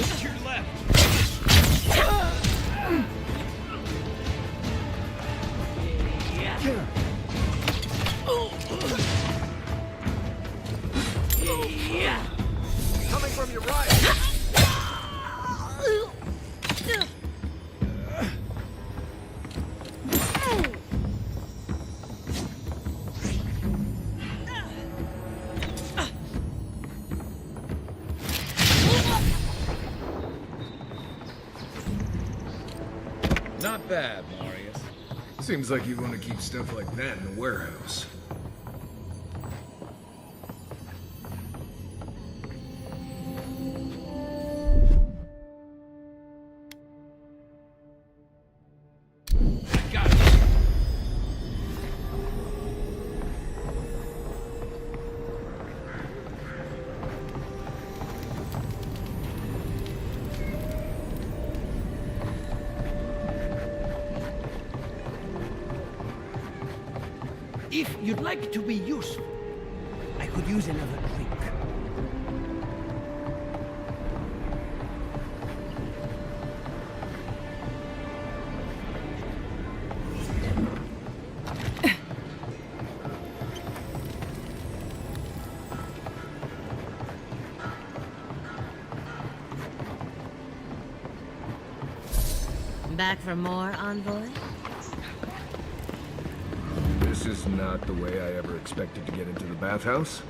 S9: To your left!
S18: Coming from your right!
S10: Not bad, Marius.
S18: Seems like you want to keep stuff like that in the warehouse.
S5: If you'd like to be useful, I could use another drink.
S12: Back for more, Envoy?
S18: This is not the way I ever expected to get into the bathhouse.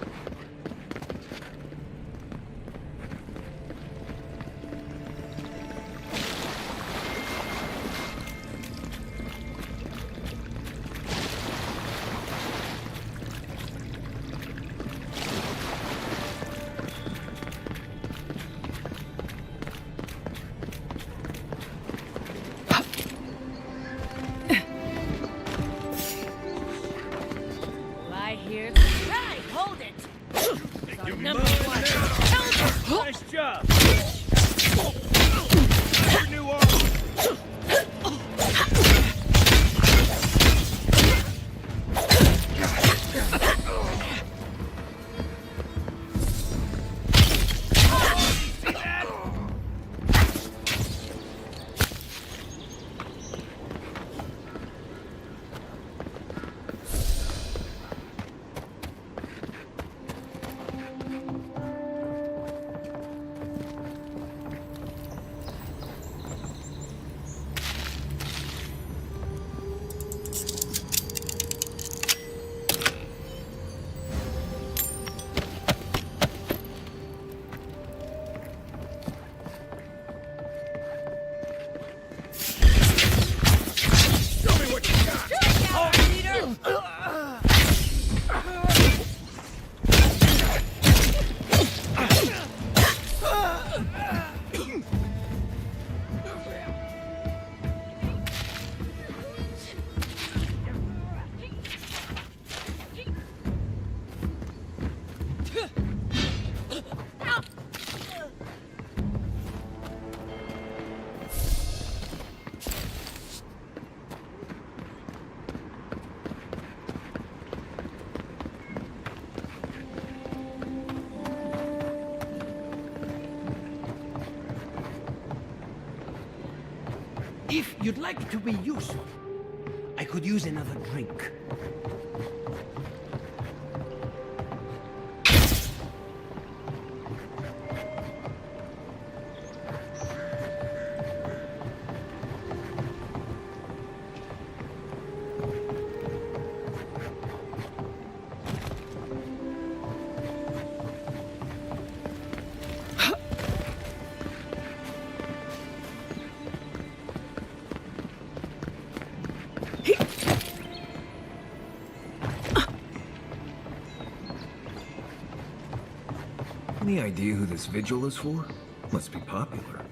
S22: I hear. Hey, hold it!
S5: If you'd like to be useful, I could use another drink.
S18: Any idea who this vigil is for? Must be popular.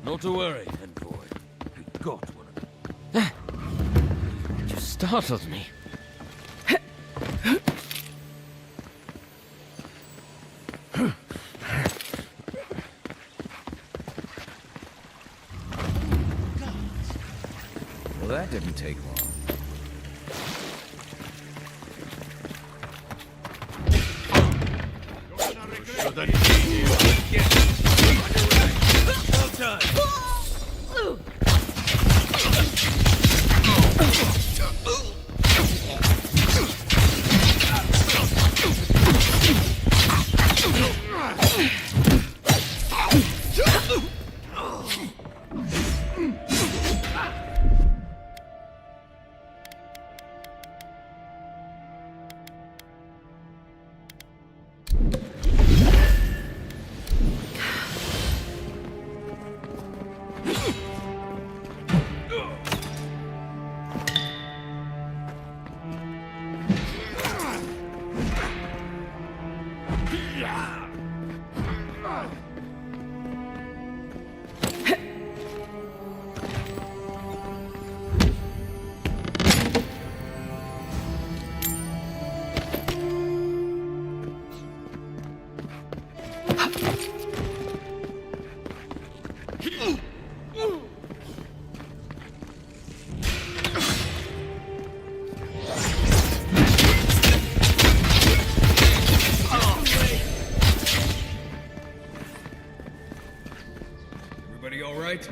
S9: Not to worry, envoy. We got one of them. You startled me.
S7: Well, that didn't take long.
S9: Well done.
S18: Everybody all right?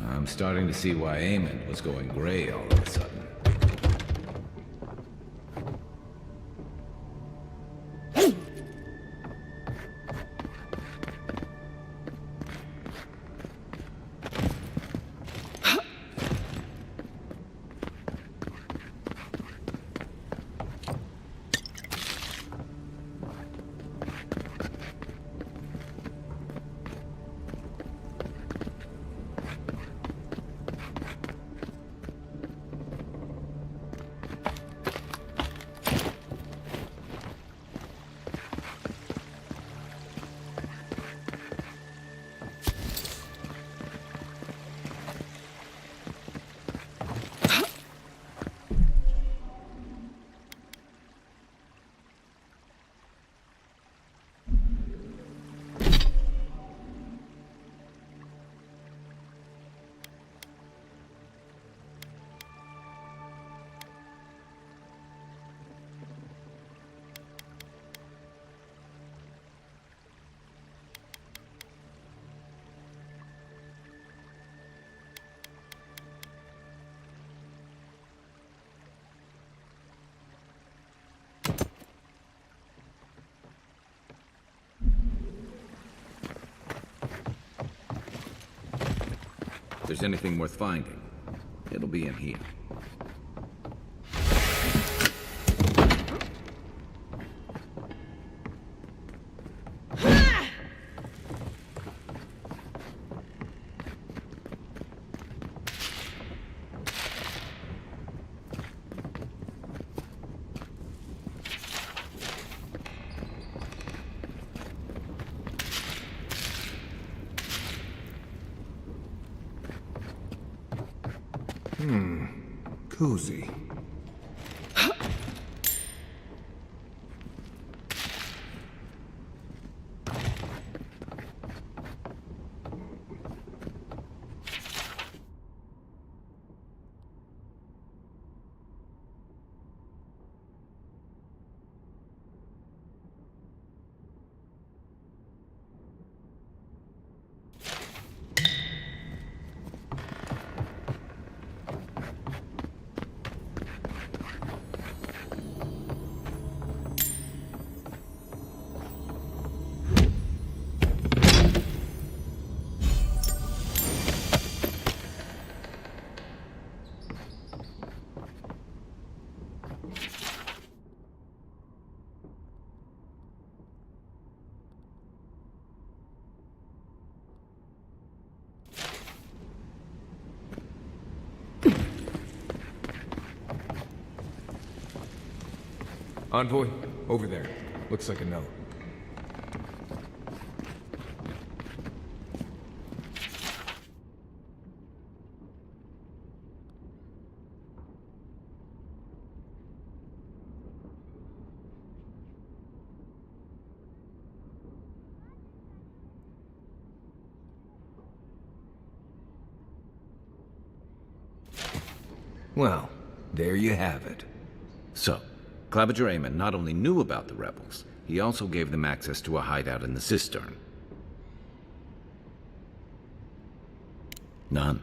S10: I'm starting to see why Eamon was going gray all of a sudden. If there's anything worth finding, it'll be in here.
S18: Cozy. Envoy, over there. Looks like a note. Well, there you have it.
S10: So, Claviger Eamon not only knew about the rebels, he also gave them access to a hideout in the cistern. None.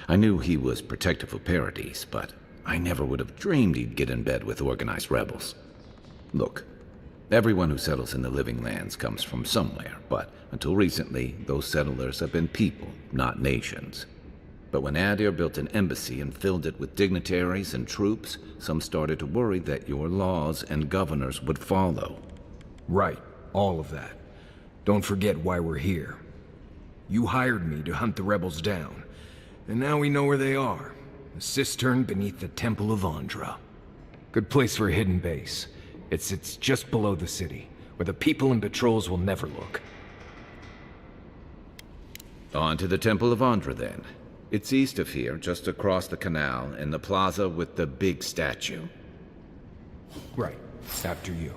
S10: I knew he was protective of Paradise, but I never would have dreamed he'd get in bed with organized rebels. Look, everyone who settles in the Living Lands comes from somewhere, but until recently, those settlers have been people, not nations. But when Adair built an embassy and filled it with dignitaries and troops, some started to worry that your laws and governors would follow.
S18: Right, all of that. Don't forget why we're here. You hired me to hunt the rebels down, and now we know where they are. The cistern beneath the Temple of Andra. Good place for a hidden base. It sits just below the city, where the people and patrols will never look.
S10: On to the Temple of Andra, then. It's east of here, just across the canal, in the plaza with the big statue.
S18: Right. After you.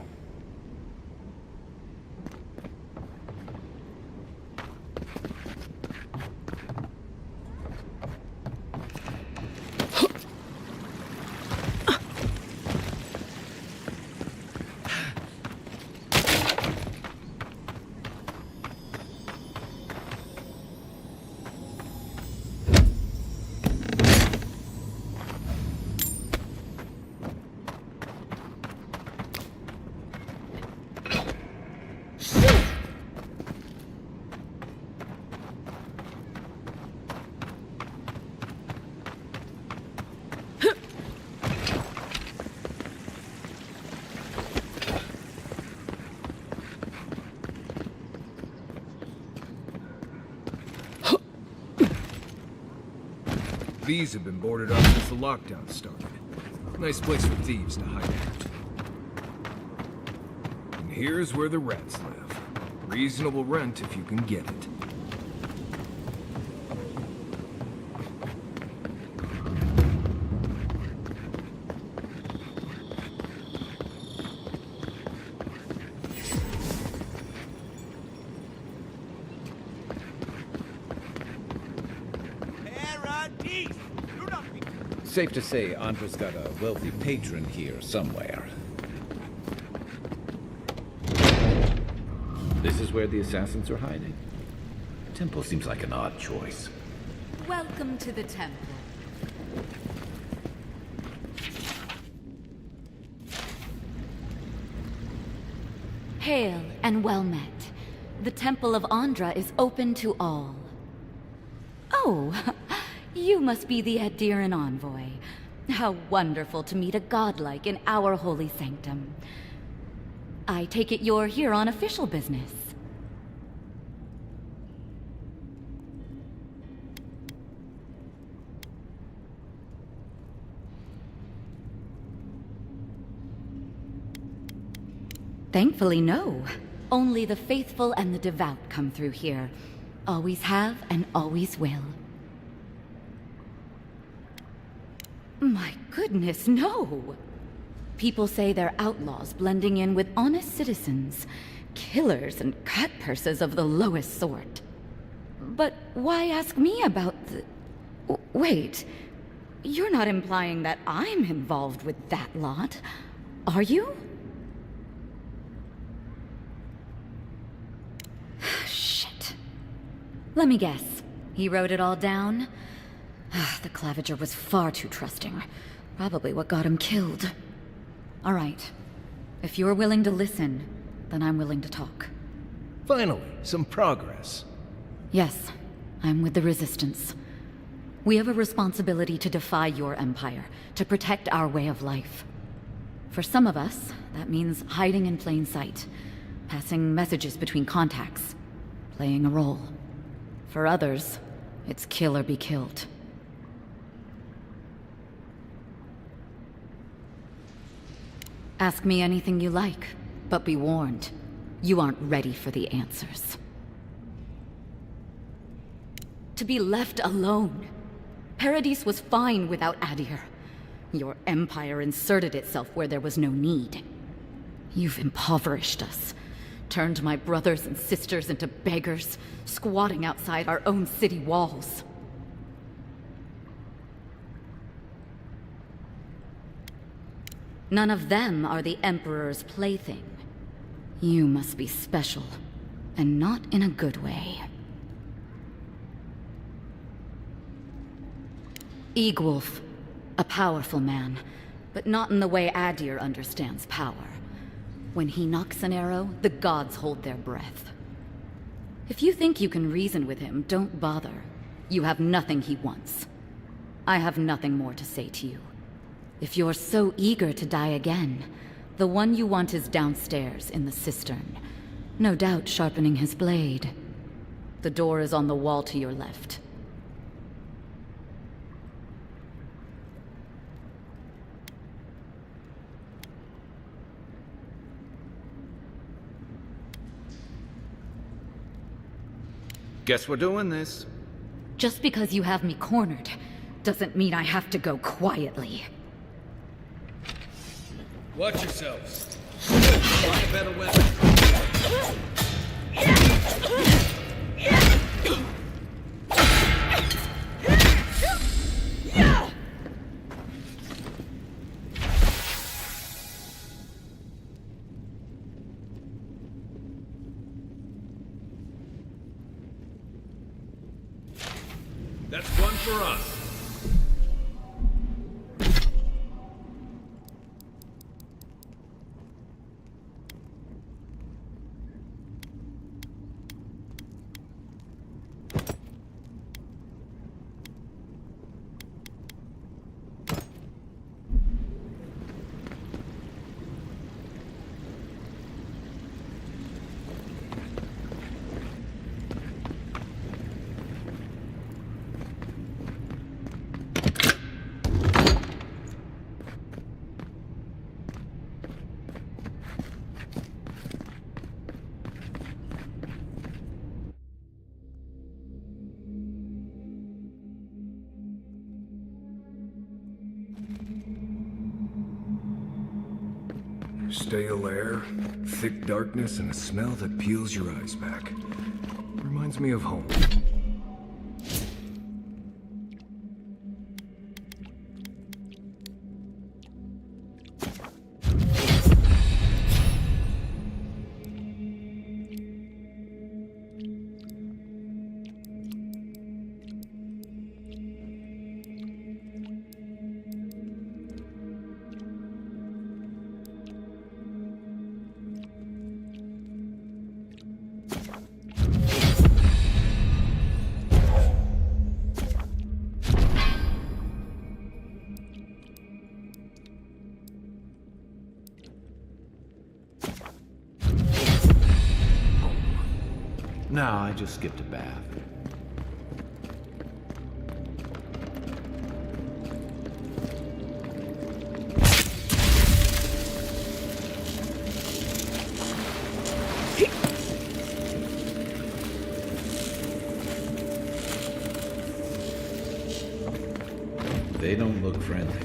S18: these have been boarded up since the lockdown started. Nice place for thieves to hide out. And here's where the rats live. Reasonable rent if you can get it.
S10: Safe to say Andra's got a wealthy patron here somewhere. This is where the assassins are hiding? Temple seems like an odd choice.
S2: Welcome to the temple.
S4: Hail and well met. The Temple of Andra is open to all. Oh, you must be the Adiran envoy. How wonderful to meet a godlike in our holy sanctum. I take it you're here on official business. Thankfully, no. Only the faithful and the devout come through here. Always have and always will. My goodness, no! People say they're outlaws blending in with honest citizens. Killers and cut-purses of the lowest sort. But why ask me about the... Wait, you're not implying that I'm involved with that lot, are you? Shit. Let me guess. He wrote it all down? The Claviger was far too trusting. Probably what got him killed. All right. If you're willing to listen, then I'm willing to talk.
S18: Finally, some progress.
S4: Yes, I'm with the Resistance. We have a responsibility to defy your empire, to protect our way of life. For some of us, that means hiding in plain sight, passing messages between contacts, playing a role. For others, it's kill or be killed. Ask me anything you like, but be warned, you aren't ready for the answers. To be left alone. Paradis was fine without Adir. Your empire inserted itself where there was no need. You've impoverished us, turned my brothers and sisters into beggars, squatting outside our own city walls. None of them are the Emperor's plaything. You must be special, and not in a good way. Egwulf, a powerful man, but not in the way Adir understands power. When he knocks an arrow, the gods hold their breath. If you think you can reason with him, don't bother. You have nothing he wants. I have nothing more to say to you. If you're so eager to die again, the one you want is downstairs in the cistern. No doubt sharpening his blade. The door is on the wall to your left.
S10: Guess we're doing this.
S4: Just because you have me cornered, doesn't mean I have to go quietly.
S9: Watch yourselves. Find a better weapon.
S11: That's one for us.
S18: Stale air, thick darkness, and a smell that peels your eyes back. Reminds me of home.
S10: No, I just skipped a bath. They don't look friendly.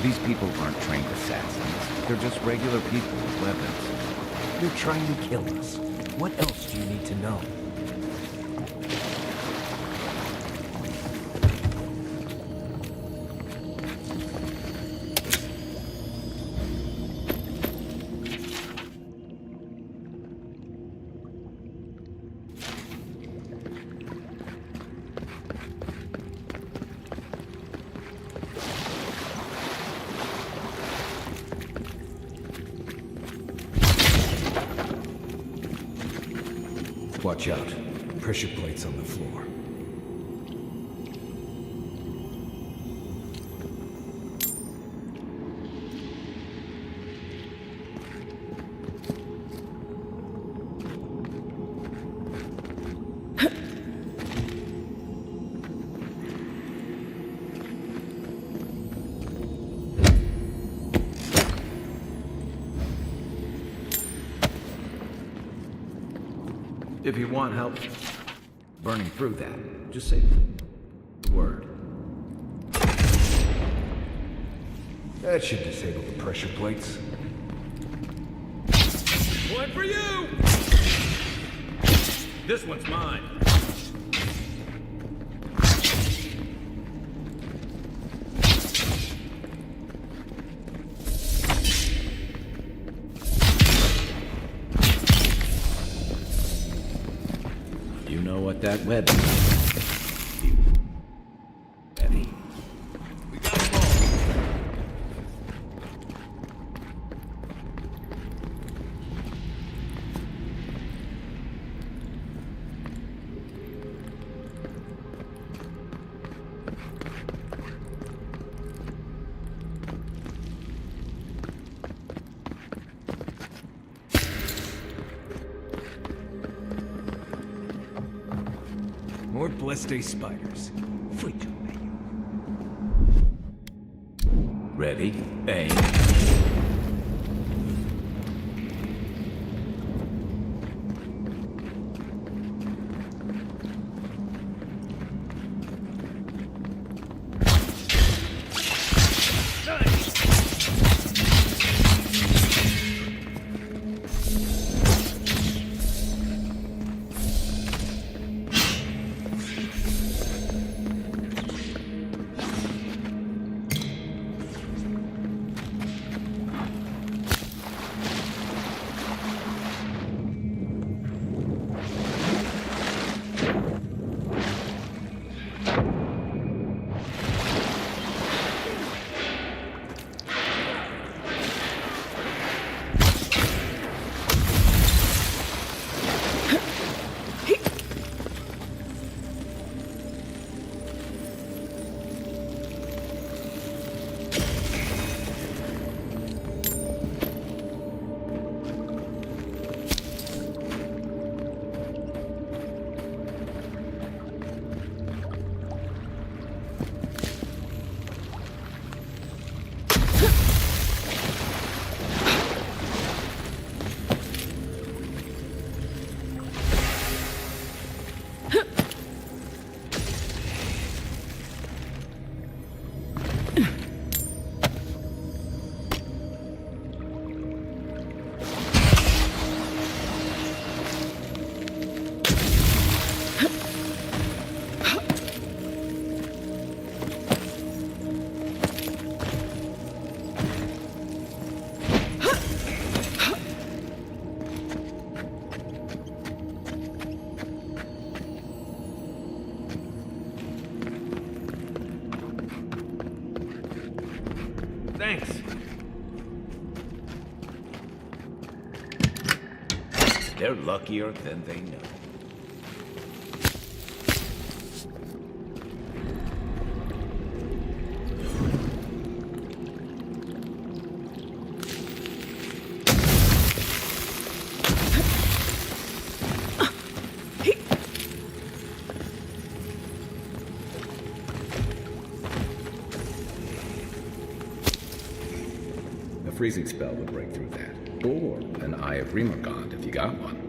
S10: These people aren't trained assassins. They're just regular people with weapons.
S1: You're trying to kill us. What else do you need to know?
S18: Watch out. Pressure plates on the floor.
S10: If you want help burning through that, just say the word.
S18: That should disable the pressure plates.
S13: One for you! This one's mine.
S10: You know what that web is. Eddie.
S9: We got them all.
S18: More Blessed spiders. Free to me.
S10: Ready? Aim. Thanks. They're luckier than they know. A freezing spell would break through that. Or an Eye of Remorgond if you got one.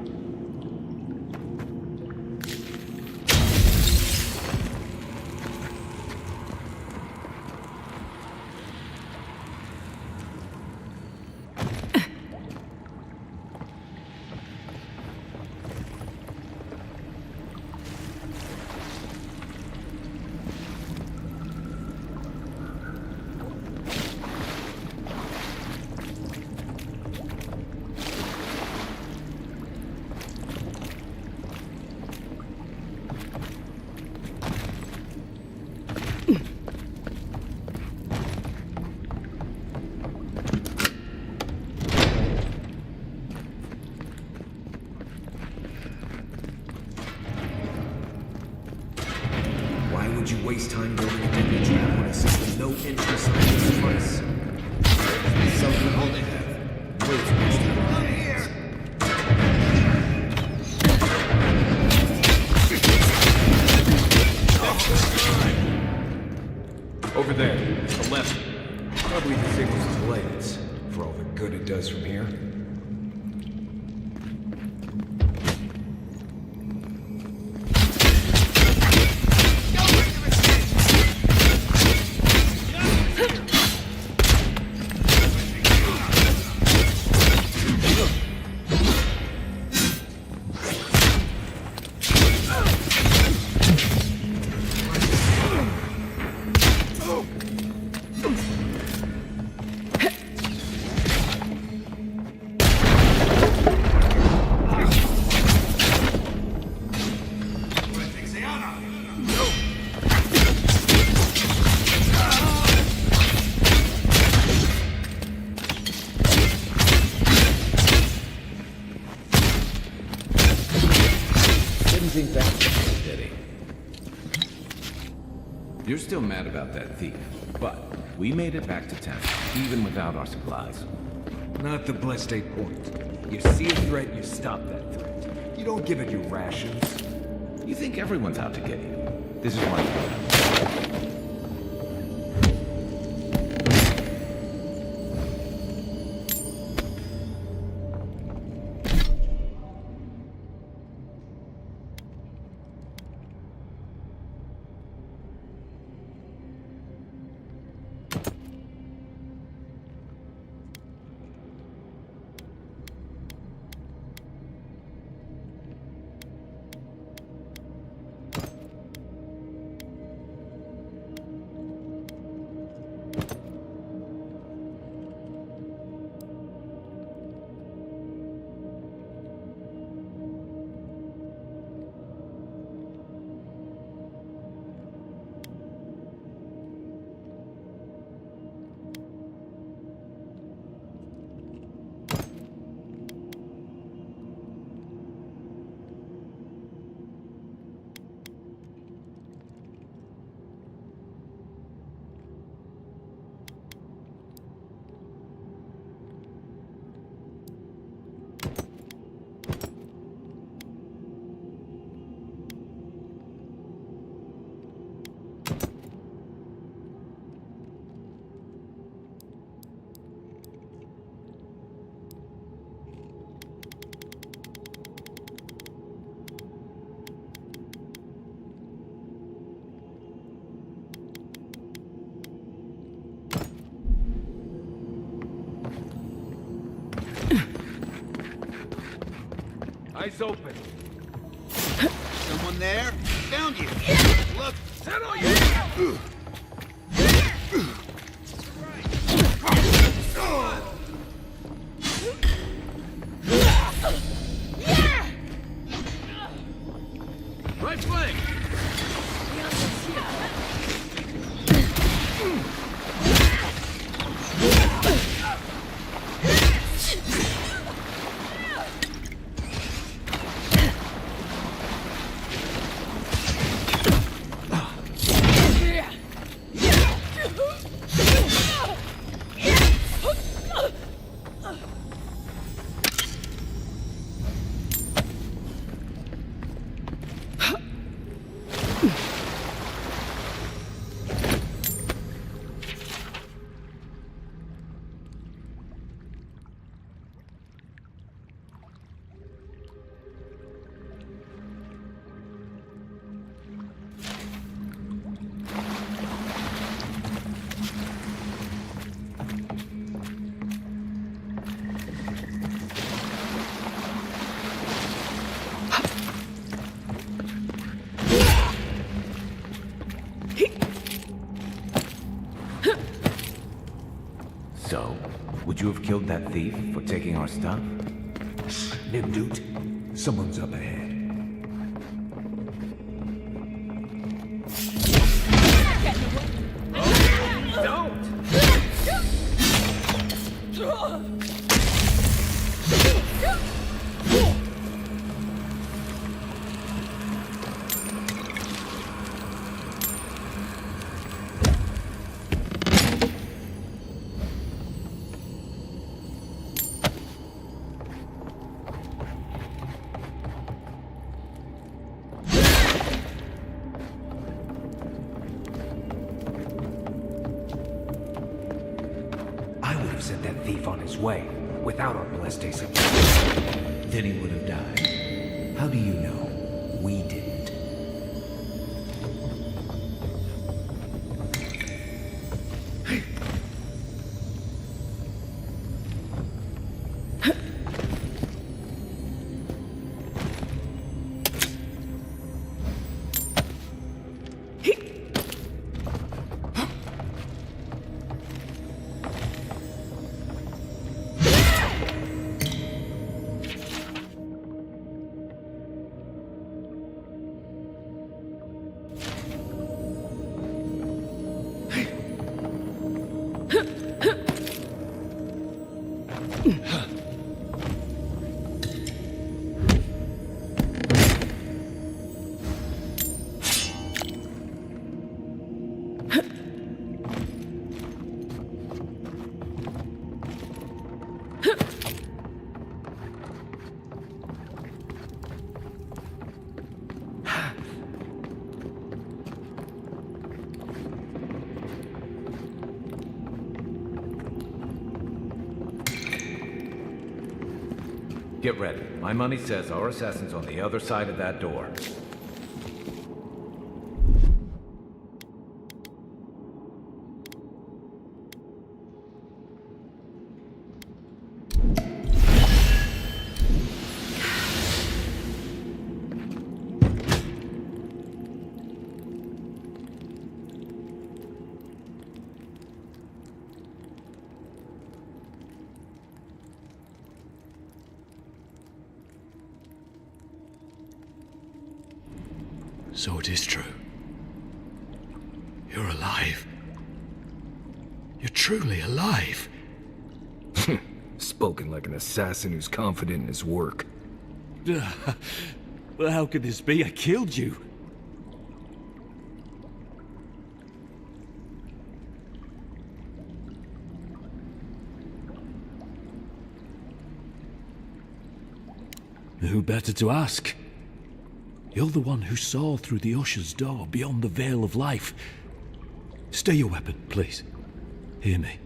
S18: Why would you waste time building a deadly trap when it's just no interest on this place? Something holding it. Way too much time on my hands.
S11: Over there, to the left.
S18: Probably disables the blades, for all the good it does from here.
S10: Think that's did he? You're still mad about that thief, but we made it back to town, even without our supplies.
S18: Not the blessed 8 point. You see a threat, you stop that threat. You don't give it your rations.
S10: You think everyone's out to get you. This is why
S9: Eyes open. Someone there? Found you. Look, settle you.
S10: right flank.
S7: you have killed that thief for taking our stuff?
S5: Nimdut, someone's up ahead.
S7: Set that thief on his way, without our molestation. Then he would have died. How do you know? We didn't.
S10: Get ready. My money says our assassin's on the other side of that door.
S5: So it is true. You're alive. You're truly alive.
S18: Spoken like an assassin who's confident in his work.
S5: Well, how could this be? I killed you. Who better to ask? You're the one who saw through the usher's door beyond the veil of life. Stay your weapon, please. Hear me.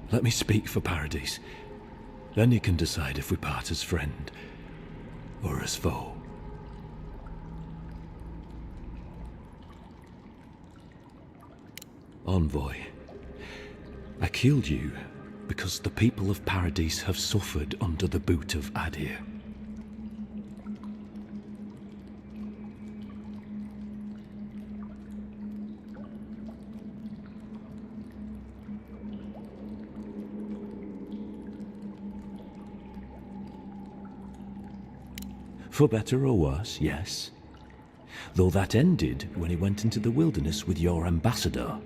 S5: Let me speak for Paradise. Then you can decide if we part as friend or as foe. Envoy, I killed you because the people of Paradise have suffered under the boot of Adir. For better or worse, yes. Though that ended when he went into the wilderness with your ambassador.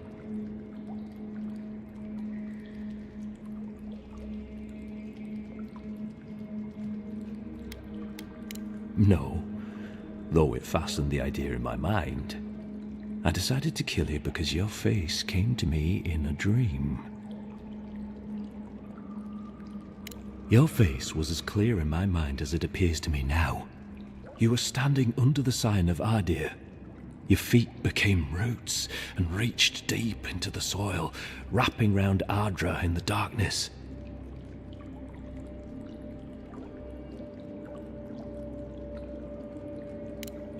S5: No, though it fastened the idea in my mind. I decided to kill you because your face came to me in a dream. Your face was as clear in my mind as it appears to me now. You were standing under the sign of Adir. Your feet became roots and reached deep into the soil, wrapping round Ardra in the darkness.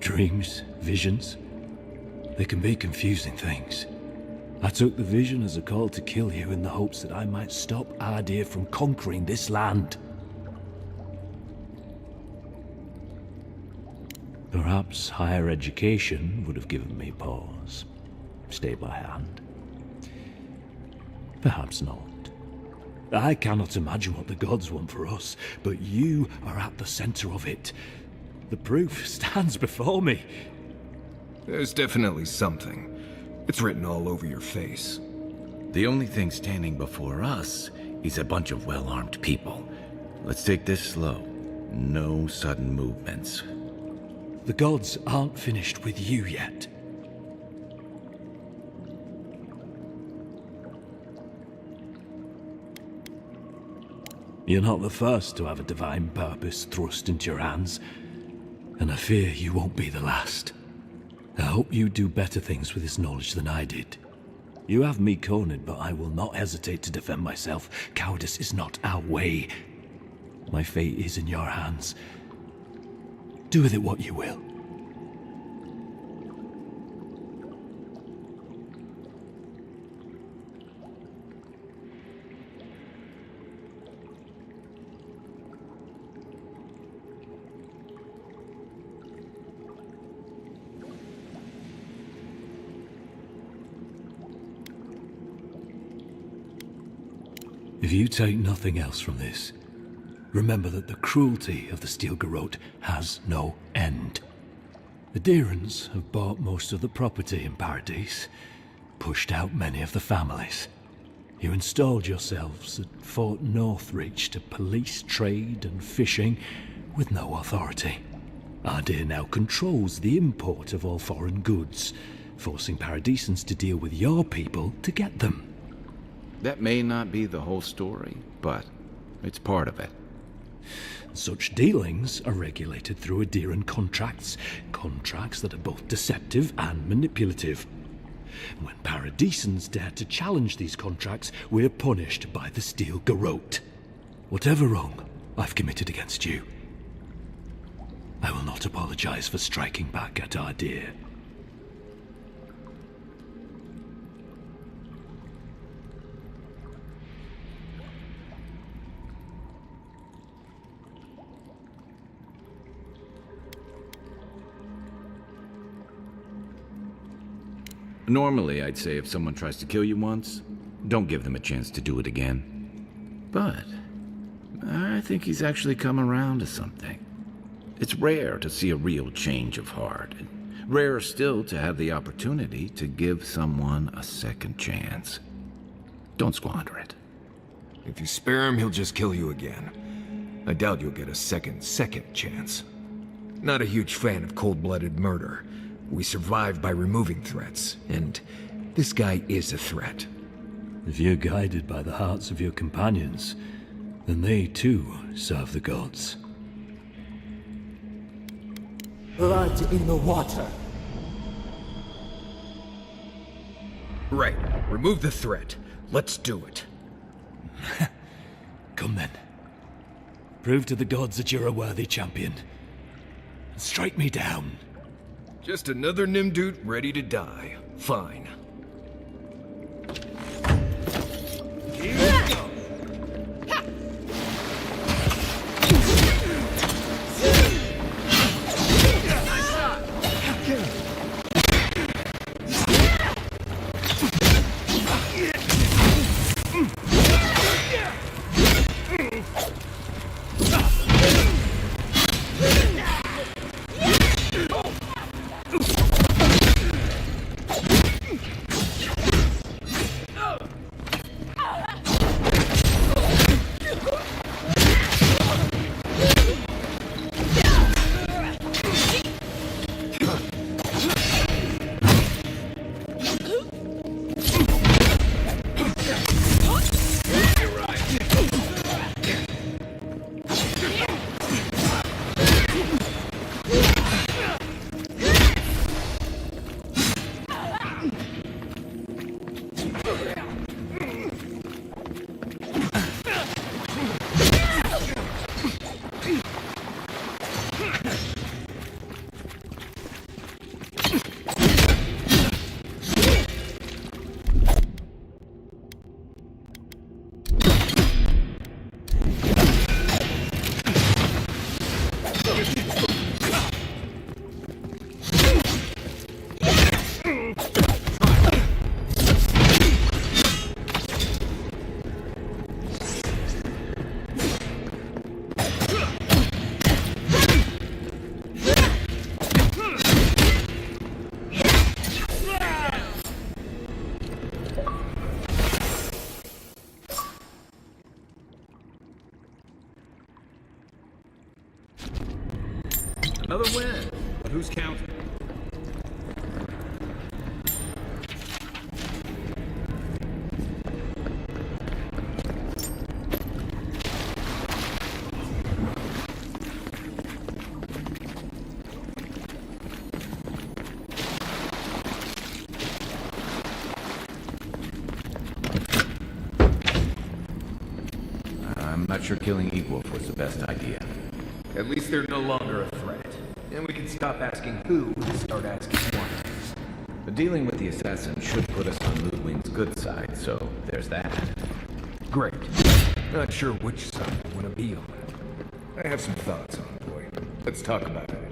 S5: Dreams, visions, they can be confusing things. I took the vision as a call to kill you in the hopes that I might stop Adir from conquering this land. Perhaps higher education would have given me pause. Stay by hand. Perhaps not.
S6: I cannot imagine what the gods want for us, but you are at the center of it. The proof stands before me.
S18: There's definitely something. It's written all over your face.
S10: The only thing standing before us is a bunch of well-armed people. Let's take this slow. No sudden movements.
S6: The gods aren't finished with you yet. You're not the first to have a divine purpose thrust into your hands, and I fear you won't be the last. I hope you do better things with this knowledge than I did. You have me cornered, but I will not hesitate to defend myself. Cowardice is not our way. My fate is in your hands. Do with it what you will. If you take nothing else from this, remember that the cruelty of the Steel Garrote has no end. The Deerans have bought most of the property in Paradise, pushed out many of the families. You installed yourselves at Fort Northreach to police trade and fishing with no authority. Adair now controls the import of all foreign goods, forcing Paradisans to deal with your people to get them.
S10: That may not be the whole story, but it's part of it.
S6: Such dealings are regulated through Aderan contracts that are both deceptive and manipulative. When Paradisans dare to challenge these contracts, we're punished by the Steel Garrote. Whatever wrong I've committed against you, I will not apologize for striking back at Adair.
S10: Normally, I'd say if someone tries to kill you once, don't give them a chance to do it again. But I think he's actually come around to something. It's rare to see a real change of heart. Rarer still to have the opportunity to give someone a second chance. Don't squander it.
S18: If you spare him, he'll just kill you again. I doubt you'll get a second chance. Not a huge fan of cold-blooded murder. We survive by removing threats, and this guy is a threat.
S6: If you're guided by the hearts of your companions, then they too serve the gods.
S3: Blood in the water.
S18: Right. Remove the threat. Let's do it.
S6: Come then. Prove to the gods that you're a worthy champion. And strike me down.
S18: Just another Nimdut ready to die. Fine.
S10: Another win. But who's counting? I'm not sure killing Equals was the best idea. At least they're no longer a threat. And we can stop asking who and start asking what. But dealing with the assassin should put us on Ludwig's good side, so there's that.
S18: Great. Not sure which side I want to be on. I have some thoughts, Envoy. Let's talk about it.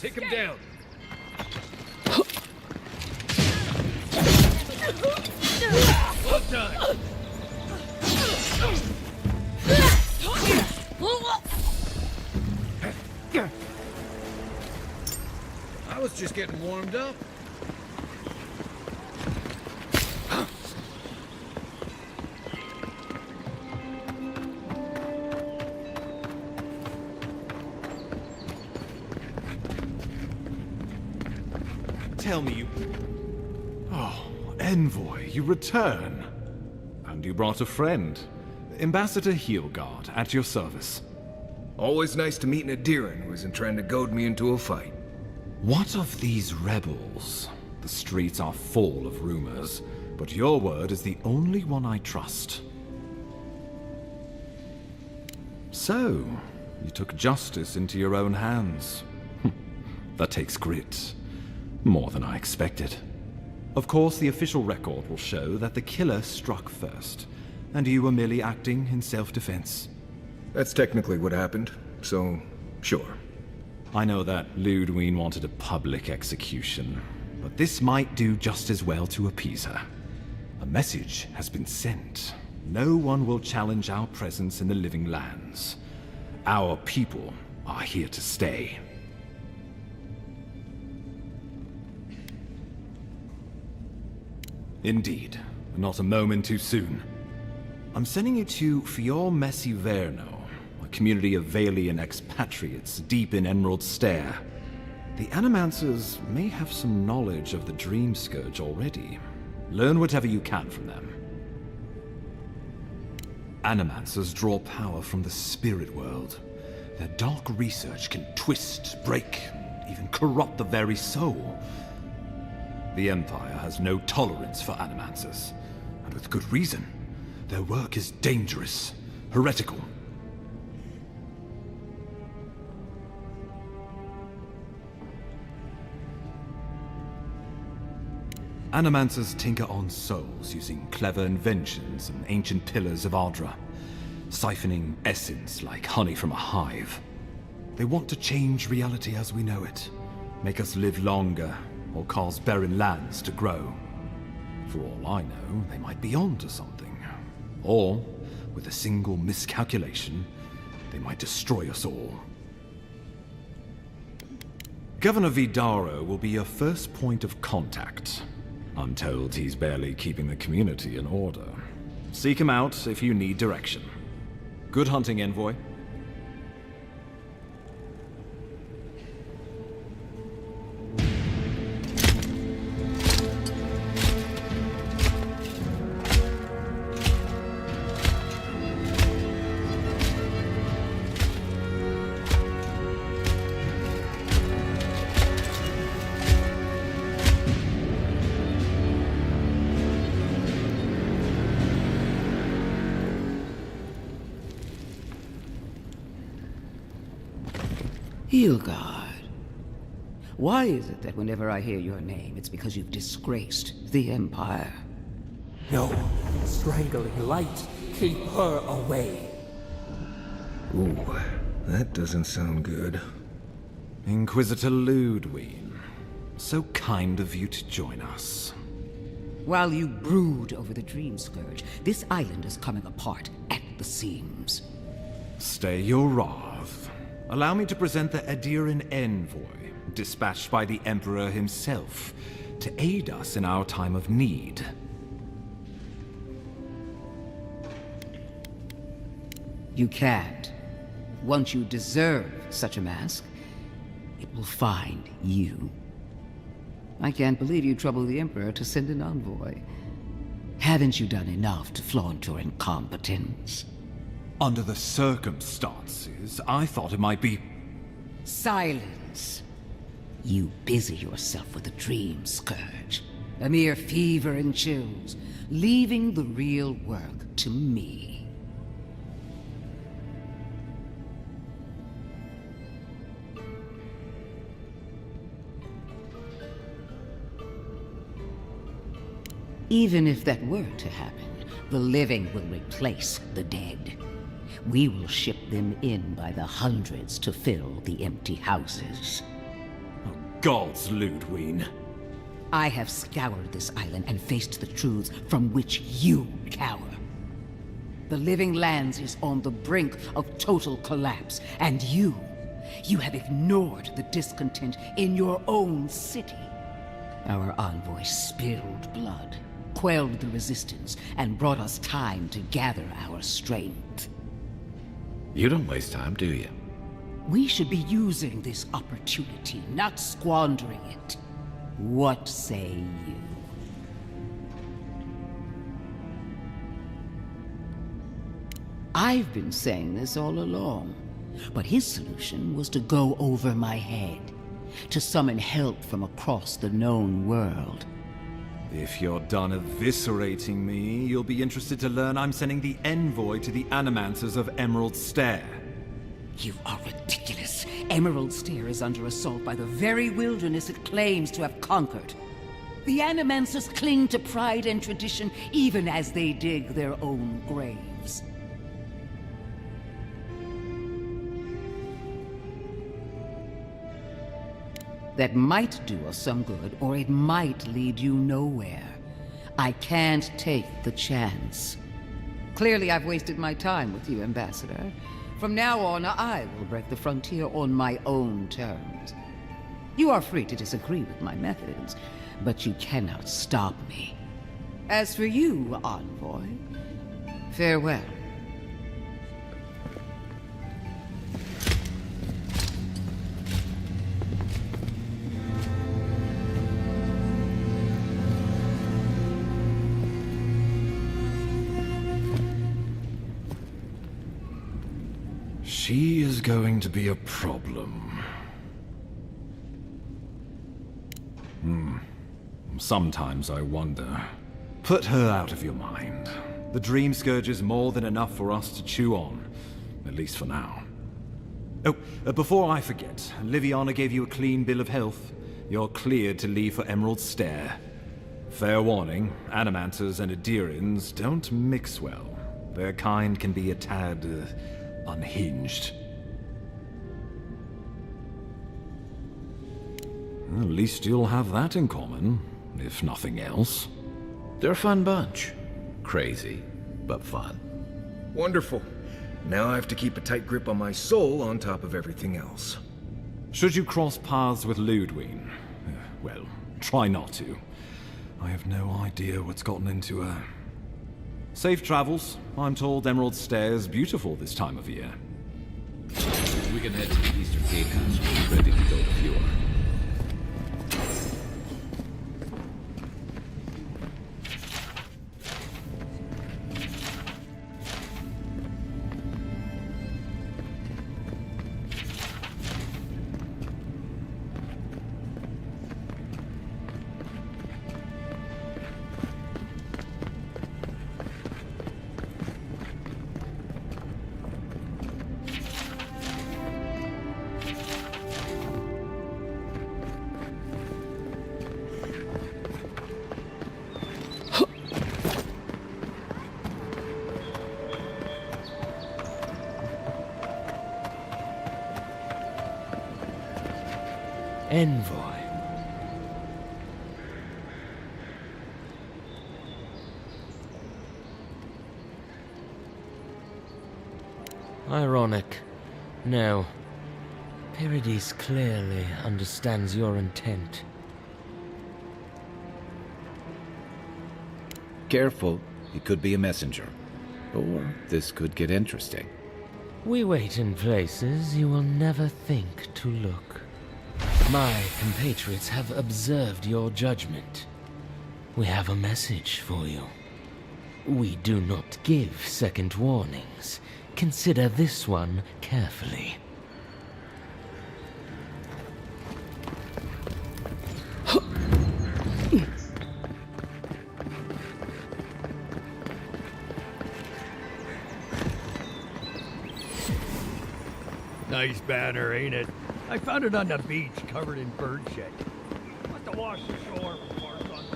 S11: Take him down. Well done. I was just getting warmed up. Tell me you... Oh, Envoy, you return. And you brought a friend. Ambassador Heelguard, at your service.
S18: Always nice to meet an Adiran who isn't trying to goad me into a fight.
S11: What of these rebels? The streets are full of rumors, but your word is the only one I trust. So, you took justice into your own hands. That takes grit. More than I expected. Of course, the official record will show that the killer struck first, and you were merely acting in self-defense.
S18: That's technically what happened, so sure.
S11: I know that Ludwig wanted a public execution, but this might do just as well to appease her. A message has been sent. No one will challenge our presence in the living lands. Our people are here to stay. Indeed, not a moment too soon. I'm sending you to Fior Messi Verno, a community of Valian expatriates deep in Emerald Stair. The Animancers may have some knowledge of the Dream Scourge already. Learn whatever you can from them. Animancers draw power from the spirit world. Their dark research can twist, break, even corrupt the very soul. The Empire has no tolerance for Animancers, and with good reason. Their work is dangerous, heretical. Animancers tinker on souls using clever inventions and ancient pillars of Ardra, siphoning essence like honey from a hive. They want to change reality as we know it, make us live longer, or cause barren lands to grow. For all I know, they might be onto something. Or, with a single miscalculation, they They might destroy us all. Governor Vidaro will be your first point of contact. I'm told he's barely keeping the community in order. Seek him out if you need direction. Good hunting, envoy.
S14: Hilgard. Why is it that whenever I hear your name, it's because you've disgraced the Empire?
S3: No, strangling light. Keep her away.
S18: Ooh, that doesn't sound good.
S11: Inquisitor Ludwig. So kind of you to join us.
S14: While you brood over the Dream Scourge, this island is coming apart at the seams.
S11: Stay your wrath. Allow me to present the Adiran envoy, dispatched by the Emperor himself, to aid us in our time of need.
S14: You can't. Once you deserve such a mask, it will find you. I can't believe you troubled the Emperor to send an envoy. Haven't you done enough to flaunt your incompetence?
S11: Under the circumstances, I thought it might be...
S14: Silence. You busy yourself with the Dream Scourge. A mere fever and chills, leaving the real work to me. Even if that were to happen, the living will replace the dead. We will ship them in by the hundreds to fill the empty houses.
S11: Oh, gods, Ludwig.
S14: I have scoured this island and faced the truths from which you cower. The Living Lands is on the brink of total collapse, and you have ignored the discontent in your own city. Our envoy spilled blood, quelled the resistance, and brought us time to gather our strength.
S10: You don't waste time, do you?
S14: We should be using this opportunity, not squandering it. What say you? I've been saying this all along, but his solution was to go over my head, to summon help from across the known world.
S11: If you're done eviscerating me, you'll be interested to learn I'm sending the envoy to the Animancers of Emerald Stair.
S14: You are ridiculous. Emerald Stair is under assault by the very wilderness it claims to have conquered. The Animancers cling to pride and tradition even as they dig their own graves. That might do us some good, or it might lead you nowhere. I can't take the chance. Clearly, I've wasted my time with you, Ambassador. From now on, I will break the frontier on my own terms. You are free to disagree with my methods, but you cannot stop me. As for you, envoy, farewell.
S11: She is going to be a problem. Sometimes I wonder. Put her out of your mind. The Dream Scourge is more than enough for us to chew on. At least for now. Oh, before I forget, Liviana gave you a clean bill of health. You're cleared to leave for Emerald Stair. Fair warning, Animancers and Adirans don't mix well. Their kind can be a tad... unhinged. At least you'll have that in common, if nothing else.
S10: They're a fun bunch. Crazy, but fun.
S18: Wonderful. Now I have to keep a tight grip on my soul on top of everything else.
S11: Should you cross paths with Ludwig, well, try not to. I have no idea what's gotten into her. Safe travels. I'm told Emerald Stair's beautiful this time of year.
S10: We can head to the Eastern Gatehouse when we're ready to go to Fjord.
S15: Envoy. Ironic. No. Paradis clearly understands your intent.
S10: Careful. He could be a messenger. Or this could get interesting.
S15: We wait in places you will never think to look. My compatriots have observed your judgment. We have a message for you. We do not give second warnings. Consider this one carefully.
S1: Nice banner, ain't it? I found it on the beach, covered in bird shit. Must have washed ashore before it's unknown.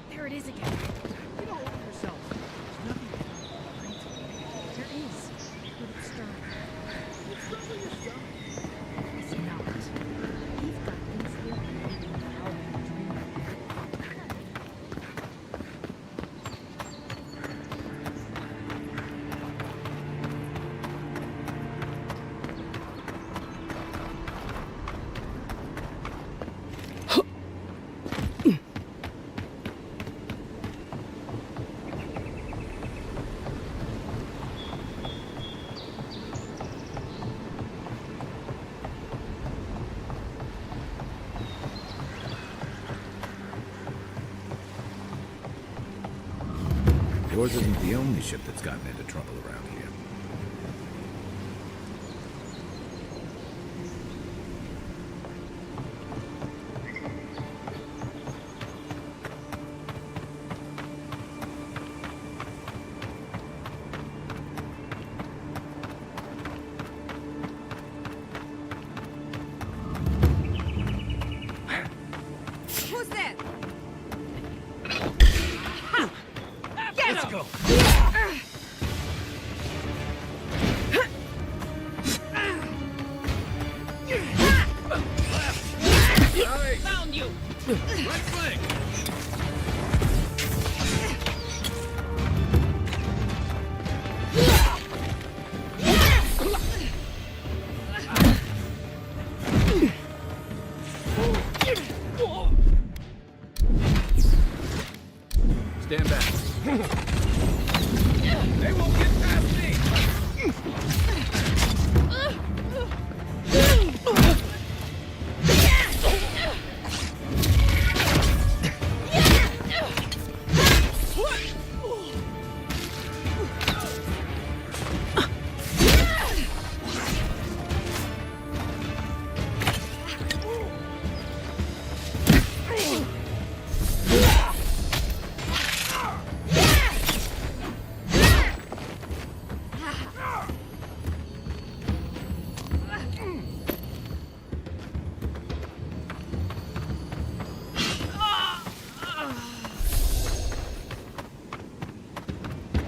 S22: There it is again. Get all over yourself. There's nothing behind it. There is, but it's stern. It's probably your stomach. It's not. He's got things here that you can how you dream.
S10: Yours isn't the only ship that's gotten into trouble around here.
S2: Who's that?
S1: Let's go.
S2: Found you!
S13: Right flank! Stand back. They won't get past me!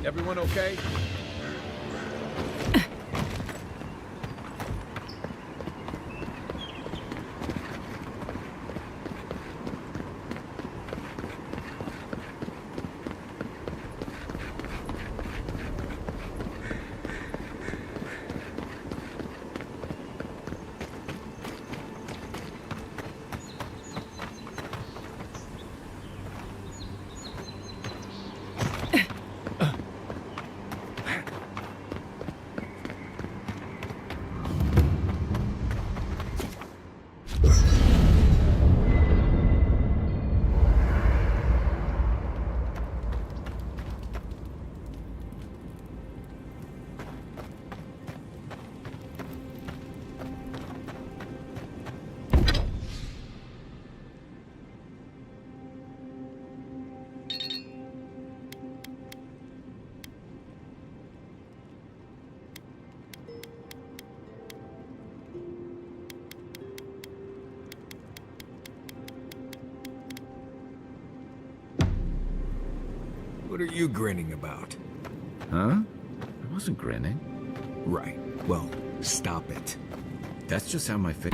S13: Everyone okay?
S18: What are you grinning about?
S10: Huh? I wasn't grinning.
S18: Right. Well, stop it.
S10: That's just how my face...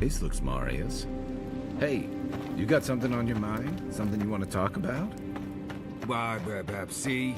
S10: Face looks Marius. Hey, you got something on your mind? Something you want to talk about?
S18: Why, see?